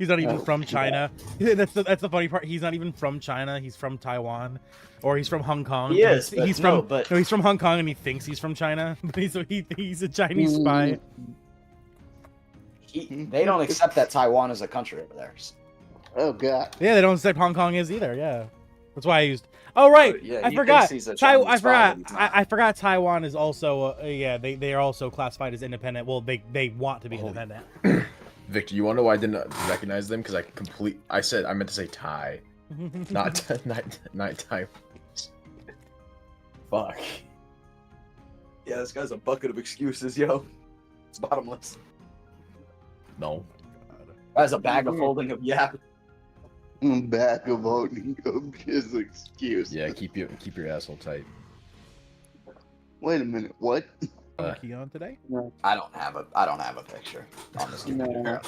He's not even from China. That's the funny part. He's not even from China. He's from Taiwan, or he's from Hong Kong. He is. He's from he's from Hong Kong and he thinks he's from China. But he's a Chinese spy. They don't accept that Taiwan is a country over there. Oh god. Yeah, they don't accept Hong Kong is either. Yeah, that's why I used. Oh right, Yeah, I forgot. I forgot. Taiwan is also yeah. They are also classified as independent. Well, they want to be independent. Victor, you want to know why I didn't recognize them? Because I meant to say Thai, not Thai. Fuck. Yeah, this guy's a bucket of excuses, yo. It's bottomless. No. That's a bag of folding of yap. Back of holding up his excuse. Yeah, keep your asshole tight. Wait a minute, what? Key on today? No. I don't have a picture on this computer.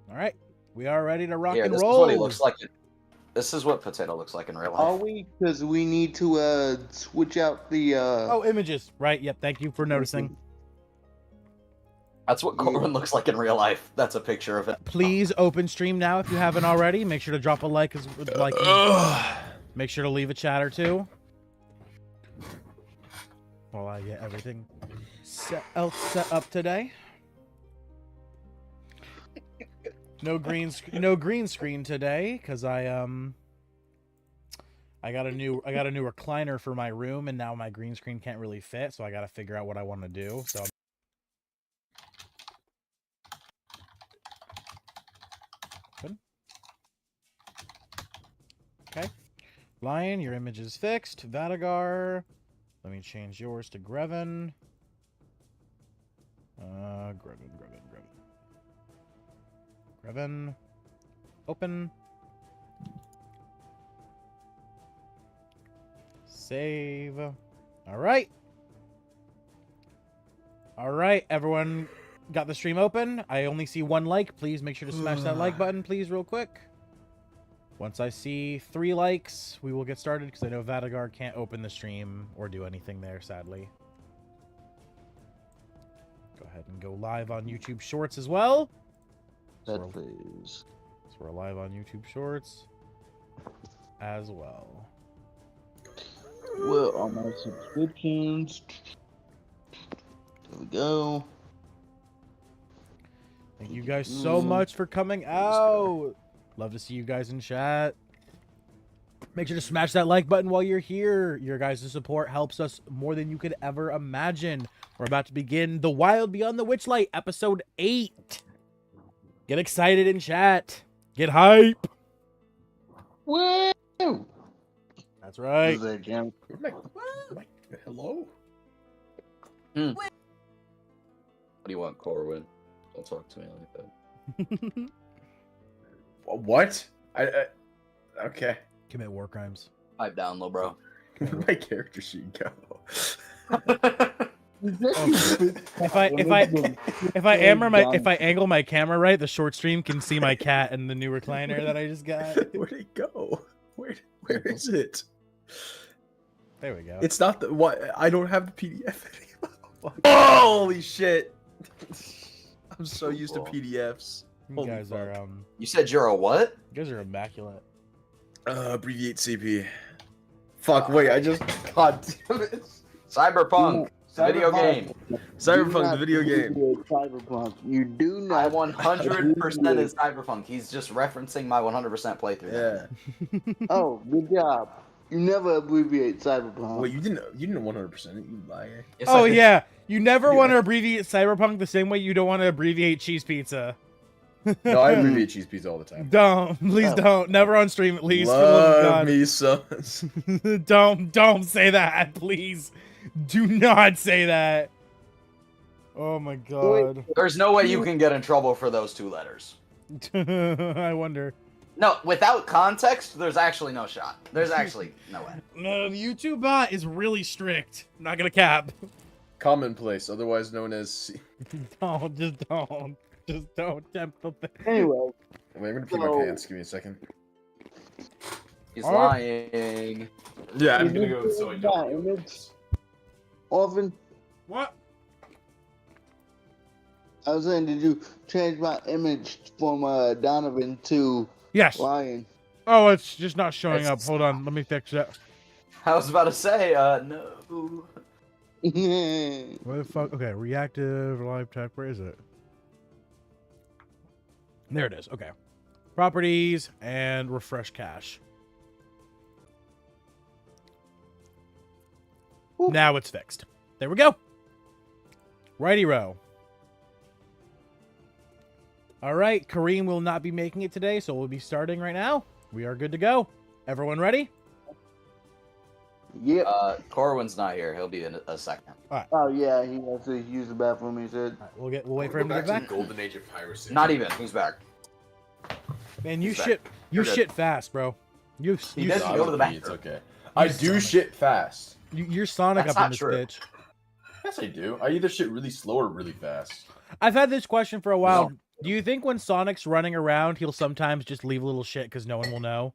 All right, we are ready to rock Here, and this roll. is what he looks like. This is what Potato looks like in real life. Are we? Because we need to switch out the. Oh, images. Right. Yep. Thank you for noticing. That's what Corwin looks like in real life. That's a picture of it. Please open stream now if you haven't already. Make sure to drop a like. Make sure to leave a chat or two. While I get everything else set up today. No green screen today because I got a new recliner for my room and now my green screen can't really fit, so I got to figure out what I want to do. So good. Okay. Lion, your image is fixed. Vadagar, let me change yours to Greven. Greven. Open. Save. All right. All right, everyone got the stream open. I only see one like. Please make sure to smash that like button, please, real quick. Once I see 3 likes, we will get started because I know Vadagar can't open the stream or do anything there, sadly. Go ahead and go live on YouTube Shorts as well. That please. So we're live on YouTube Shorts as well. Well, on my subscriptions. There we go. Thank you guys so much for coming out. Love to see you guys in chat. Make sure to smash that like button while you're here. Your guys' support helps us more than you could ever imagine. We're about to begin the Wild Beyond the Witchlight, episode 8. Get excited in chat. Get hype. Woo! That's right. Hello? What do you want, Corwin? Don't talk to me like that. What? Okay. Commit war crimes. Pipe down, little bro. Where'd my character sheet go? If I angle my camera right, the short stream can see my cat and the new recliner that I just got. Where'd it go? Where is it? There we go. It's not the what? I don't have the PDF anymore. Holy shit! I'm so used to PDFs. You guys are You said you're a what? You guys are immaculate. Abbreviate CP. Fuck! Wait, I just. God damn it! Cyberpunk. The video game. Cyberpunk, the video game. Cyberpunk. You do not. I 100% is Cyberpunk. He's just referencing my 100% playthrough. Yeah. Oh, good job. You never abbreviate Cyberpunk. Wait, you didn't 100%, you liar. Yes, Oh yeah, you never want to abbreviate Cyberpunk the same way you don't want to abbreviate cheese pizza. No, I abbreviate cheese pizza all the time. Don't, please don't. Never on stream at least. Love me some. Don't say that, please. Do not say that. Oh my god. There's no way you can get in trouble for those 2 letters. I wonder. No, without context, there's actually no shot. There's actually no way. No, the YouTube bot is really strict. I'm not gonna cap. Commonplace, otherwise known as. Just don't tempt the thing. Anyway. Wait, I'm gonna pee my pants. Give me a second. He's lying. Yeah, I'm gonna go so I don't. Orphan? What? I was saying, did you change my image from Donovan to Yes. Lion? Oh, it's just not showing It's- up. Hold on, let me fix it. I was about to say, no. Where the fuck? Okay, reactive live tech. Where is it? There it is. Okay. Properties and refresh cache. Ooh. Now it's fixed. There we go. Righty row. All right, Kareem will not be making it today, so we'll be starting right now. We are good to go. Everyone ready? Yep. Corwin's not here. He'll be in a second. Oh yeah, he has to use the bathroom. He said. All right, we'll wait for him to get back. Golden age of piracy. Not even. He's back. Man, you He's back. shit. You You're good. shit fast, bro. You He does No, go to the back. It's okay. I do shit fast. you're Sonic That's up in not this true. bitch. Yes, I do. I either shit really slow or really fast. I've had this question for a while. No. Do you think when Sonic's running around, he'll sometimes just leave a little shit because no one will know?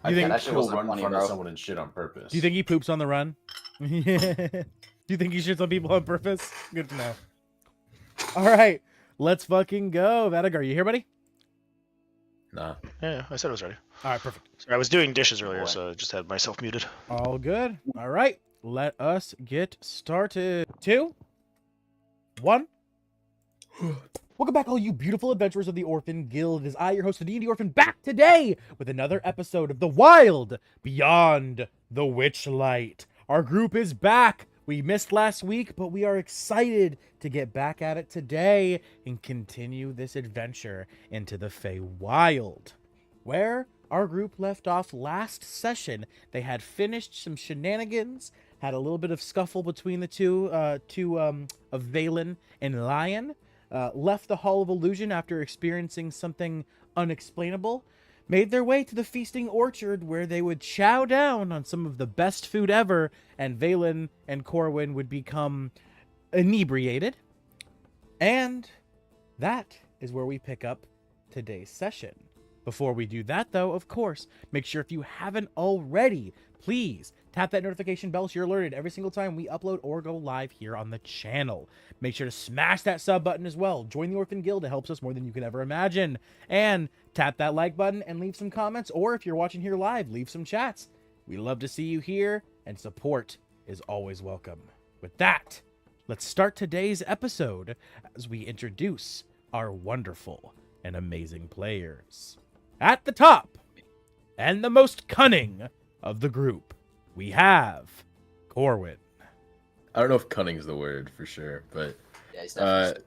I You think think- That shit he'll wasn't run in funny, front of bro. someone and shit on purpose. Do you think he poops on the run? Do you think he shits on people on purpose? Good to know. All right, let's fucking go. Vadigar, you here, buddy? Nah. Yeah, I said I was ready. All right, perfect. Sorry, I was doing dishes earlier, Boy. so I just had myself muted. All good. All right, let us get started. 2, 1. Welcome back, all you beautiful adventurers of the Orphan Guild. It is I, your host, the D&D Orphan, back today with another episode of the Wild Beyond the Witchlight. Our group is back. We missed last week, but we are excited to get back at it today and continue this adventure into the Feywild, where our group left off last session. They had finished some shenanigans, had a little bit of scuffle between the two of Valen and Lion, left the Hall of Illusion after experiencing something unexplainable, made their way to the feasting orchard where they would chow down on some of the best food ever, and Valen and Corwin would become inebriated. And that is where we pick up today's session. Before we do that, though, of course, make sure if you haven't already, please tap that notification bell so you're alerted every single time we upload or go live here on the channel. Make sure to smash that sub button as well. Join the Orphan Guild. It helps us more than you could ever imagine. And tap that like button and leave some comments, or if you're watching here live, leave some chats. We love to see you here, and support is always welcome. With that, let's start today's episode as we introduce our wonderful and amazing players. At the top, and the most cunning of the group, we have Corwin. I don't know if cunning is the word for sure, but Yeah, he's definitely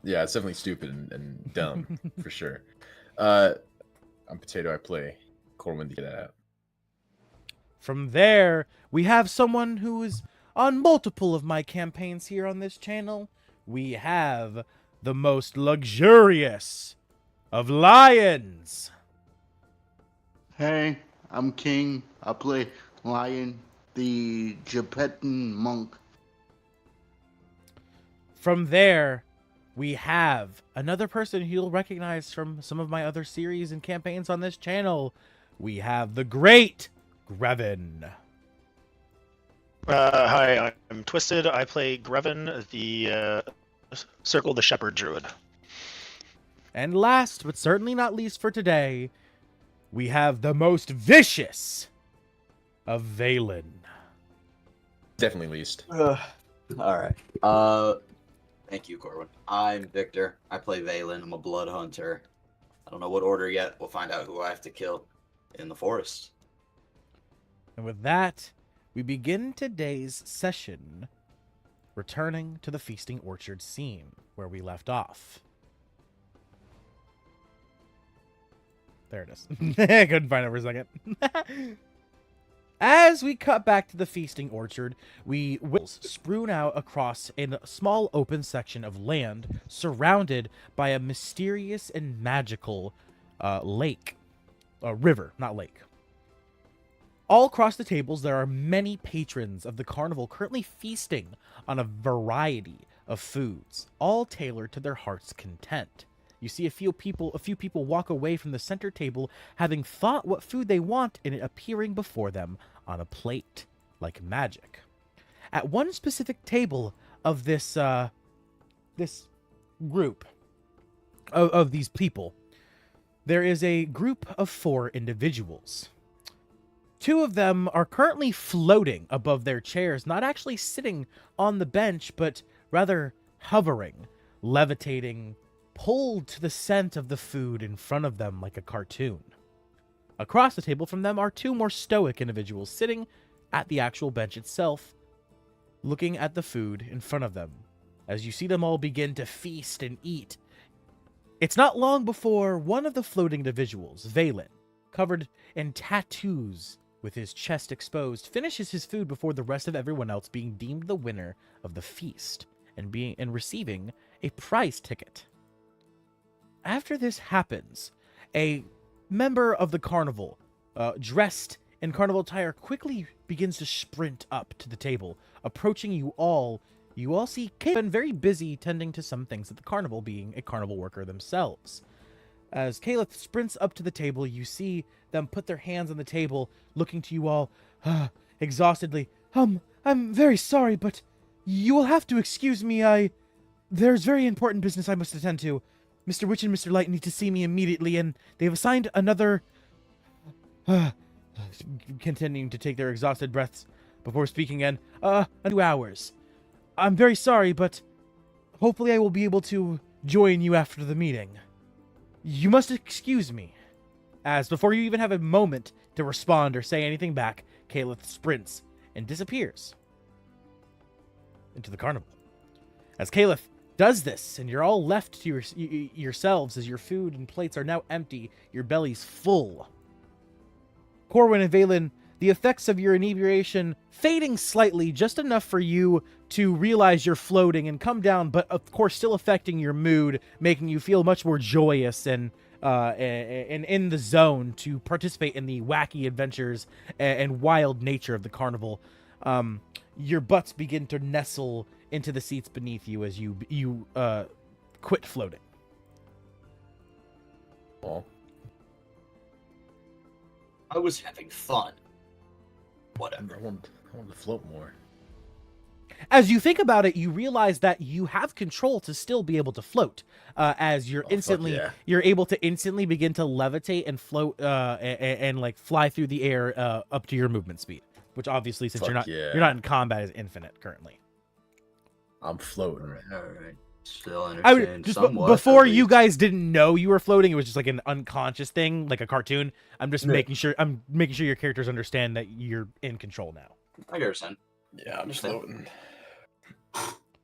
yeah, it's definitely stupid and dumb for sure. I'm Potato. I play Corwin to get that out. From there, we have someone who is on multiple of my campaigns here on this channel. We have the most luxurious of lions. Hey, I'm King. I play Lion, the Japetan monk. From there, we have another person who you'll recognize from some of my other series and campaigns on this channel. We have the great Grevin. Hi, I'm Twisted. I play Grevin, the Circle the Shepherd Druid. And last, but certainly not least for today, we have the most vicious of Valen. Definitely least. All right. Thank you, Corwin. I'm Victor. I play Valen. I'm a blood hunter. I don't know what order yet. We'll find out who I have to kill in the forest. And with that, we begin today's session, returning to the feasting orchard scene where we left off. There it is. I couldn't find it for a second. As we cut back to the feasting orchard, we sprout out across a small open section of land surrounded by a mysterious and magical lake. River, not lake. All across the tables, there are many patrons of the carnival currently feasting on a variety of foods, all tailored to their heart's content. You see a few people walk away from the center table, having thought what food they want, and it appearing before them on a plate. like magic. At one specific table of this this group of these people, there is a group of 4 individuals. 2 of them are currently floating above their chairs, not actually sitting on the bench, but rather hovering, levitating, pulled to the scent of the food in front of them like a cartoon. Across the table from them are 2 more stoic individuals sitting at the actual bench itself, looking at the food in front of them. As you see them all begin to feast and eat, it's not long before one of the floating individuals, Valen, covered in tattoos with his chest exposed, finishes his food before the rest of everyone else, being deemed the winner of the feast and receiving a prize ticket. After this happens, a member of the carnival, dressed in carnival attire, quickly begins to sprint up to the table. Approaching you all see Caleb very busy tending to some things at the carnival, being a carnival worker themselves. As Caleb sprints up to the table, you see them put their hands on the table, looking to you all, exhaustedly. I'm very sorry, but you will have to excuse me. There's very important business I must attend to. Mr. Witch and Mr. Light need to see me immediately, and they've assigned another... continuing to take their exhausted breaths before speaking again. 2 hours. I'm very sorry, but hopefully I will be able to join you after the meeting. You must excuse me. As before you even have a moment to respond or say anything back, Caleb sprints and disappears into the carnival. As Caleb does this, and you're all left to yourselves as your food and plates are now empty, your bellies full. Corwin and Valen, the effects of your inebriation fading slightly, just enough for you to realize you're floating and come down, but of course still affecting your mood, making you feel much more joyous and in the zone to participate in the wacky adventures and wild nature of the carnival. Your butts begin to nestle into the seats beneath you as you quit floating. Well, I was having fun. Whatever. I want to float more. As you think about it, you realize that you have control to still be able to float. As you're you're able to instantly begin to levitate and float, and like fly through the air up to your movement speed. Which obviously, since you're not in combat, is infinite currently. I'm floating. All right. Still I would entertained just somewhat, before at you least. guys didn't know you were floating. It was just like an unconscious thing, like a cartoon. I'm just making sure. I'm making sure your characters understand that you're in control now. I understand. Yeah, I'm floating.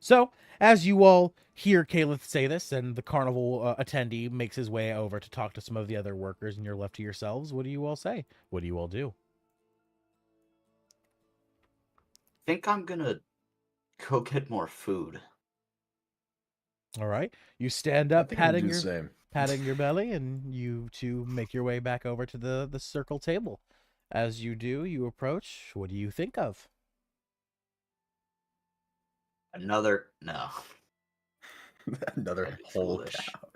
So, as you all hear Caleb say this, and the carnival attendee makes his way over to talk to some of the other workers, and you're left to yourselves, what do you all say? What do you all do? I think I'm gonna go get more food. All right, you stand up, patting same. patting your belly, and you two make your way back over to the circle table. As you do, you approach. What do you think of? Another whole foolish. cow.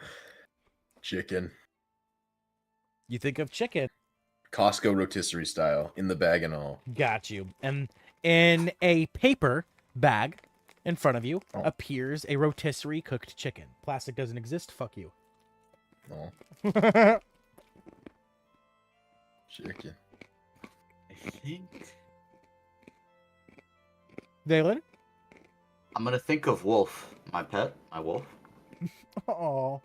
Chicken. You think of chicken. Costco rotisserie style, in the bag and all. Got you. And in a paper bag in front of you appears a rotisserie cooked chicken. Plastic doesn't exist. Fuck you. No. Chicken. I think Valen? I'm gonna think of Wolf, my pet, my wolf. Oh.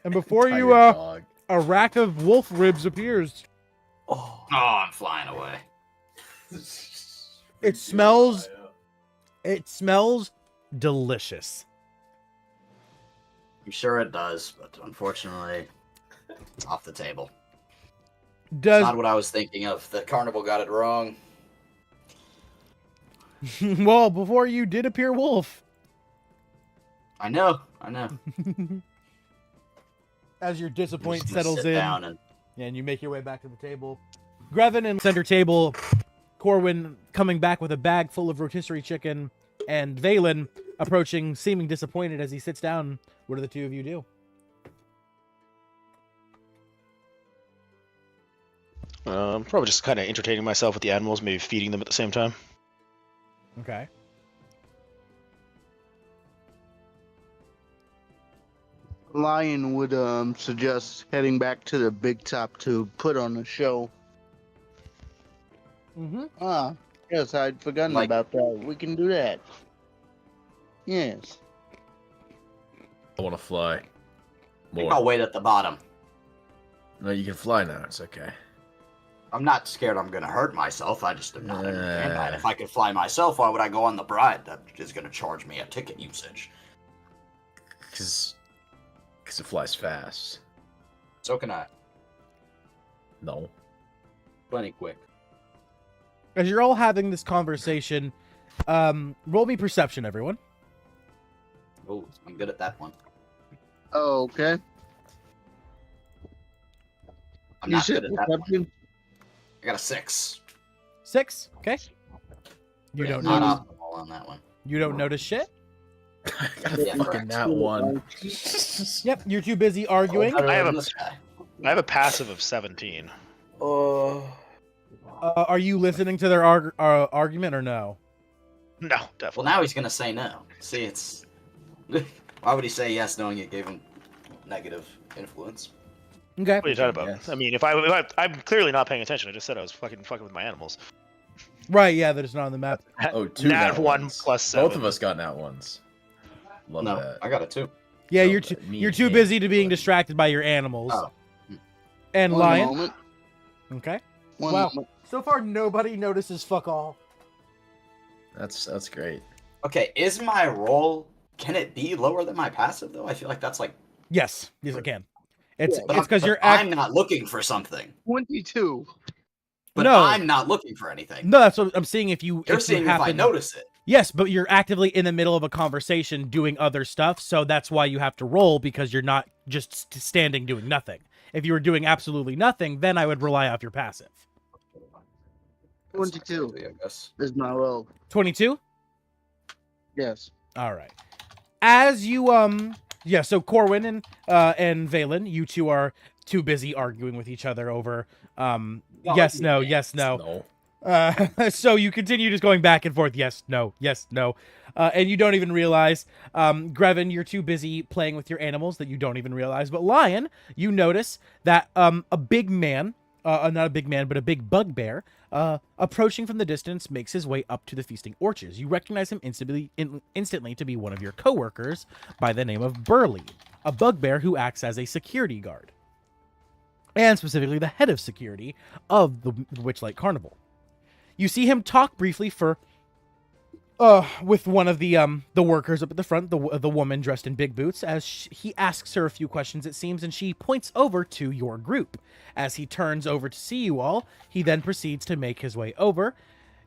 And before Tiger you, dog. a rack of wolf ribs appears. Oh, I'm flying away. It smells delicious. I'm sure it does, but unfortunately, it's off the table. It's Does not what I was thinking of. The carnival got it wrong. well, before you did appear wolf. I know. As your disappointment Just gonna settles sit in, down and you make your way back to the table. Grevin and center table, Corwin coming back with a bag full of rotisserie chicken, and Valen approaching, seeming disappointed as he sits down. What do the two of you do? Probably just kind of entertaining myself with the animals, maybe feeding them at the same time. Okay. Lion would suggest heading back to the big top to put on a show. Mm-hmm. Ah, yes, I'd forgotten Like- about that. We can do that. Yes. I want to fly. I think More. I'll wait at the bottom. No, you can fly now. It's okay. I'm not scared I'm gonna hurt myself. I just am not understand that. Yeah. If I could fly myself, why would I go on the bride that is gonna charge me a ticket usage? Because it flies fast. So can I. No. Plenty quick. As you're all having this conversation, roll me perception, everyone. Oh, I'm good at that one. Oh, okay. I'm You not said good at that one. perception? I got a 6. 6. Okay. You Yeah, don't not notice. optimal on that one. You don't notice shit. I got a Yeah, fucking correct. nat one. Yep. You're too busy arguing. Better I have than a- this guy. I have a passive of 17. Are you listening to their argument or no? No, Well, definitely. now he's gonna say no. See, it's why would he say yes, knowing it gave him negative influence? Okay. What are you talking about? Yes. I mean, I'm clearly not paying attention. I just said I was fucking with my animals. Right. Yeah. That is not on the map. Oh, two Nat nat 1 ones. plus 7. Both of us got nat ones. Love No, that. I got a 2. Yeah. So, You're too busy to being distracted by your animals. Oh. And One Lion. moment. Okay. One Wow. moment. So far, nobody notices fuck all. That's great. Okay, is my roll? Can it be lower than my passive though? I feel like that's like. Yes. Yes, I can. It's Yeah, it's because but you're I'm not looking for something. 22. But No. I'm not looking for anything. No, that's what I'm seeing. If you You're if seeing you if I happen, notice it. yes, but you're actively in the middle of a conversation doing other stuff, so that's why you have to roll because you're not just standing doing nothing. If you were doing absolutely nothing, then I would rely off your passive. That's 22 crazy, I guess. is my roll. 22. Yes. All right. As you yeah, so Corwin and Valen, you two are too busy arguing with each other over yes, no, yes, no. No. So you continue just going back and forth, yes, no, and you don't even realize, Grevin, you're too busy playing with your animals that you don't even realize. But Lion, you notice that a big man, not a big man, but a big bugbear, approaching from the distance, makes his way up to the feasting orchards. You recognize him instantly to be one of your coworkers by the name of Burley, a bugbear who acts as a security guard, and specifically the head of security of the Witchlight Carnival. You see him talk briefly with one of the workers up at the front, the woman dressed in big boots, as he asks her a few questions, it seems, and she points over to your group. As he turns over to see you all, he then proceeds to make his way over.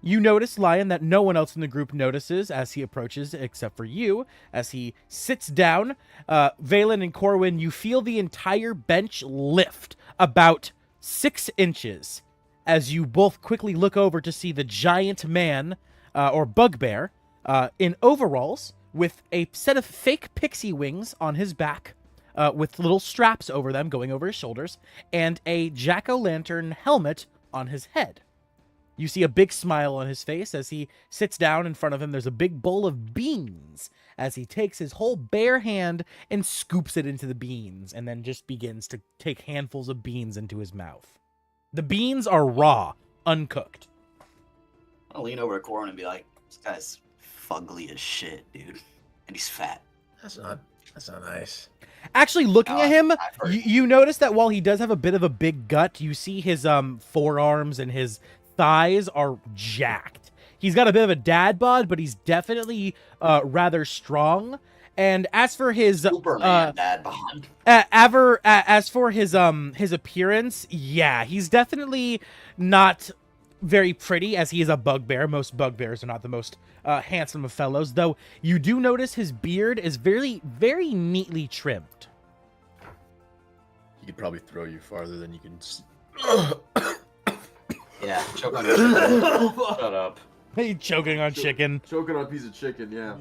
You notice, Lion, that no one else in the group notices as he approaches, except for you. As he sits down, Valen and Corwin, you feel the entire bench lift about 6 inches as you both quickly look over to see the giant man, or bugbear, in overalls, with a set of fake pixie wings on his back, with little straps over them going over his shoulders, and a jack-o'-lantern helmet on his head. You see a big smile on his face as he sits down. In front of him, there's a big bowl of beans as he takes his whole bare hand and scoops it into the beans, and then just begins to take handfuls of beans into his mouth. The beans are raw, uncooked. I'll lean over to Corin and be like, "This guy's fugly as shit, dude, and he's fat." That's not nice. Actually, looking at him, I've heard. you notice that while he does have a bit of a big gut, you see his forearms and his thighs are jacked. He's got a bit of a dad bod, but he's definitely rather strong. And as for his Superman dad bod. as for his appearance, yeah, he's definitely not very pretty, as he is a bugbear. Most bugbears are not the most handsome of fellows, though you do notice his beard is very, very neatly trimmed. He could probably throw you farther than you can. Yeah, choke on your Shut up. Hey, choking on chicken. Choking on a piece of chicken, yeah.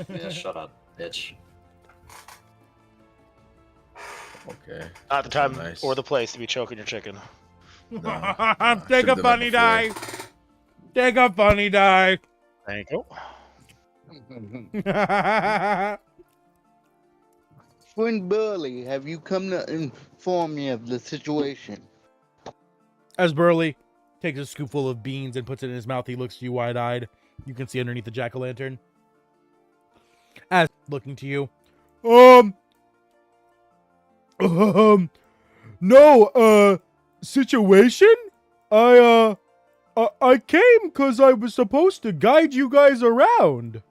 Yeah, shut up, bitch. Okay. Not the time Nice. or the place to be choking your chicken. Take a Should've done funny die. that Take a funny die. Thank you. Friend Burley, have you come to inform me of the situation? As Burley takes a scoopful of beans and puts it in his mouth, he looks to you wide-eyed. You can see underneath the jack-o'-lantern. As looking to you, no, situation? I came because I was supposed to guide you guys around.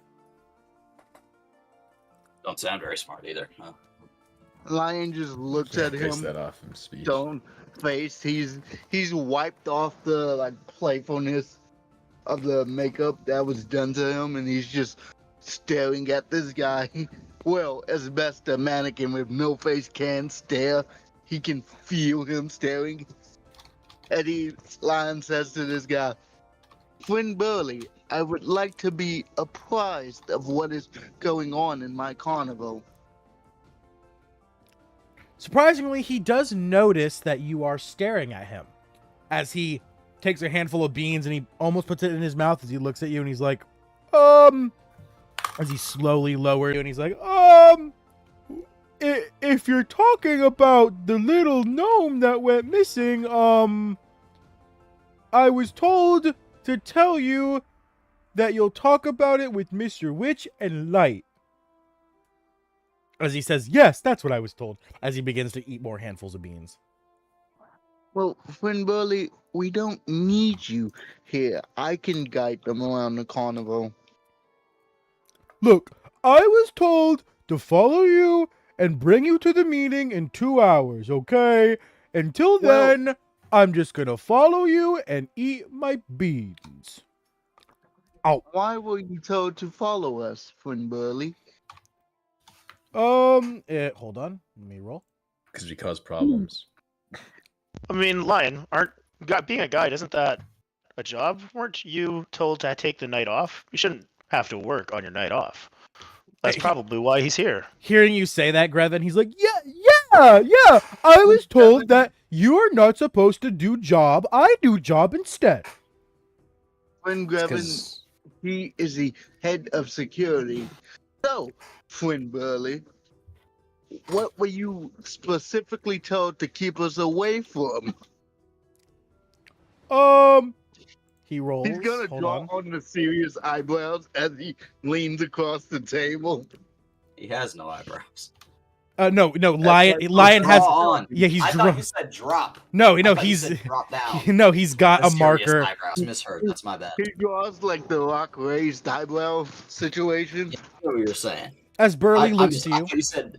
Don't sound very smart either. Huh? Lion just looks at Base him, that off from speech. stone faced. He's wiped off the like playfulness of the makeup that was done to him, and he's just staring at this guy. Well, as best a mannequin with no face can stare, he can feel him staring. And Lion says to this guy, Friend Burley, I would like to be apprised of what is going on in my carnival. Surprisingly, he does notice that you are staring at him as he takes a handful of beans and he almost puts it in his mouth as he looks at you and he's like, as he slowly lowers you and he's like, if you're talking about the little gnome that went missing, I was told to tell you that you'll talk about it with Mr. Witch and Light. As he says, yes, that's what I was told, as he begins to eat more handfuls of beans. Well, Friend Burley, we don't need you here. I can guide them around the carnival. Look, I was told to follow you and bring you to the meeting in 2 hours, okay? Until then, I'm just gonna follow you and eat my beans. Ow. Why were you told to follow us, Friend Burley? Hold on. Let me roll. Because we cause problems. I mean, Lion, being a guide, isn't that a job? Weren't you told to take the night off? You shouldn't have to work on your night off. That's probably why he's here. Hearing you say that, Grevin, he's like, yeah. I was told that you are not supposed to do job. I do job instead. Friend Grevin, he is the head of security. So, Friend Burley, what were you specifically told to keep us away from? He rolls. He's gonna Hold draw on the serious eyebrows as he leans across the table. He has no eyebrows. No, Lion has. On. Yeah, he's I thought you said drop. No, I thought you he's. said drop down. No, he's got a Mysterious marker. Eyebrows. Misheard. That's my bad. He draws like the rock raised eyebrow situation. I know what you're saying. As Burley looks to you. You said.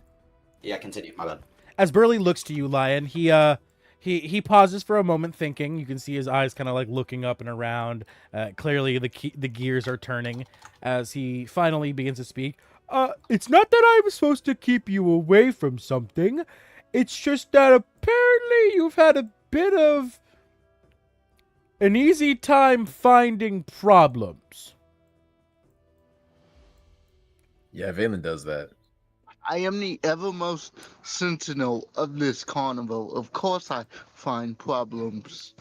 Yeah, continue. My bad. As Burley looks to you, Lion, he pauses for a moment, thinking. You can see his eyes kind of like looking up and around. Clearly, the gears are turning as he finally begins to speak. It's not that I was supposed to keep you away from something. It's just that apparently you've had a bit of an easy time finding problems. Yeah, Valen does that. I am the evermost sentinel of this carnival. Of course I find problems.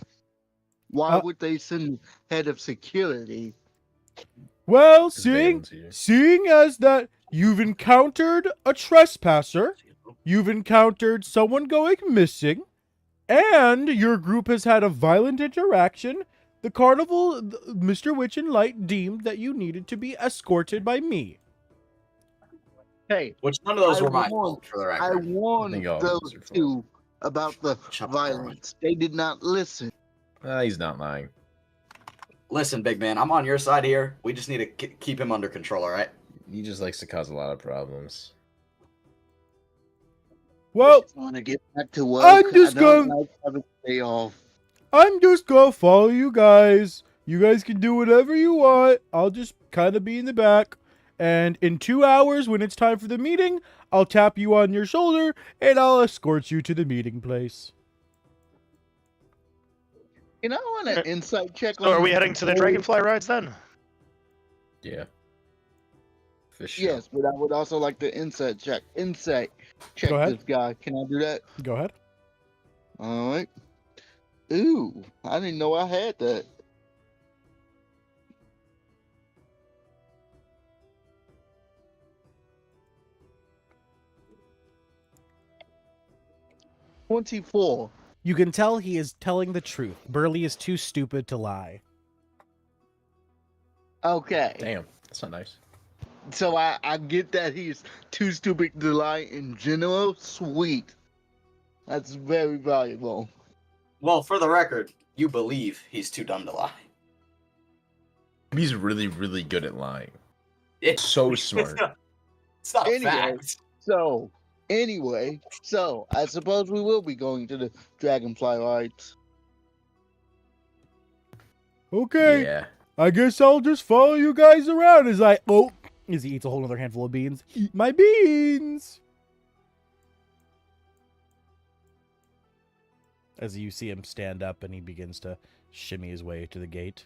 Why would they send head of security? Well, 'Cause Valen's here. seeing as that you've encountered a trespasser, you've encountered someone going missing, and your group has had a violent interaction, the carnival, Mr. Witch and Light deemed that you needed to be escorted by me. Hey, Which none of those I were my warned- fault, for the I record. warned think all of us those are two about the Shut up, violence. They did not listen. He's not lying. Listen, big man, I'm on your side here. We just need to keep him under control, all right? He just likes to cause a lot of problems. Well, I want to get back to work. I'm just I don't going- like having a day off. I'm just gonna follow you guys. You guys can do whatever you want. I'll just kind of be in the back. And in 2 hours, when it's time for the meeting, I'll tap you on your shoulder and I'll escort you to the meeting place. You know, I want an insight check. So are we heading to the Dragonfly rides then? Yeah. Fish. Yes, but I would also like the insight check. Insight check Go ahead. this guy. Can I do that? Go ahead. All right. Ooh, I didn't know I had that. $24. You can tell he is telling the truth. Burley is too stupid to lie. Okay. Damn, that's not nice. So I get that he's too stupid to lie in general. Sweet. That's very valuable. Well, for the record, you believe he's too dumb to lie. He's really, really good at lying. It's So smart. It's not a Anyway. fact. Anyway, I suppose we will be going to the Dragonfly Lights. Okay. Yeah. I guess I'll just follow you guys around as he eats a whole other handful of beans. Eat my beans! As you see him stand up and he begins to shimmy his way to the gate.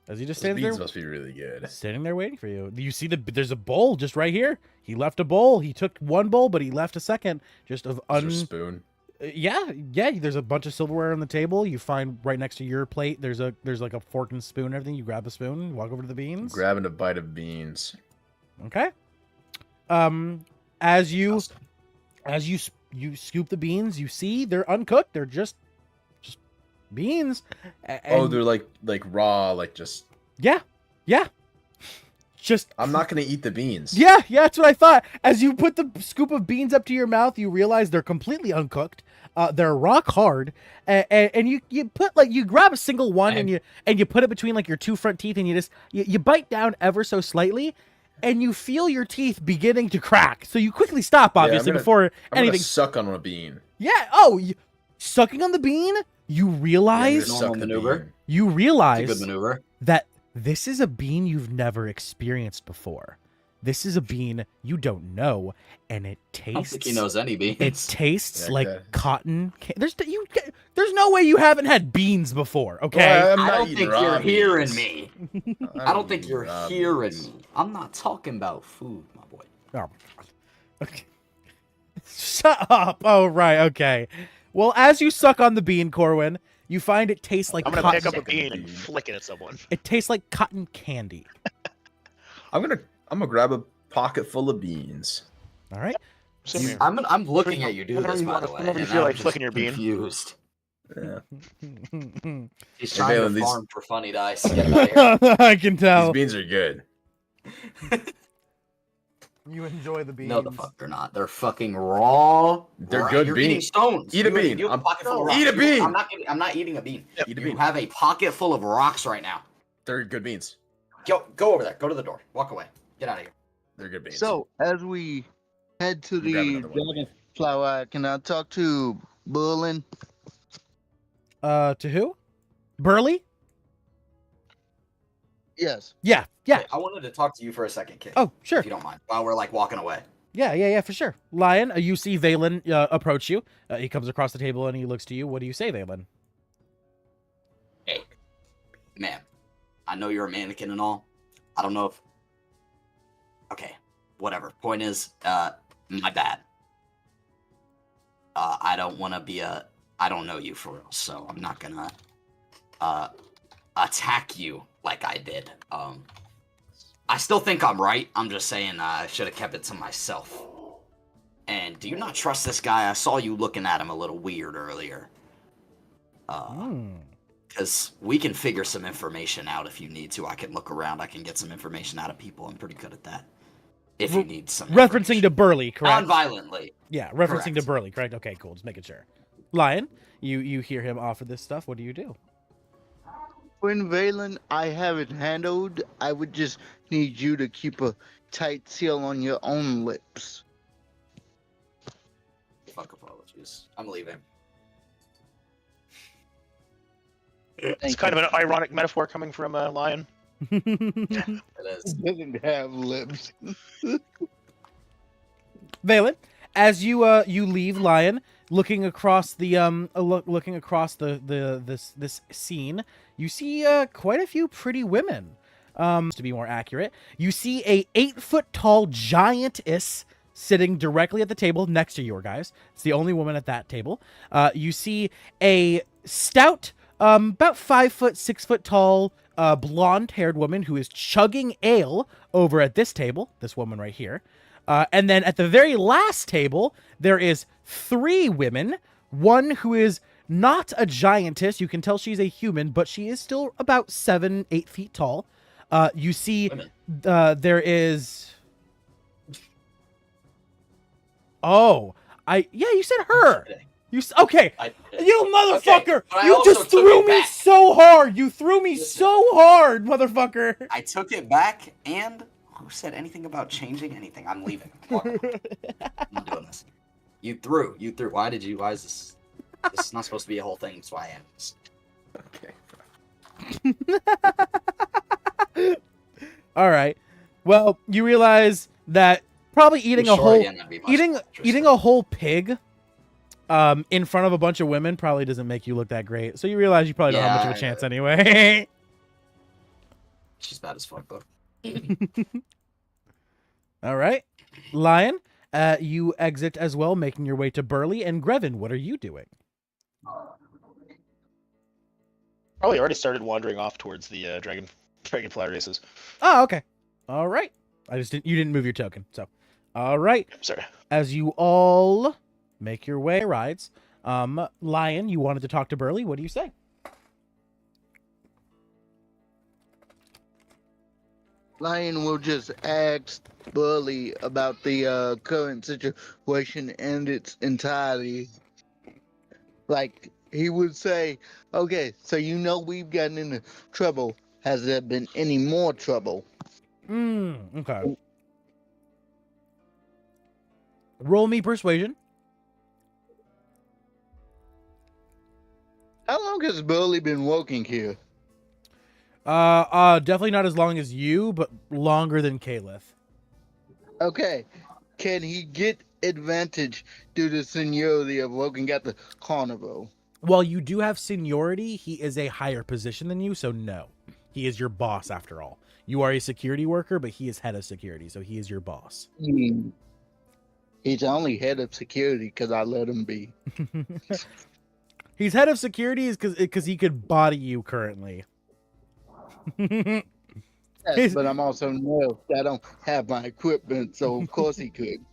As he just Those stands beans there, must be really good. standing there waiting for you. You see there's a bowl just right here. He left a bowl. He took one bowl, but he left a second just of Is there a spoon? Yeah. There's a bunch of silverware on the table. You find right next to your plate. There's like a fork and spoon and everything. You grab a spoon, walk over to the beans. Grabbing a bite of beans. Okay. As you scoop the beans, you see they're uncooked. They're just beans. Oh, they're like raw, like just. yeah. Just I'm not gonna eat the beans. yeah, that's what I thought. As you put the scoop of beans up to your mouth, you realize they're completely uncooked. They're rock hard, and you put you grab a single one and you put it between your two front teeth, and you bite down ever so slightly, and you feel your teeth beginning to crack. So you quickly stop, obviously, before I'm anything. gonna suck on a bean. Yeah. Oh, sucking on the bean. You I'm gonna realize. Normal suck the maneuver. bean. You It's a realize good maneuver. that this is a bean you've never experienced before. This is a bean you don't know, and it I don't tastes. think he knows any beans. It tastes Yeah, like okay. cotton. There's no way you haven't had beans before. Okay. Well, I'm I not don't eating think raw you're hearing beans. me. I'm I don't think eating you're raw hearing beans. me. I'm not talking about food, my boy. Oh. Okay. Shut up. Oh right. Okay. Well, as you suck on the bean, Corwin, you find it tastes like I'm gonna cotton. pick up a Suck a bean and bean. flick it at someone. It tastes like cotton candy. I'm gonna grab a pocket full of beans. All right. Same here. I'm looking at you do Whenever this, you by wanna- the way. whenever you and feel I'm like just flicking your bean. confused. Yeah. He's Hey, trying Valen, to these- farm for funny dice. Get out of here. I can tell. These beans are good. You enjoy the beans. No, the fuck they're not. They're fucking raw. They're raw. good You're eating beans. stones. Eat a You- bean. You have a pocket full of Eat rocks. a bean. I'm not eating a bean. Eat a You bean. have a pocket full of rocks right now. They're good beans. Go over there. Go to the door. Walk away. Get out of here. They're good beans. So as we head to Let me grab the another one. Dragonfly Light, can I talk to Berlin? To who? Burley? Yes. Yeah. Hey, I wanted to talk to you for a second, kid. Oh, sure. If you don't mind. While we're walking away. Yeah, for sure. Lion, you see Valen approach you. He comes across the table and he looks to you. What do you say, Valen? Hey, man. I know you're a mannequin and all. I don't know if. Okay, whatever. Point is, my bad. I don't want to be I don't know you for real, so I'm not gonna attack you like I did. I still think I'm right. I'm just saying I should have kept it to myself. And do you not trust this guy? I saw you looking at him a little weird earlier. Because we can figure some information out if you need to. I can look around. I can get some information out of people. I'm pretty good at that. If you need some Referencing information. to Burley, correct? Non-violently. Yeah, referencing to Correct. Burley, correct? Okay, cool. Just making sure. Lion, you hear him offer this stuff. What do you do? When Valen, I have it handled. I would just need you to keep a tight seal on your own lips. Fuck apologies. I'm leaving. It's kind of an ironic metaphor coming from a lion. It is. Doesn't have lips. Valen, as you leave Lion, looking across the looking across this scene, you see quite a few pretty women. To be more accurate, you see a 8-foot tall giantess sitting directly at the table next to your guys. It's the only woman at that table. You see a stout, about 5 foot, 6 foot tall, blonde-haired woman who is chugging ale over at this table. This woman right here. And then at the very last table, there is 3 women. One who is not a giantess. You can tell she's a human, but she is still about 7, 8 feet tall. You see, there is. Oh, you said her. Okay, you motherfucker! Okay, you just threw me so hard. You threw me so hard, motherfucker. I took it back, and who said anything about changing anything? I'm leaving. I'm not doing this. You threw. Why is this? This is not supposed to be a whole thing. That's why I am. Okay. All right. Well, you realize that probably eating a whole pig in front of a bunch of women probably doesn't make you look that great. So you realize you probably don't have much of a chance anyway. She's bad as fuck, though. All right. Lion, you exit as well, making your way to Burley. And Grevin, what are you doing? Probably already started wandering off towards the dragonfly races. Oh, okay. All right. You didn't move your token. So, all right. Sorry. As you all make your way rides, Lion, you wanted to talk to Burley. What do you say? Lion will just ask Burley about the current situation and its entirety. Like, he would say, okay, so we've gotten into trouble. Has there been any more trouble? Okay. Roll me persuasion. How long has Burley been working here? Definitely not as long as you, but longer than Caliph. Okay. Can he get advantage due to seniority of working at the carnival? While you do have seniority, he is a higher position than you, so no. He is your boss after all. You are a security worker, but he is head of security, so he is your boss. He's only head of security because I let him be. He's head of security because he could body you currently. Yes, but I'm also nerfed. I don't have my equipment, so of course he could.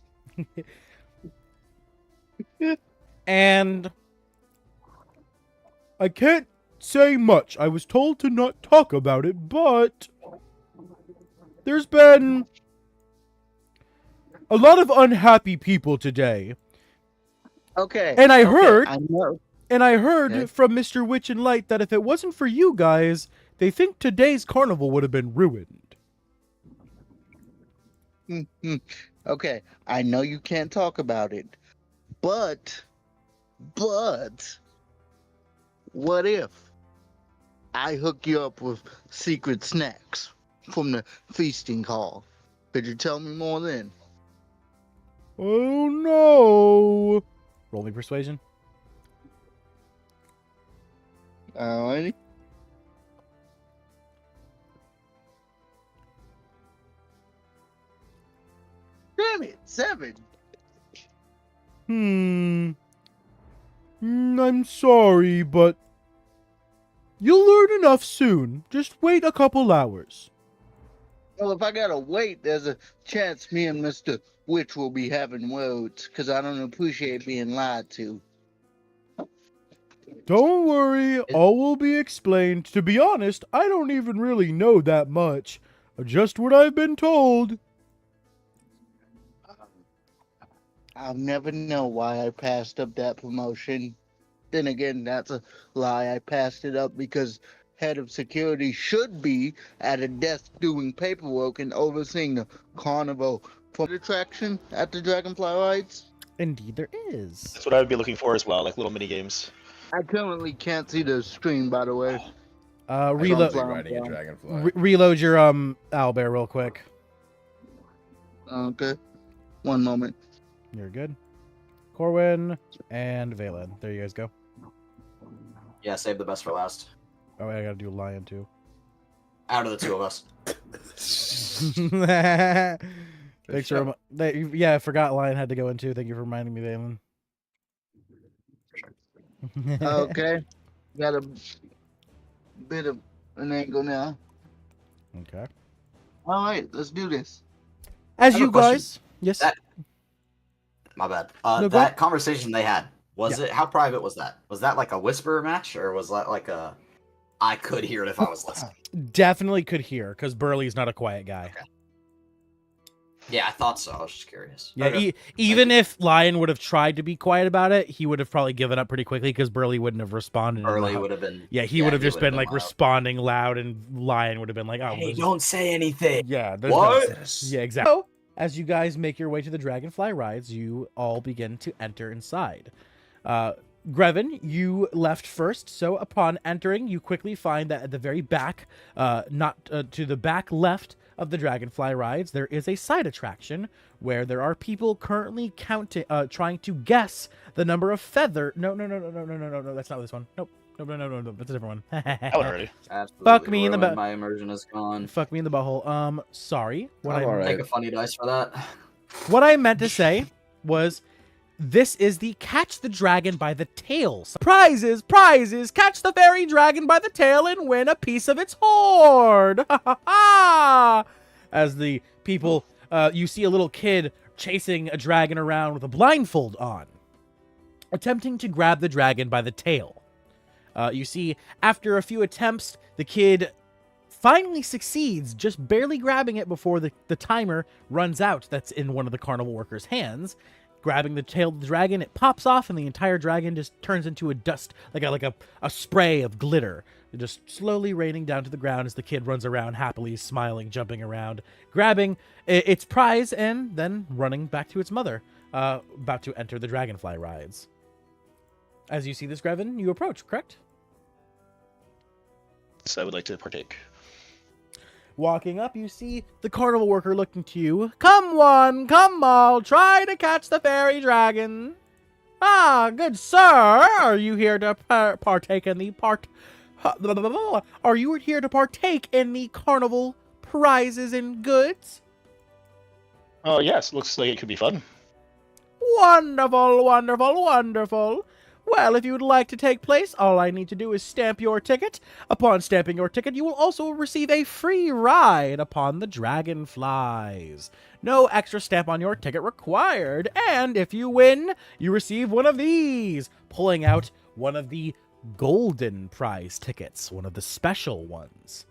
And I can't say much. I was told to not talk about it, but there's been a lot of unhappy people today. Okay. And I heard Okay. from Mr. Witch and Light that if it wasn't for you guys, they think today's carnival would have been ruined. Okay, I know you can't talk about it, but what if I hook you up with secret snacks from the feasting hall? Could you tell me more then? Oh no! Roll me persuasion. Alrighty. Damn it, 7. I'm sorry, but you'll learn enough soon. Just wait a couple hours. Well, if I gotta wait, there's a chance me and Mr. Witch will be having words, because I don't appreciate being lied to. Don't worry, all will be explained. To be honest, I don't even really know that much. Just what I've been told. I'll never know why I passed up that promotion. Then again, that's a lie. I passed it up because head of security should be at a desk doing paperwork and overseeing the carnival for attraction at the Dragonfly Rides. Indeed there is. That's what I would be looking for as well, like little mini games. I currently can't see the stream, by the way. Reload Riding a dragonfly. reload your owlbear real quick. Okay. One moment. You're good. Corwin and Valen. There you guys go. Yeah, save the best for last. Oh, I gotta do Lion too. Out of the two of us. Thanks for I forgot Lion had to go in too. Thank you for reminding me, Valen. Okay. Got a bit of an angle now. Okay. All right, let's do this. As I have a you question. guys, yes. That- My bad. No, go That ahead. conversation they had, was it, how private was that? Was that like a whisper match, or was that like a, I could hear it if I was listening? Definitely could hear, because Burley's not a quiet guy. Okay. Yeah, I thought so. I was just curious. Yeah, Okay. even if Lion would have tried to be quiet about it, he would have probably given up pretty quickly because Burley wouldn't have responded. Early would have been. Yeah, he would have just been like loud. responding loud, and Lion would have been like, "Oh, Hey, there's- don't say anything. yeah, there's What? no." Yeah, exactly. So, as you guys make your way to the Dragonfly rides, you all begin to enter inside. Grevin, you left first, so upon entering, you quickly find that at the very back, to the back left of the Dragonfly rides, there is a side attraction where there are people currently trying to guess the number of feather. No, that's not this one. Nope. No, that's a different one. Out already. Absolutely Fuck me in the ruined. butt. My immersion is gone. Fuck me in the butthole. Sorry. I'm alright. Take a funny dice for that. What I meant to say was, this is the catch the dragon by the tail. Prizes! Catch the fairy dragon by the tail and win a piece of its hoard! Ha ha ha! As the people, you see a little kid chasing a dragon around with a blindfold on, attempting to grab the dragon by the tail. You see, after a few attempts, the kid finally succeeds, just barely grabbing it before the timer runs out that's in one of the carnival workers' hands. Grabbing the tail of the dragon, it pops off, and the entire dragon just turns into a dust, like a spray of glitter, just slowly raining down to the ground as the kid runs around happily, smiling, jumping around, grabbing its prize, and then running back to its mother, about to enter the Dragonfly rides. As you see this, Grevin, you approach, correct? So I would like to partake. Walking up, you see the carnival worker looking to you. Come one, come all, try to catch the fairy dragon. Ah, good sir, are you here to partake in the Are you here to partake in the carnival prizes and goods? Oh, yes. Looks like it could be fun. Wonderful, wonderful, wonderful. Well, if you would like to take place, all I need to do is stamp your ticket. Upon stamping your ticket, you will also receive a free ride upon the Dragonflies. No extra stamp on your ticket required. And if you win, you receive one of these. Pulling out one of the golden prize tickets, one of the special ones.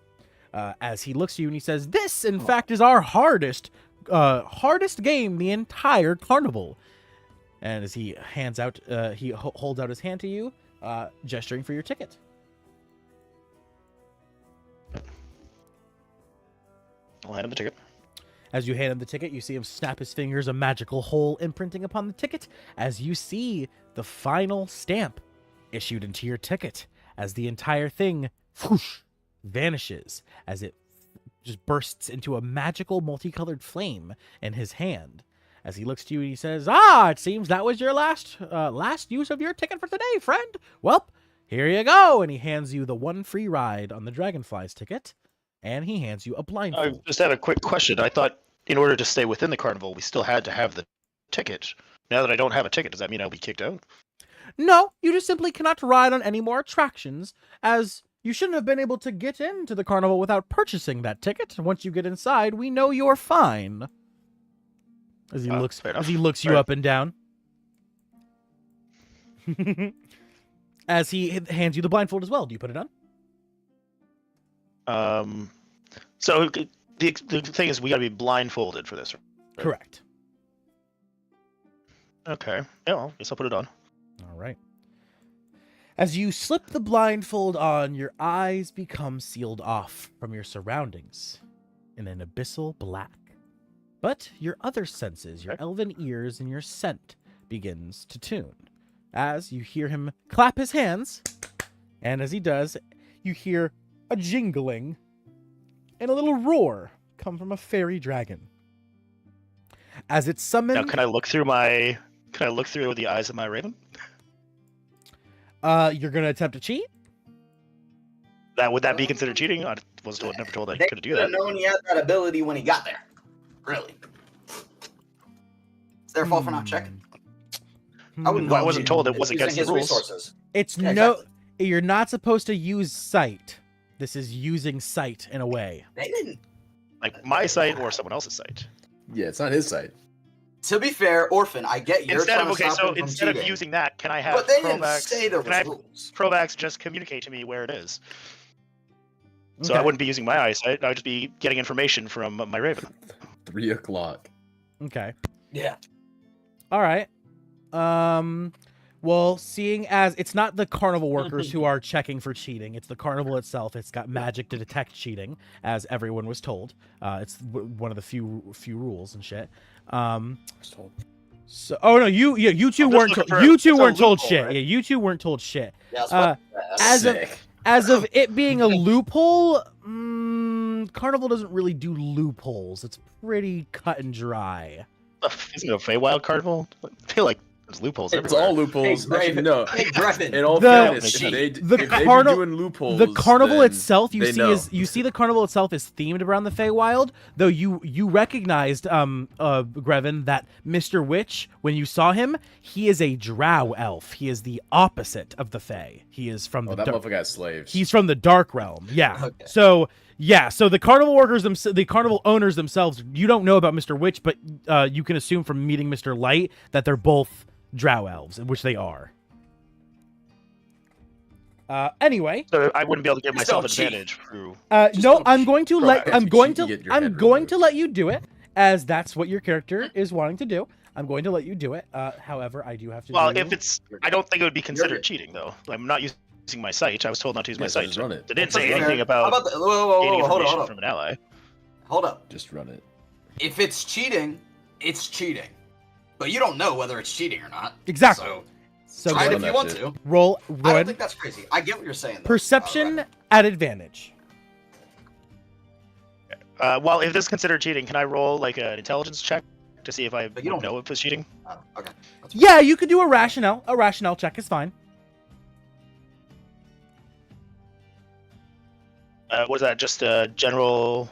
As he looks at you and he says, "This, in fact, is our hardest game the entire carnival." And as he hands out, he holds out his hand to you, gesturing for your ticket. I'll hand him the ticket. As you hand him the ticket, you see him snap his fingers, a magical hole imprinting upon the ticket, as you see the final stamp issued into your ticket, as the entire thing whoosh, vanishes, as it just bursts into a magical multicolored flame in his hand. As he looks to you and he says, "Ah, it seems that was your last use of your ticket for today, friend. Well, here you go." And he hands you the one free ride on the Dragonflies ticket, and he hands you a I blindfold. just had a quick question. I thought in order to stay within the carnival, we still had to have the ticket. Now that I don't have a ticket, does that mean I'll be kicked out? No, you just simply cannot ride on any more attractions, as you shouldn't have been able to get into the carnival without purchasing that ticket. Once you get inside, we know you're fine. As he looks, fair enough. as he looks you Fair. up and down. As he hands you the blindfold as well. Do you put it on? So the thing is, we gotta be blindfolded for this. Right? Correct. Okay. Yeah, well, guess I'll put it on. All right. As you slip the blindfold on, your eyes become sealed off from your surroundings in an abyssal black. But your other senses, your elven ears and your scent, begins to tune. As you hear him clap his hands, and as he does, you hear a jingling and a little roar come from a fairy dragon. As it's summoned... Now, can I look through the eyes of my raven? You're going to attempt to cheat? Would that be considered cheating? I was never told I They couldn't do should have that. known he had that ability when he got there. Really. It's their fault for not checking. I wouldn't Well, I know wasn't he- told it he's was using against the his rules. resources. It's Yeah, no... exactly. You're not supposed to use sight. This is using sight in a way. They didn't. Like my site or someone else's site. Yeah, it's not his side. To be fair, Orphan, I get you're Instead trying of to okay, stop so him from instead of cheating, using that, can I have but they didn't Provax? say there Can I was have rules. Provax just communicate to me where it is? So Okay. I wouldn't be using my eyesight. I would just be getting information from my Raven. 3 o'clock. Okay. Yeah. All right. Well, seeing as it's not the carnival workers who are checking for cheating, it's the carnival itself. It's got magic to detect cheating, as everyone was told. It's one of the few rules and shit. So, oh no, you two I'm just weren't looking told. for You two it's a weren't told loophole, shit. right? Yeah, you two weren't told shit. Yeah, that's what- As of Sick. as of it being a loophole, carnival doesn't really do loopholes. It's pretty cut and dry. Isn't it a Feywild Carnival? I feel like there's loopholes It's everywhere. all loopholes. Hey, Actually, Raven. no. Hey, Griffin. In all The- fairness, The if the they be carni- doing loopholes, The carnival then itself, they know. you see the carnival itself is themed around the Feywild. Though you recognized Grevin, that Mr. Witch, when you saw him, he is a drow elf. He is the opposite of the Fey. He is from Oh, the that dark. motherfucker got slaves. He's from the dark realm. Yeah. Okay. So the carnival workers the carnival owners themselves, you don't know about Mr. Witch, but you can assume from meeting Mr. Light that they're both drow elves, which they are. Anyway, So I wouldn't be able to give Just myself don't cheat. advantage through. Just no, don't I'm cheat. going to Bro, let if I'm you going cheat, you to get your I'm head going to removed. let you do it, as that's what your character is wanting to do. I'm going to let you do it. However, I do have to. Well, do... if it's, I don't think it would be considered good. cheating though. I'm not using my site. I was told not to use my Yeah, so site. just run it. They didn't That's say fair. anything How about the, whoa, gaining hold information up. from an ally. Hold up. Just run it. If it's cheating, it's cheating. But you don't know whether it's cheating or not. Exactly. So So try it go- if you that want shit. to. roll. I Go don't ahead. think that's crazy. I get what you're saying. Though. Perception at advantage. Well, if this is considered cheating, can I roll like an intelligence check to see if I But you would don't- know if it's cheating? Okay. Yeah, you could do a rationale. A rationale check is fine. Was that just a general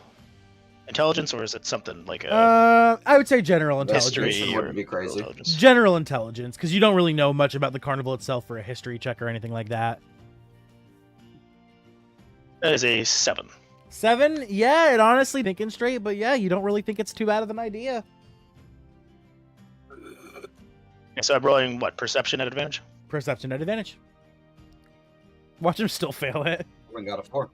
intelligence, or is it something like a I would say general History intelligence. history wouldn't or be crazy. intelligence? General intelligence, because you don't really know much about the carnival itself for a history check or anything like that. That is a 7. 7? Yeah, it honestly thinking straight, but yeah, you don't really think it's too bad of an idea. Yeah, so I'm rolling what, perception at advantage? Perception at advantage. Watch him still fail it. We got a 4.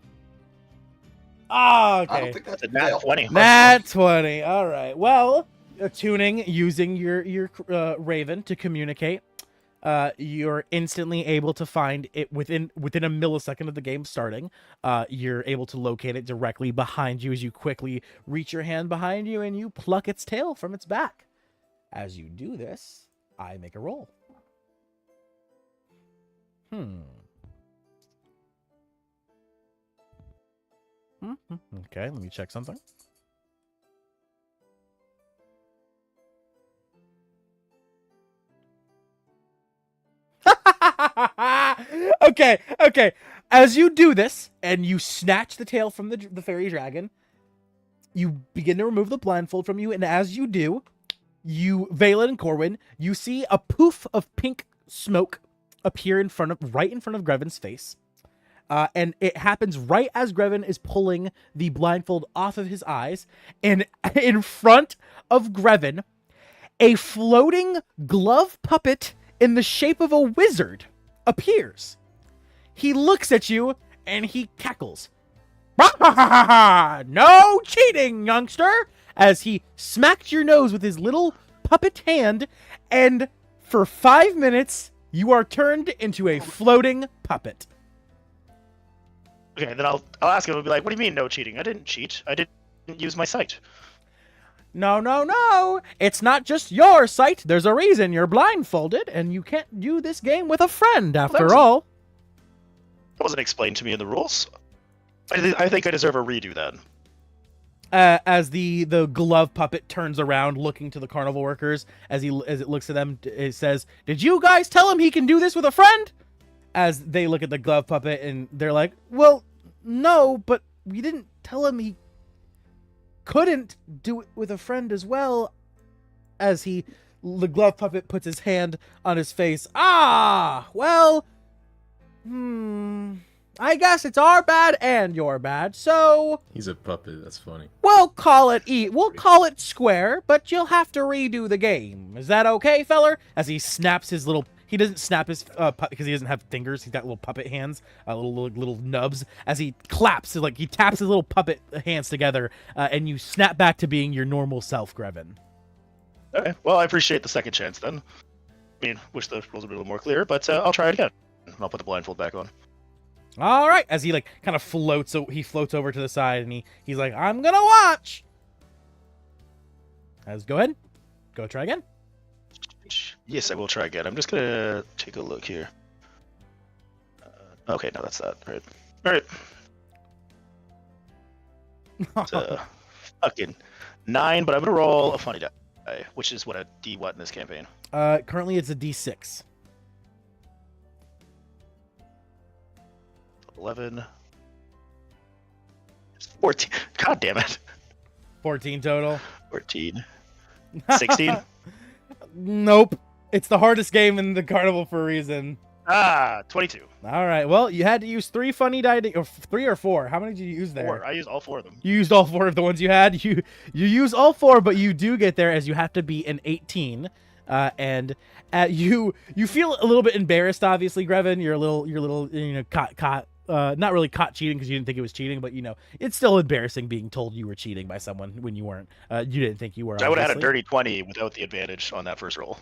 Ah, I okay. don't think that's A nat 20. Nat 20. All right. Well, attuning using your Raven to communicate, you're instantly able to find it within a millisecond of the game starting. You're able to locate it directly behind you as you quickly reach your hand behind you and you pluck its tail from its back. As you do this, I make a roll. Okay, let me check something. Okay. As you do this, and you snatch the tail from the fairy dragon, you begin to remove the blindfold from you, and as you do, Valen and Corwin, you see a poof of pink smoke appear right in front of Grevin's face. And it happens right as Grevin is pulling the blindfold off of his eyes, and in front of Grevin, a floating glove puppet in the shape of a wizard appears. He looks at you and he cackles. No cheating, youngster! As he smacks your nose with his little puppet hand, and for 5 minutes, you are turned into a floating puppet. Okay, then I'll ask him. I'll be like, "What do you mean no cheating? I didn't cheat. I didn't use my site." No. It's not just your sight. There's a reason you're blindfolded, and you can't do this game with a friend, after all. That wasn't explained to me in the rules. I think I deserve a redo then. As the glove puppet turns around, looking to the carnival workers, as it looks at them, it says, "Did you guys tell him he can do this with a friend?" As they look at the glove puppet, and they're like, "Well, no, but we didn't tell him he couldn't do it with a friend as well." As the glove puppet puts his hand on his face. Well, I guess it's our bad and your bad, so He's a puppet. That's funny. we'll call it square, but you'll have to redo the game. Is that okay, feller? As he snaps his little, he doesn't snap his because he doesn't have fingers. He's got little puppet hands, little nubs. As he claps, like he taps his little puppet hands together, and you snap back to being your normal self, Grevin. Okay. Well, I appreciate the second chance then. I mean, wish the rules were a little more clear, but I'll try it again. I'll put the blindfold back on. All right. As he like kind of floats, so he floats over to the side, and he's like, "I'm gonna watch." Go ahead, go try again. Yes, I will try again. I'm just gonna take a look here. Okay, no, that's that. All right. It's fucking 9, but I'm gonna roll a funny die, which is what a D what in this campaign. Currently it's a D6. 11. 14. God damn it. 14 total. 14. 16. Nope. It's the hardest game in the carnival for a reason. 22. All right. Well, you had to use 3 funny die, or 3 or 4. How many did you use there? 4. I used all 4 of them. You used all 4 of the ones you had. You use all 4, but you do get there as you have to be an 18. And you feel a little bit embarrassed. Obviously, Grevin, you're a little caught. Not really caught cheating because you didn't think it was cheating, but it's still embarrassing being told you were cheating by someone when you weren't. You didn't think you were. I would have had a obviously. dirty 20 without the advantage on that first roll.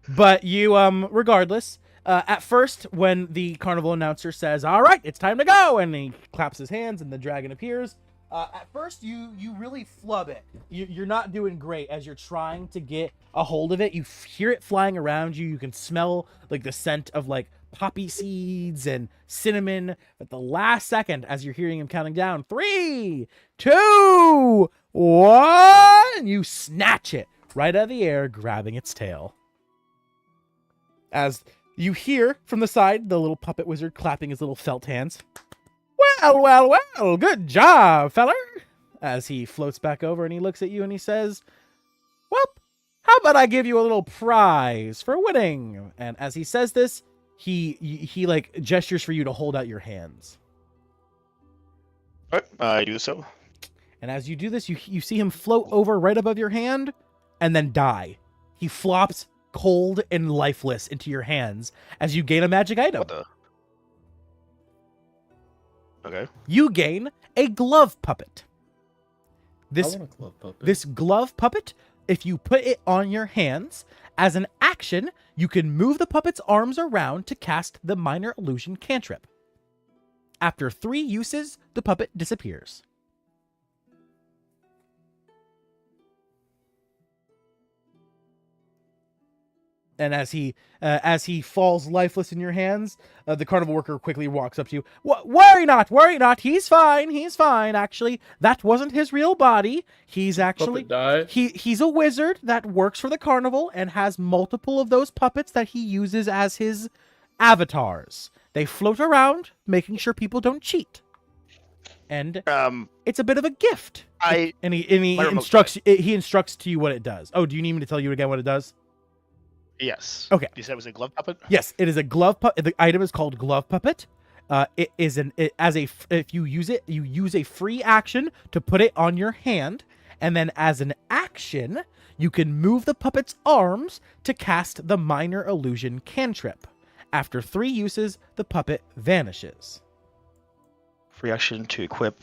But you, regardless, at first, when the carnival announcer says, "All right, it's time to go," and he claps his hands and the dragon appears, at first you really flub it. You're not doing great as you're trying to get a hold of it. You hear it flying around you. You can smell like the scent of like poppy seeds and cinnamon. At the last second, as you're hearing him counting down, 3, 2, 1, you snatch it right out of the air, grabbing its tail. As you hear from the side, the little puppet wizard clapping his little felt hands. Well, good job, feller. As he floats back over and he looks at you and he says, "Well, how about I give you a little prize for winning?" And as he says this, he like gestures for you to hold out your hands. All right, I do so. And as you do this, you see him float over right above your hand and then die. He flops cold and lifeless into your hands as you gain a magic item. What the? Okay. You gain a glove puppet. I want a glove puppet. This glove puppet, if you put it on your hands, as an action, you can move the puppet's arms around to cast the minor illusion cantrip. After 3 uses, the puppet disappears. And as he falls lifeless in your hands, the carnival worker quickly walks up to you. Worry not. He's fine. Actually, that wasn't his real body. He's actually Puppet died. he's a wizard that works for the carnival and has multiple of those puppets that he uses as his avatars. They float around, making sure people don't cheat. And it's a bit of a gift. He instructs to you what it does. Oh, do you need me to tell you again what it does? Yes. Okay. You said it was a glove puppet? Yes, it is a glove puppet. The item is called glove puppet. If you use it, you use a free action to put it on your hand, and then as an action, you can move the puppet's arms to cast the minor illusion cantrip. After 3 uses, the puppet vanishes. Free action to equip.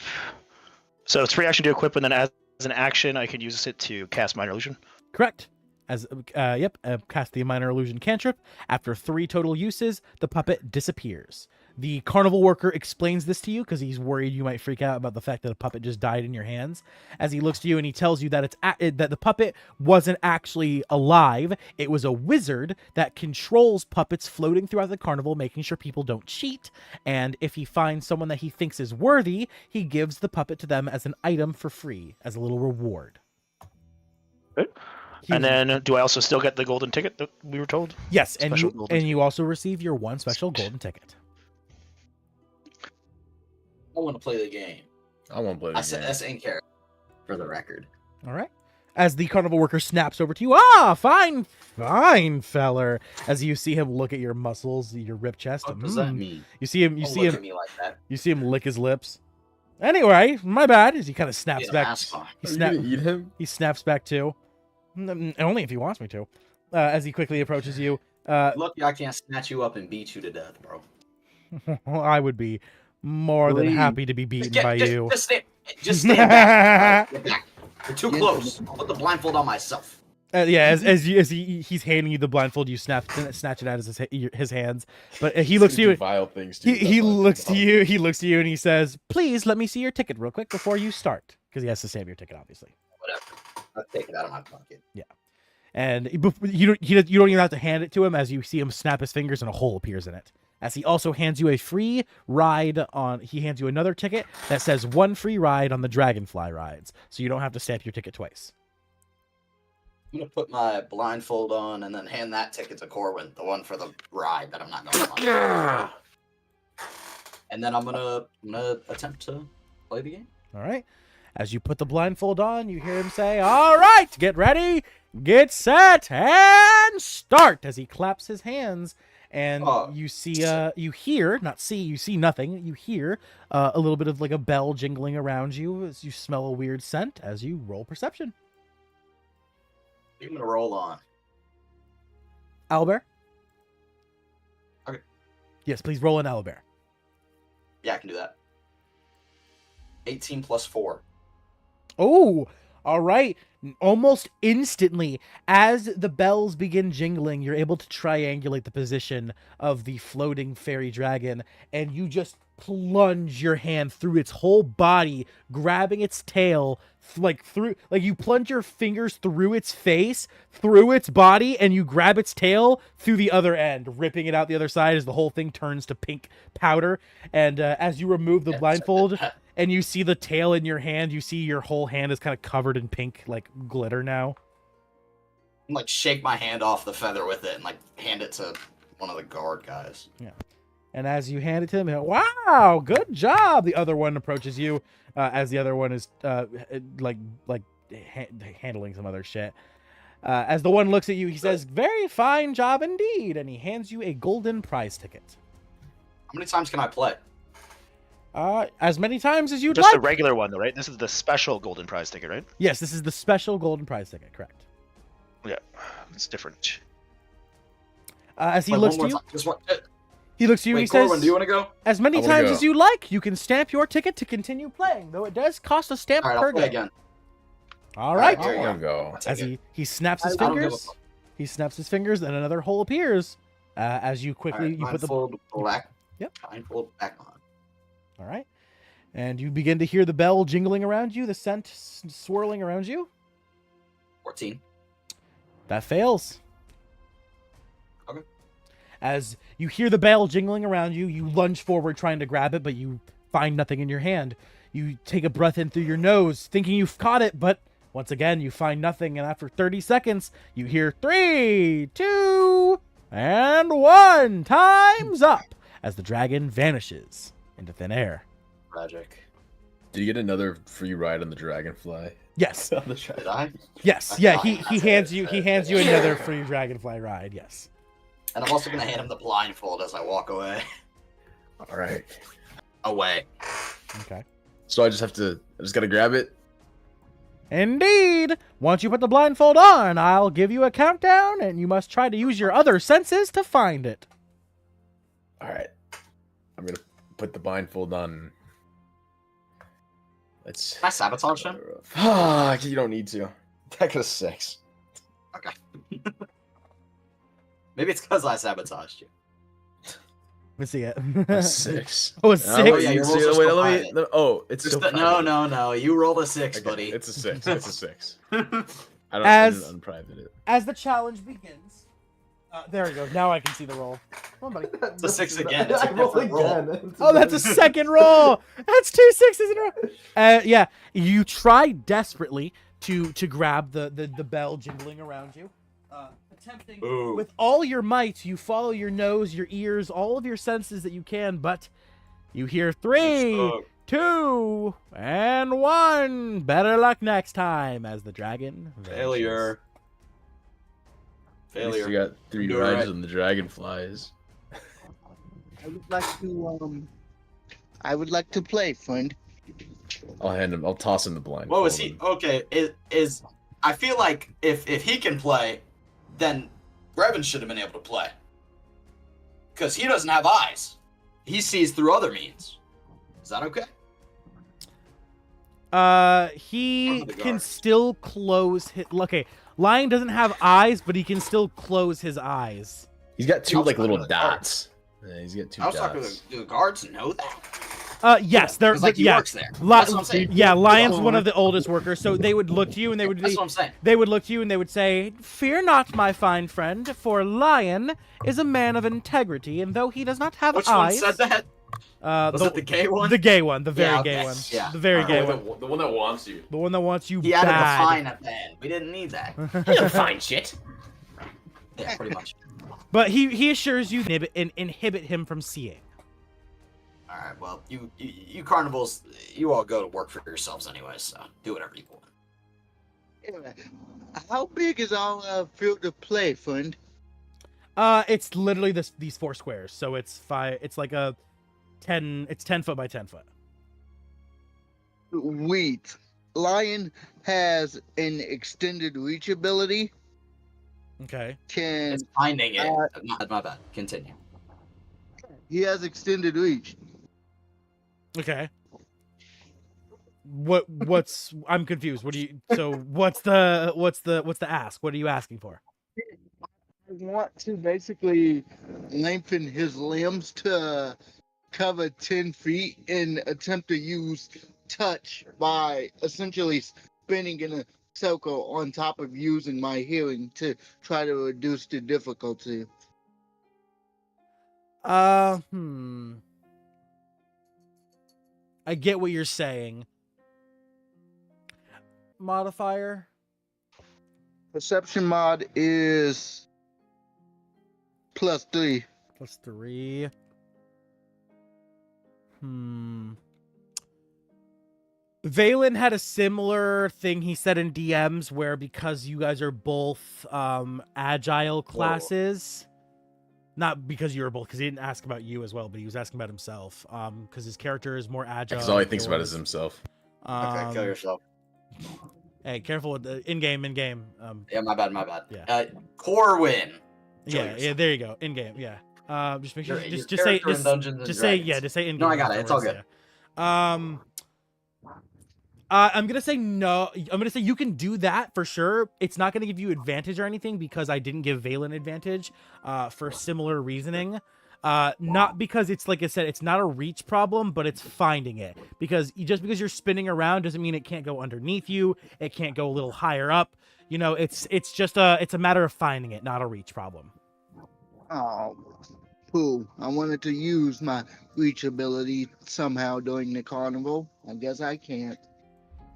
So it's free action to equip, and then as an action, I can use it to cast minor illusion. Correct. Cast the minor illusion cantrip. After 3 total uses, the puppet disappears. The carnival worker explains this to you because he's worried you might freak out about the fact that a puppet just died in your hands. As he looks to you and he tells you that that the puppet wasn't actually alive. It was a wizard that controls puppets floating throughout the carnival, making sure people don't cheat. And if he finds someone that he thinks is worthy, he gives the puppet to them as an item for free, as a little reward. Okay. And then, do I also still get the golden ticket that we were told? Yes, and you also receive your 1 special golden ticket. I want to play the game. I want to play I this said game. that's in character, for the record. All right. as the carnival worker snaps over to you. Ah, fine, fine, feller. As you see him look at your muscles, your rib chest. What does that mean? You see him. You Don't see look him. at me like that. You see him lick his lips. Anyway, my bad. As he kind of snaps Get a back. mask on. He Are you snap. gonna eat him? He snaps back too. Only if he wants me to. As he quickly approaches you. Lucky I can't snatch you up and beat you to death, bro. I would be more than Please. happy to be beaten by you. Just stand back. Get back. You're too close. I'll put the blindfold on myself. Yeah, he's handing you the blindfold, you snatch it out of his hands. But he looks to you. Vile things. Too, He looks to you. He looks to you and he says, "Please let me see your ticket real quick before you start," because he has to save your ticket, obviously. Whatever. I'll take it out of my pocket. And you don't even have to hand it to him, as you see him snap his fingers and a hole appears in it. As he also hands you a free ride on. He hands you another ticket that says 1 free ride on the Dragonfly rides, so you don't have to stamp your ticket twice. I'm gonna put my blindfold on and then hand that ticket to Corwin, the one for the ride that I'm not going on. And then I'm gonna attempt to play the game. All right. As you put the blindfold on, you hear him say, "All right, get ready, get set, and start." As he claps his hands, and you see, you hear, not see, you see nothing. You hear a little bit of like a bell jingling around you as you smell a weird scent. As you roll perception, I'm gonna roll on. Owlbear. Okay. Yes, please roll an owlbear. Yeah, I can do that. 18 plus 4. Oh, all right. Almost instantly, as the bells begin jingling, you're able to triangulate the position of the floating fairy dragon, and you just plunge your hand through its whole body, grabbing its tail, like you plunge your fingers through its face, through its body, and you grab its tail through the other end, ripping it out the other side as the whole thing turns to pink powder. And as you remove the blindfold, and you see the tail in your hand, you see your whole hand is kind of covered in pink, like, glitter now. I'm like shake my hand off the feather with it and like hand it to one of the guard guys. Yeah. And as you hand it to him, "Wow, good job!" The other one approaches you, as the other one is handling some other shit. As the one looks at you, he says, "Very fine job indeed," and he hands you a golden prize ticket. How many times can I play? As many times as you'd Just like. the regular one, though, right? This is the special golden prize ticket, right? Yes, this is the special golden prize ticket, correct. Yeah, it's different. As he Like, looks one to more you, time. Just one. he looks to you, Wait, and he says, Corwin, do you want to go? "As many I wanna times go. as you like, you can stamp your ticket to continue playing, though it does cost a stamp All right, per I'll play game." again. All right. Here I you want to go. I'll take As it. he snaps his I don't give a fingers, fuck. he snaps his fingers, and another hole appears. As you quickly All right, you put the blindfold black. Yep. Blindfold back on. all right, and you begin to hear the bell jingling around you, the scent swirling around you. 14. That fails. Okay. As you hear the bell jingling around you, you lunge forward trying to grab it, but you find nothing in your hand. You take a breath in through your nose, thinking you've caught it, but once again, you find nothing, and after 30 seconds, you hear 3, 2, and 1. Time's up, as the dragon vanishes into thin air. Tragic. Did you get another free ride on the Dragonfly? Yes, On the dragon. Did I? yes, I yeah. thought He that's hands you another free dragonfly ride. Yes. And I'm also gonna hand him the blindfold as I walk away. All right. Away. Okay. So I just gotta grab it. Indeed. Once you put the blindfold on, I'll give you a countdown, and you must try to use your other senses to find it. All right. I'm gonna put the blindfold on. Let's. Can I sabotage him? Fuck, you don't need to. That got a 6. Okay. Maybe it's because I sabotaged you. Let's see it. A 6. Oh, a Oh, 6? yeah, your rolls are wait, still let me. private. Oh, it's Just still no. You roll a 6, Okay, buddy. It's a 6. It's a 6. I As- didn't unprivate it. As the challenge begins. There we go. Now I can see the roll. Come on, buddy. It's a 6 again. It's a different roll. Oh, that's a second roll. That's 2 6s in a row. Yeah, you try desperately to grab the bell jingling around you. Attempting Ooh. with all your might, you follow your nose, your ears, all of your senses that you can, but you hear 3, 2, and 1. Better luck next time as the dragon vanishes. Failure. At least you Failure. got 3 You're rides right. and the dragon flies. I would like to play, friend. I'll hand him. I'll toss him the blind. What was he? Okay, is I feel like if he can play, then Brevin should have been able to play. Because he doesn't have eyes. He sees through other means. Is that okay? He Under the can guards. still close his... Okay, Lion doesn't have eyes, but he can still close his eyes. He's got 2 I was like talking little to the guards. dots. Yeah, he's got 2 I was talking dots. to the guards know that. Yes, they're... It's like he yeah. works there. That's what I'm saying. Yeah, Lion's one of the oldest workers, so they would look to you and they would... That's what I'm saying. They would look to you and they would say, "Fear not, my fine friend, for Lion is a man of integrity, and though he does not have Which eyes..." one said that? Was it the gay one? The gay one, the very Yeah, gay okay. one. Yeah. The very gay Alright. one. The one that wants you. The one that wants you He added bad. the fine at the end. We didn't need that. He doesn't find shit. Yeah, pretty much. But he assures you inhibit him from seeing. All right. Well, you carnivals, you all go to work for yourselves anyway, so do whatever you want. Anyway, how big is our field of play, friend? It's literally these 4 squares, so it's 5. It's like a 10. It's 10 foot by 10 foot. Wheat. Lion has an extended reach ability. Okay. Can It's finding it. My bad. Continue. he has extended reach? Okay. What's I'm confused. What do you? So what's the ask? What are you asking for? I want to basically lengthen his limbs to cover 10 feet and attempt to use touch by essentially spinning in a circle on top of using my hearing to try to reduce the difficulty. I get what you're saying. Modifier? Perception mod is +3. +3. Valen had a similar thing he said in DMs where because you guys are both agile classes, not because you were both, because he didn't ask about you as well, but he was asking about himself, because his character is more agile. Because all he than thinks about yours. is himself. Okay, kill yourself. Hey, careful with the in-game. Yeah, my bad. Yeah. Corwin. Kill Yeah, yourself. there you go. In-game, yeah. Just make sure, Your just say, character in Dungeons and just say, Dragons. yeah, just say in-game. No, I got it. It's all afterwards, good. yeah. I'm gonna say no. I'm gonna say you can do that for sure. It's not gonna give you advantage or anything because I didn't give Valen advantage for similar reasoning. Not because it's, like I said, it's not a reach problem, but it's finding it. Because just because you're spinning around doesn't mean it can't go underneath you. It can't go a little higher up. You know, it's just it's a matter of finding it, not a reach problem. Oh, cool. I wanted to use my reach ability somehow during the carnival. I guess I can't.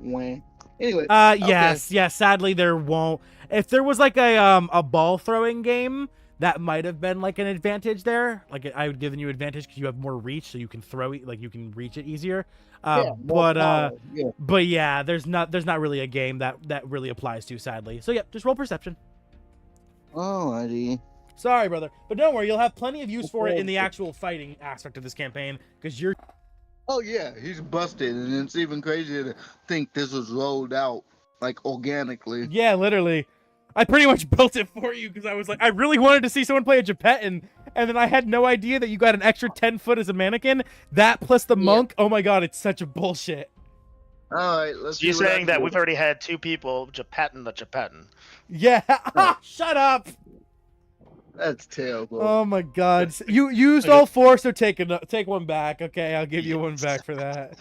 When anyway. Yes. Sadly, there won't. If there was like a ball throwing game, that might have been like an advantage there. Like I would given you advantage because you have more reach, so you can throw it, like you can reach it easier. But yeah, there's not really a game that really applies to, sadly. So yeah, just roll perception. Alrighty. Sorry, brother, but don't worry, you'll have plenty of use for it in the actual fighting aspect of this campaign because you're. Oh yeah, he's busted, and it's even crazier to think this was rolled out like organically. Yeah, literally. I pretty much built it for you because I was like, I really wanted to see someone play a Geppetton, and then I had no idea that you got an extra 10 foot as a mannequin. That plus the monk. Oh my god, it's such a bullshit. All right, let's. So you're see what I saying that can we've do. already had 2 people Geppetton the Geppetton. Yeah. Shut up. That's terrible. Oh my god. You used all 4, so take one back. Okay, I'll give you one back for that.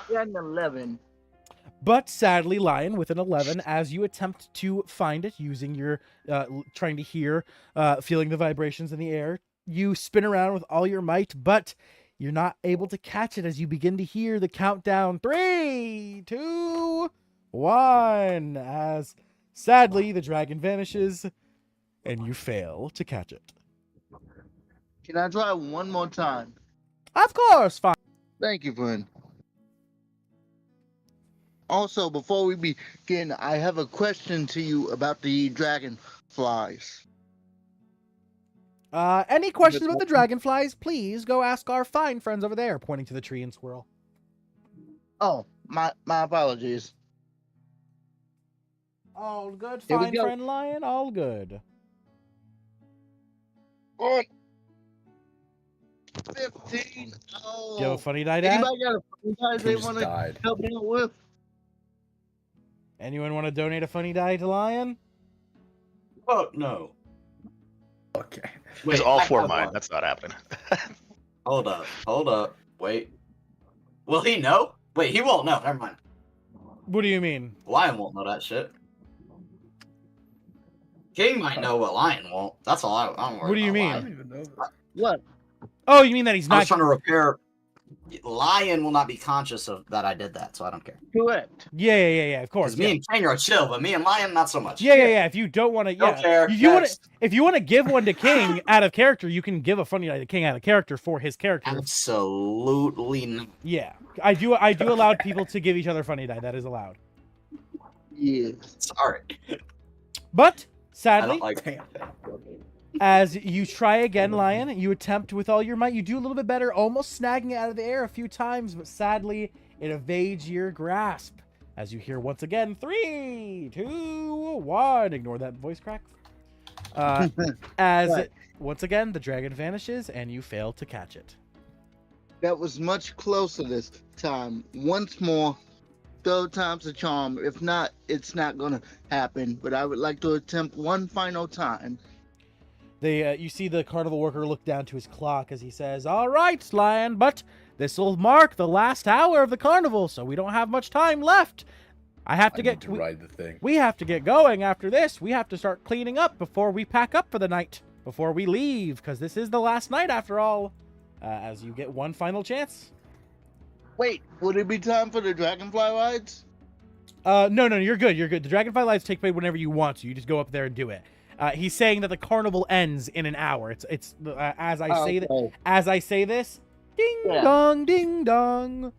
I got an 11. But sadly, Lion, with an 11, as you attempt to find it using your, trying to hear, feeling the vibrations in the air, you spin around with all your might, but you're not able to catch it as you begin to hear the countdown. 3, 2, 1, as sadly, the dragon vanishes, and you fail to catch it. Can I try one more time? Of course, fine. Thank you, friend. Also, before we begin, I have a question to you about the dragonflies. Any questions about the dragonflies, please go ask our fine friends over there, pointing to the tree and squirrel. Oh, my apologies. All good, Here we fine go. friend lion, all good. On 15. Oh. Do you have a funny die, Dad? Anybody got a funny die Who they just want to died? help me out with? Anyone want to donate a funny die to Lion? Oh no. Okay. It's all I for have mine. one. That's not happening. Hold up. Wait. Will he know? Wait, he won't know. Never mind. What do you mean? Lion won't know that shit. King might know, but Lion won't. That's all. I don't worry What do you about mean? I Lion. don't even know. What? Oh, you mean that he's I was not... trying to repair. Lion will not be conscious of that I did that, so I don't care. Correct. Yeah, of course. Because me Yeah. and King are chill, but me and Lion not so much. Yeah. If you don't want to, Don't yeah. care. If you want to, Next. if you want to give one to King out of character, you can give a funny die to King out of character for his character. Absolutely not. Yeah, I do allow people to give each other funny die. That is allowed. Yes. Sorry. But I sadly, don't like. Damn. as you try again, Lion, you attempt with all your might. You do a little bit better, almost snagging it out of the air a few times, but sadly, it evades your grasp. As you hear once again, 3, 2, 1. Ignore that voice crack. As Right. once again, the dragon vanishes and you fail to catch it. That was much closer this time. Once more, third time's a charm. If not, it's not gonna happen. But I would like to attempt one final time. You see the carnival worker look down to his clock as he says, "All right, Lion, but this will mark the last hour of the carnival, so we don't have much time left. I have to I get need to ride the thing. we have to get going after this. We have to start cleaning up before we pack up for the night, before we leave, because this is the last night after all." As you get one final chance. Wait, would it be time for the dragonfly rides? No, you're good. You're good. The dragonfly lives take place whenever you want to. You just go up there and do it. He's saying that the carnival ends in an hour. It's as I say that. Okay. As I say this, ding Yeah. dong, ding dong,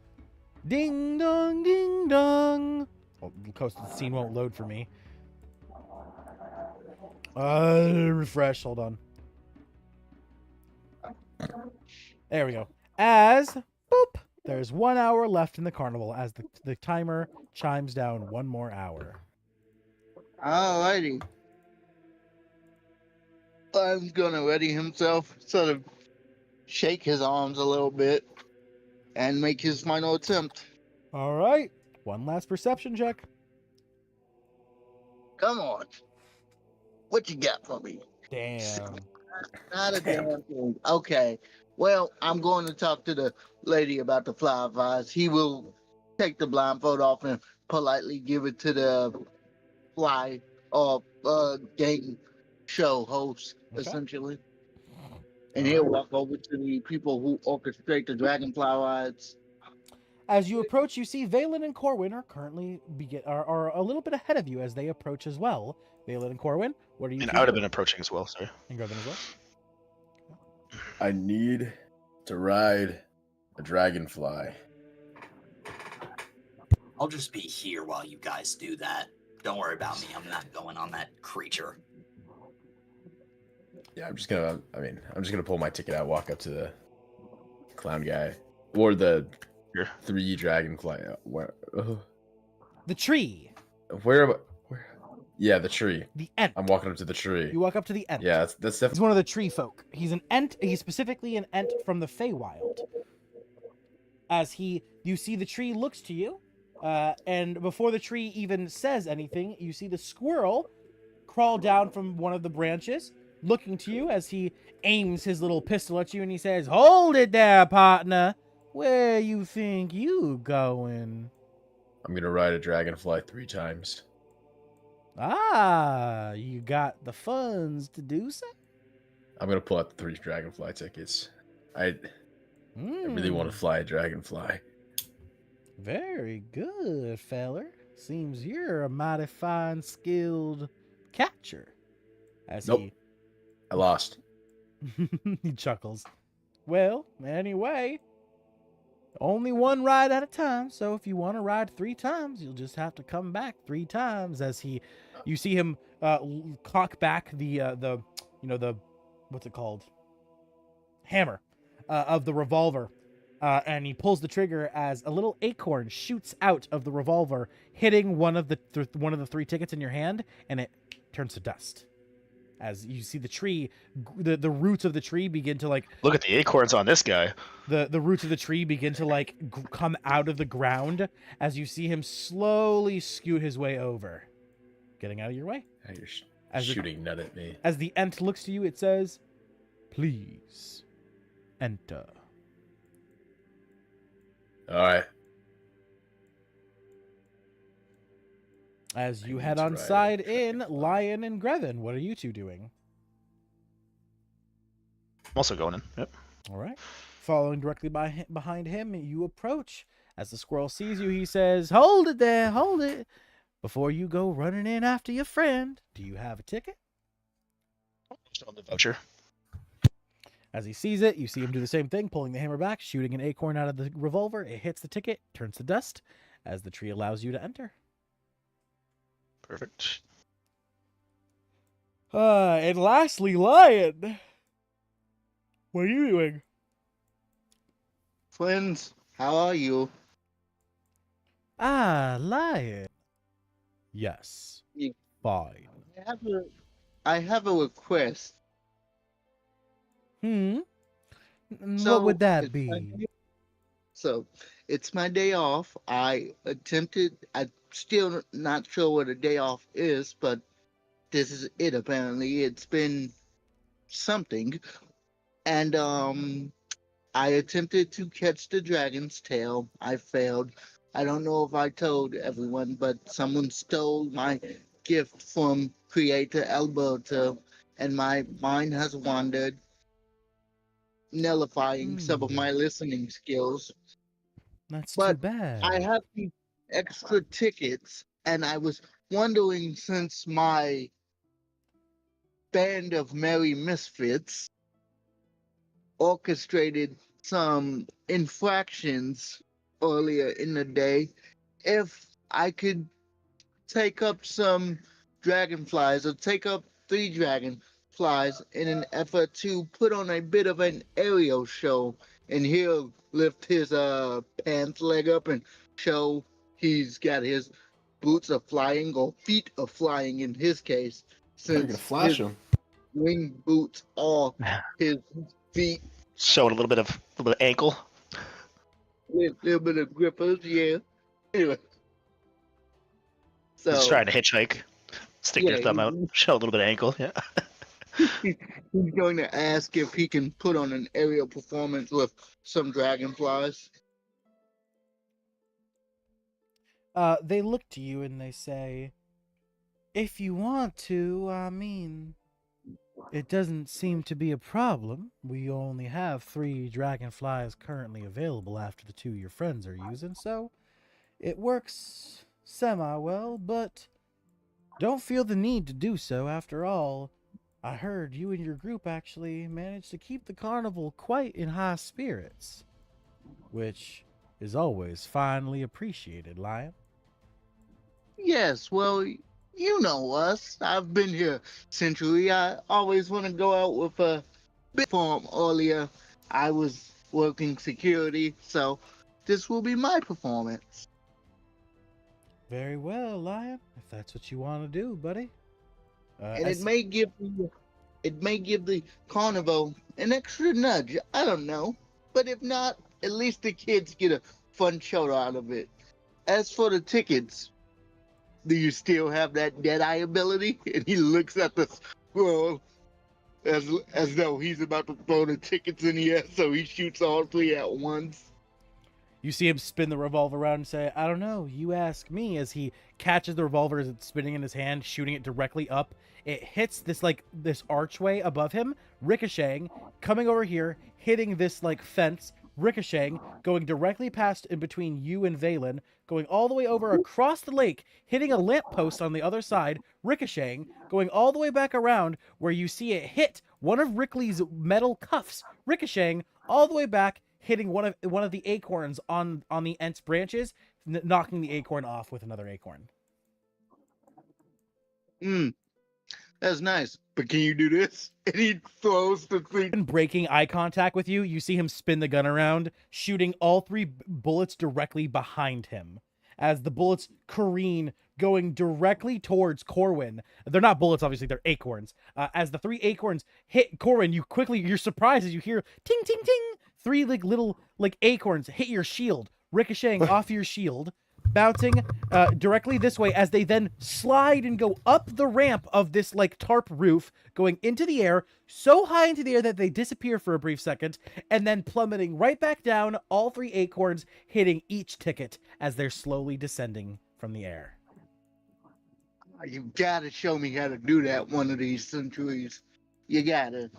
ding dong, ding dong. Well, the coastal scene won't load for me. Refresh. Hold on. There we go. As boop, there's 1 hour left in the carnival as the timer chimes down 1 more hour. Alrighty. Lion's gonna ready himself, sort of shake his arms a little bit, and make his final attempt. All right. One last perception check. Come on. What you got for me? Damn. Not a damn thing. Okay. Well, I'm going to talk to the lady about the flies. He will take the blindfold off and politely give it to the fly or game show host, Okay. essentially. And he'll walk over to the people who orchestrate the dragonfly rides. As you approach, you see Valen and Corwin are currently are a little bit ahead of you as they approach as well. Valen and Corwin, what are you? And two I would have doing? been approaching as well, sorry. And Corwin as well. I need to ride a dragonfly. I'll just be here while you guys do that. Don't worry about me. I'm not going on that creature. Yeah, I'm just gonna pull my ticket out, walk up to the clown guy or the Here. 3 dragonfly. The tree, Where? Yeah, the tree. the Ent. I'm walking up to the tree. You walk up to the Ent. Yeah, that's He's definitely. one of the tree folk. He's an Ent. He's specifically an Ent from the Feywild. As you see the tree looks to you, and before the tree even says anything, you see the squirrel crawl down from one of the branches, looking to you as he aims his little pistol at you, and he says, "Hold it there, partner. Where you think you going?" I'm gonna ride a dragonfly 3 times. Ah, you got the funds to do so? I'm gonna pull out the 3 dragonfly tickets. I really want to fly a dragonfly. Very good, feller. Seems you're a mighty fine, skilled catcher. As Nope. I lost. he chuckles. Well, anyway, Only one ride at a time, so if you want to ride 3 times, you'll just have to come back 3 times. As you see him cock back the what's it called, hammer of the revolver, and he pulls the trigger as a little acorn shoots out of the revolver, hitting one of the 3 tickets in your hand, and it turns to dust. As you see the tree, the roots of the tree begin to like Look at the acorns on this guy. the roots of the tree begin to like come out of the ground as you see him slowly scoot his way over, getting out of your way. Now you're As shooting nut at me. As the ent looks to you, it says, "Please enter." All right. As you I head need to on ride side a in, Lion and Grevin, what are you two doing? I'm also going in. Yep. All right. Following directly behind him, you approach. As the squirrel sees you, he says, "Hold it there, hold it. Before you go running in after your friend, do you have a ticket?" Still on the voucher. As he sees it, you see him do the same thing, pulling the hammer back, shooting an acorn out of the revolver. It hits the ticket, turns to dust, as the tree allows you to enter. Perfect. And lastly, Lion. What are you doing? Friends, how are you? Ah, Lion. Yes. You- Fine. I have a request. What would that it's my be? day- So, it's my day off. I'm still not sure what a day off is, but this is it apparently. It's been something. And I attempted to catch the dragon's tail. I failed. I don't know if I told everyone, but someone stole my gift from Creator Alberto, and my mind has wandered, nullifying some of my listening skills. That's But too bad. I have these extra tickets, and I was wondering, since my band of merry misfits orchestrated some infractions earlier in the day, if I could take up some dragonflies, or take up 3 dragonflies in an effort to put on a bit of an aerial show, and he'll lift his pants leg up and show he's got his boots of flying, or feet of flying in his case, You're gonna since flash his him. wing boots are his feet. Showing a little bit of ankle. Little bit of grippers, yeah. Anyway. So Just trying to hitchhike. Stick your thumb out. Show a little bit of ankle. Yeah. he's going to ask if he can put on an aerial performance with some dragonflies. They look to you and they say, "If you want to, I mean, it doesn't seem to be a problem. We only have 3 dragonflies currently available after the 2 your friends are using, so it works semi-well, but don't feel the need to do so. After all, I heard you and your group actually managed to keep the carnival quite in high spirits, which is always finely appreciated, Lion." Yes, well, you know us. I've been here century. I always want to go out with a bit form. Earlier, I was working security, so this will be my performance. Very well, Lion, if that's what you want to do, buddy. And it may give the carnival an extra nudge. I don't know, but if not, at least the kids get a fun show out of it. As for the tickets, do you still have that Deadeye ability? And he looks at the squirrel as though he's about to throw the tickets in the air, so he shoots all 3 at once. You see him spin the revolver around and say, "I don't know, you ask me," as he catches the revolver as it's spinning in his hand, shooting it directly up. It hits this archway above him, ricocheting, coming over here, hitting this fence, ricocheting, going directly past in between you and Valen, going all the way over across the lake, hitting a lamppost on the other side, ricocheting, going all the way back around where you see it hit one of Rickley's metal cuffs, ricocheting all the way back, hitting one of the acorns on the Ent's branches, knocking the acorn off with another acorn. That's nice. But can you do this? And he throws the thing. And breaking eye contact with you, you see him spin the gun around, shooting all 3 bullets directly behind him. As the bullets careen, going directly towards Corwin. They're not bullets, obviously, they're acorns. As the 3 acorns hit Corwin, you're surprised as you hear ting, ting, ting. 3 little acorns hit your shield, ricocheting off your shield, bouncing directly this way as they then slide and go up the ramp of this tarp roof, going into the air, so high into the air that they disappear for a brief second, and then plummeting right back down, all 3 acorns hitting each ticket as they're slowly descending from the air. You gotta show me how to do that one of these centuries. You gotta.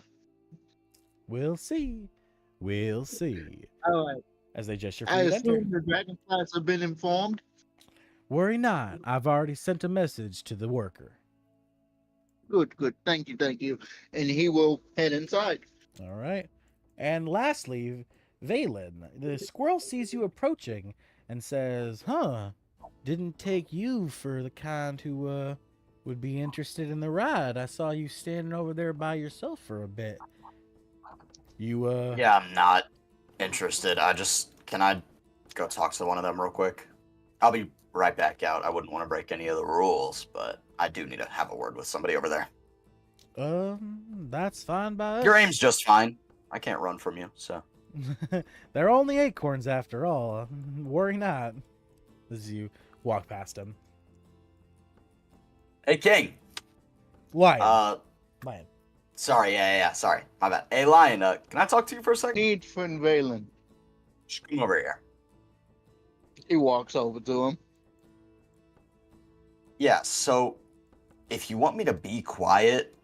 We'll see. We'll see. All right. As they gesture for I you to enter. assume the dragonflies have been informed. Worry not. I've already sent a message to the worker. Good, good. Thank you. And he will head inside. All right. And lastly, Valen, the squirrel sees you approaching and says, didn't take you for the kind who would be interested in the ride. I saw you standing over there by yourself for a bit. Yeah, I'm not interested. Can I go talk to one of them real quick? I'll be right back out. I wouldn't want to break any of the rules, but I do need to have a word with somebody over there. That's fine by us. Your aim's just fine. I can't run from you, so. They're only acorns after all. Worry not. As you walk past him. Hey, King. Lion. Lion. Sorry, yeah, sorry. My bad. Hey, Lion, can I talk to you for a second? Need for Valen. Just come over here. He walks over to him. Yeah, so if you want me to be quiet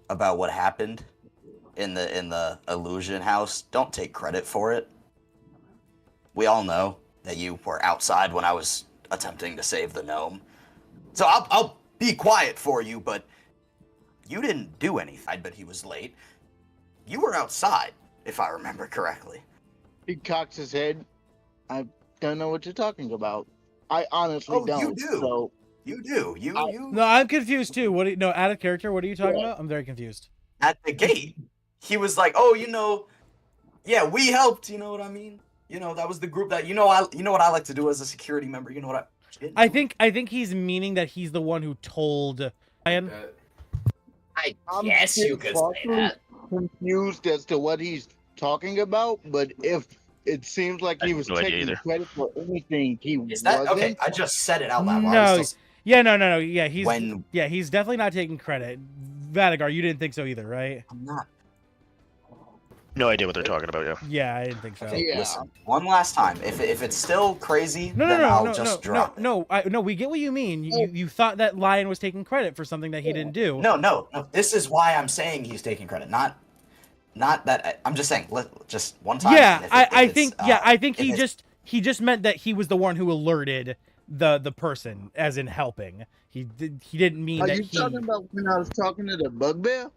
about what happened in the illusion house, don't take credit for it. We all know that you were outside when I was attempting to save the gnome. So I'll be quiet for you, but you didn't do anything. But he was late. You were outside, if I remember correctly. He cocks his head. I don't know what you're talking about. I honestly don't. You do. So you do. You. No, I'm confused too. Out of character, what are you talking about? I'm very confused. At the gate, he was like, "Oh, yeah, we helped. You know what I mean? That was the group that you know what I like to do as a security member. You know what I think he's meaning that he's the one who told Ryan. I guess you could say that. Confused as to what he's talking about, but if it seems like he was taking credit for anything, he wasn't. Okay? I just said it out loud. No. Yeah, he's definitely not taking credit. Vadagar, you didn't think so either, right? I'm not. No idea what they're talking about, yeah. Yeah, I didn't think so. Okay, listen, one last time. If it's still crazy, I'll just drop it. No, we get what you mean. You thought that Lion was taking credit for something that he didn't do. No. This is why I'm saying he's taking credit. Not that I'm just saying. Just one time. Yeah, I think he just meant that he was the one who alerted the person, as in helping. He didn't mean that. Are you talking about when I was talking to the bugbear?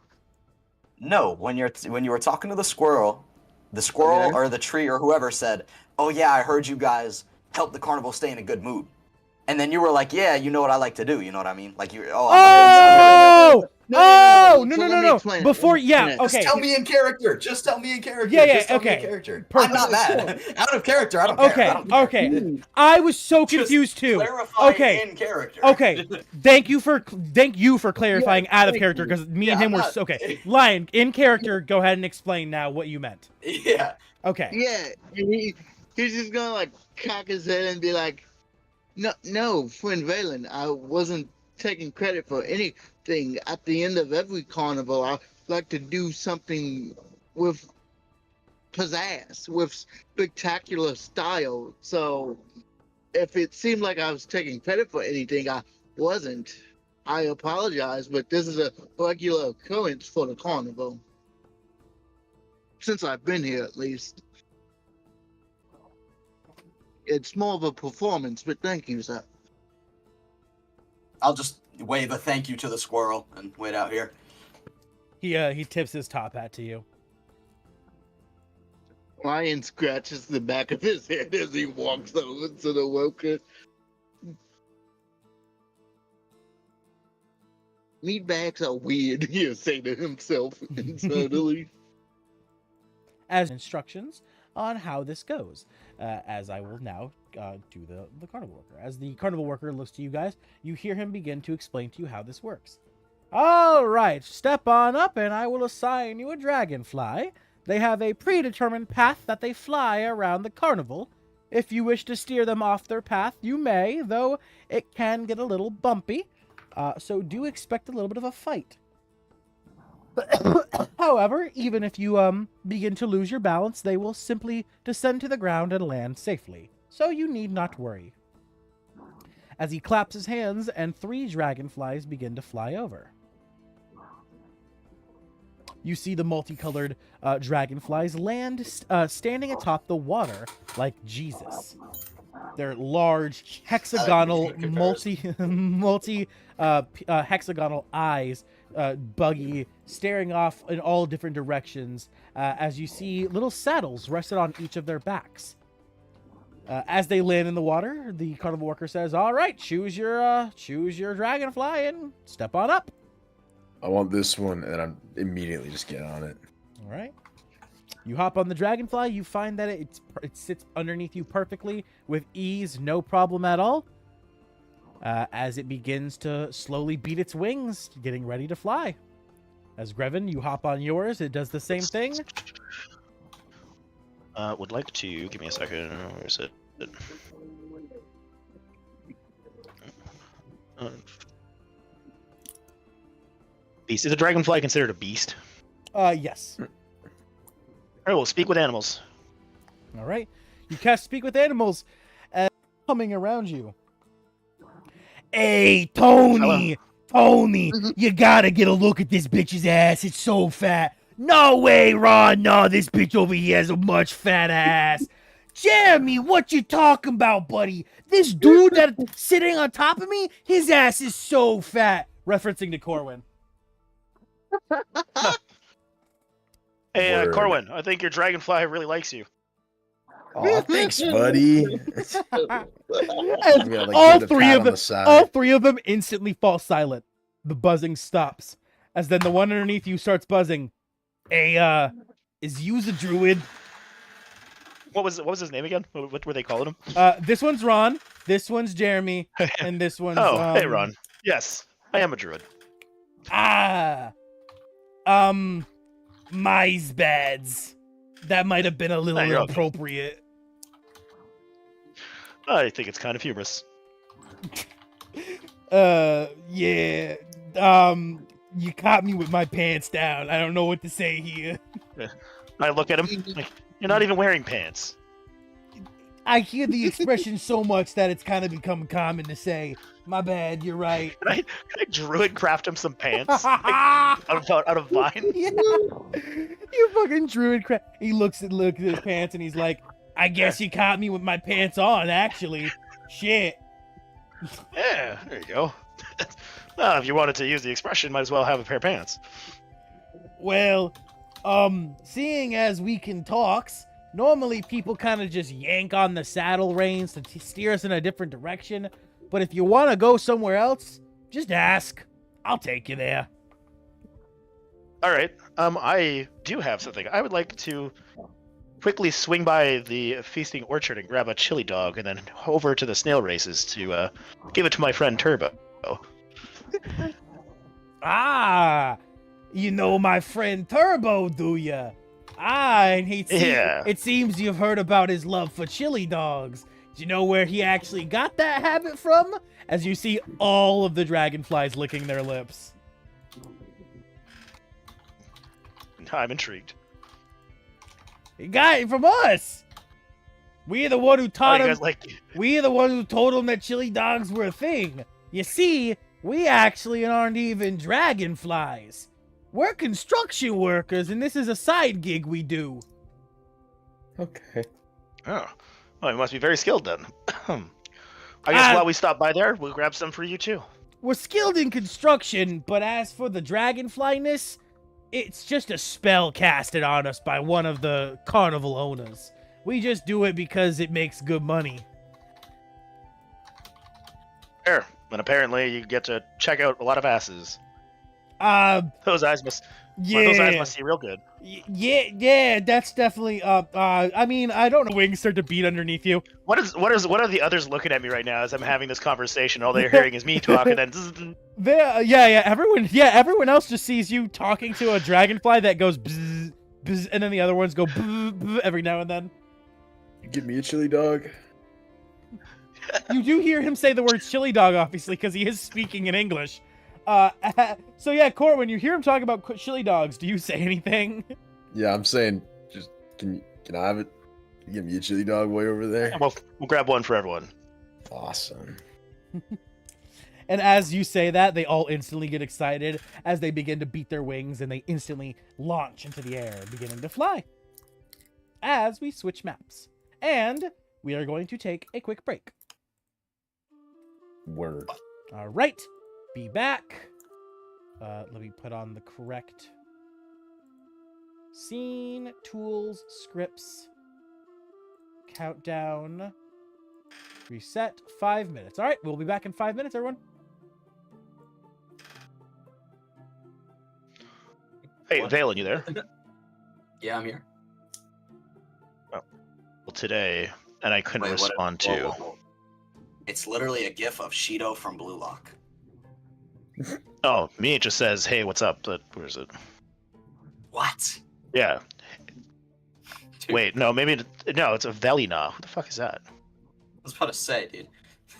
No, when you were talking to the squirrel or the tree or whoever said, "Oh yeah, I heard you guys help the carnival stay in a good mood," and then you were like, "Yeah, you know what I like to do." You know what I mean? Like you. No. Before, okay. Just tell me in character. Just tell me in character. Yeah. Just tell me in character. I'm not mad. Out of character, I don't care. Okay. I was so confused too. Clarify in character. Okay. Thank you for clarifying out of character, because me and him were okay. Lion, in character, go ahead and explain now what you meant. Yeah. Okay. Yeah, and he's just gonna cock his head and be like, "No, friend Valen, I wasn't taking credit for anything. At the end of every carnival, I like to do something with pizzazz, with spectacular style. So if it seemed like I was taking credit for anything, I wasn't. I apologize, but this is a regular occurrence for the carnival. Since I've been here, at least. It's more of a performance, but thank you, sir." I'll just wave a thank you to the squirrel and wait out here. He tips his top hat to you. Lion scratches the back of his head as he walks over to the worker. Meatbags are weird, he'll say to himself internally. As instructions on how this goes, as I will now do the carnival worker. As the carnival worker looks to you guys, you hear him begin to explain to you how this works. All right, step on up and I will assign you a dragonfly. They have a predetermined path that they fly around the carnival. If you wish to steer them off their path, you may, though it can get a little bumpy. So do expect a little bit of a fight. However, even if you begin to lose your balance, they will simply descend to the ground and land safely. So you need not worry. As he claps his hands and 3 dragonflies begin to fly over. You see the multicolored dragonflies land standing atop the water like Jesus. They're large, hexagonal, hexagonal eyes, buggy, staring off in all different directions, as you see little saddles rested on each of their backs. As they land in the water, the carnival worker says, "All right, choose your dragonfly and step on up." I want this one, and I'm immediately just getting on it. All right. You hop on the dragonfly. You find that it sits underneath you perfectly with ease, no problem at all. As it begins to slowly beat its wings, getting ready to fly. As Grevin, you hop on yours. It does the same thing. Would like to give me a second. Where is it? Beast. Is a dragonfly considered a beast? Yes. All right, we'll speak with animals. All right. You cast Speak with Animals coming around you. Hey, Tony! Tony! You gotta get a look at this bitch's ass. It's so fat. No way, Ron. No, this bitch over here has a much fat ass. Jeremy, what you talking about, buddy? This dude that's sitting on top of me, his ass is so fat. Referencing to Corwin. Hey, Word. Corwin, I think your dragonfly really likes you. Oh, thanks, buddy. And Yeah, like, all give it a three pat of on them, the side. all 3 of them instantly fall silent. The buzzing stops, as then the one underneath you starts buzzing. Hey, is Yous a druid? What was his name again? What were they calling him? This one's Ron. This one's Jeremy, and this one's Hey Ron. Yes, I am a druid. Mice beds. That might have been a little you're okay. inappropriate. I think it's kind of humorous. Yeah. You caught me with my pants down. I don't know what to say here. I look at him like, you're not even wearing pants. I hear the expression so much that it's kind of become common to say, "My bad, you're right." Can I druid craft him some pants like, out of vine? Yeah. You fucking druid crap. He looks at his pants and he's like, "I guess you caught me with my pants on, actually. Shit." Yeah, there you go. Well, if you wanted to use the expression, might as well have a pair of pants. Well, seeing as we can talks, normally people kind of just yank on the saddle reins to steer us in a different direction. But if you want to go somewhere else, just ask. I'll take you there. All right. I do have something. I would like to quickly swing by the feasting orchard and grab a chili dog, and then over to the snail races to give it to my friend Turbo. Ah, you know my friend Turbo, do ya? And it seems you've heard about his love for chili dogs. Do you know where he actually got that habit from? As you see all of the dragonflies licking their lips. I'm intrigued. He got it from us. We're the one who taught him. We're the one who told him that chili dogs were a thing. You see, we actually aren't even dragonflies. We're construction workers, and this is a side gig we do. Okay. Oh, well, you must be very skilled then. I guess while we stop by there, we'll grab some for you too. We're skilled in construction, but as for the dragonflyness, It's just a spell casted on us by one of the carnival owners. We just do it because it makes good money. Fair. And apparently you get to check out a lot of asses. Those eyes must see real good. Yeah, that's definitely I mean, I don't know, wings start to beat underneath you. What are the others looking at me right now as I'm having this conversation? All they're hearing is me talking and Everyone else just sees you talking to a dragonfly that goes bzz, bzz, and then the other ones go bzz, bzz, every now and then. Give me a chili dog. You do hear him say the word chili dog, obviously, because he is speaking in English. So yeah, Cor, when you hear him talk about chili dogs, do you say anything? Yeah, I'm saying, just can I have it? Give me a chili dog way over there. we'll grab one for everyone. Awesome. And as you say that, they all instantly get excited as they begin to beat their wings and they instantly launch into the air, beginning to fly. As we switch maps. And we are going to take a quick break. Word. All right. Be back. Let me put on the correct scene, tools, scripts, countdown, reset, 5 minutes. All right, we'll be back in 5 minutes, everyone. Hey, Valen, you there? Yeah, I'm here. Well, today, and I couldn't respond to. Whoa. It's literally a gif of Shido from Blue Lock. Oh, me, it just says, hey, what's up? But where is it? What? Yeah. Dude, Wait, no, it's a Velina. Who the fuck is that? I was about to say,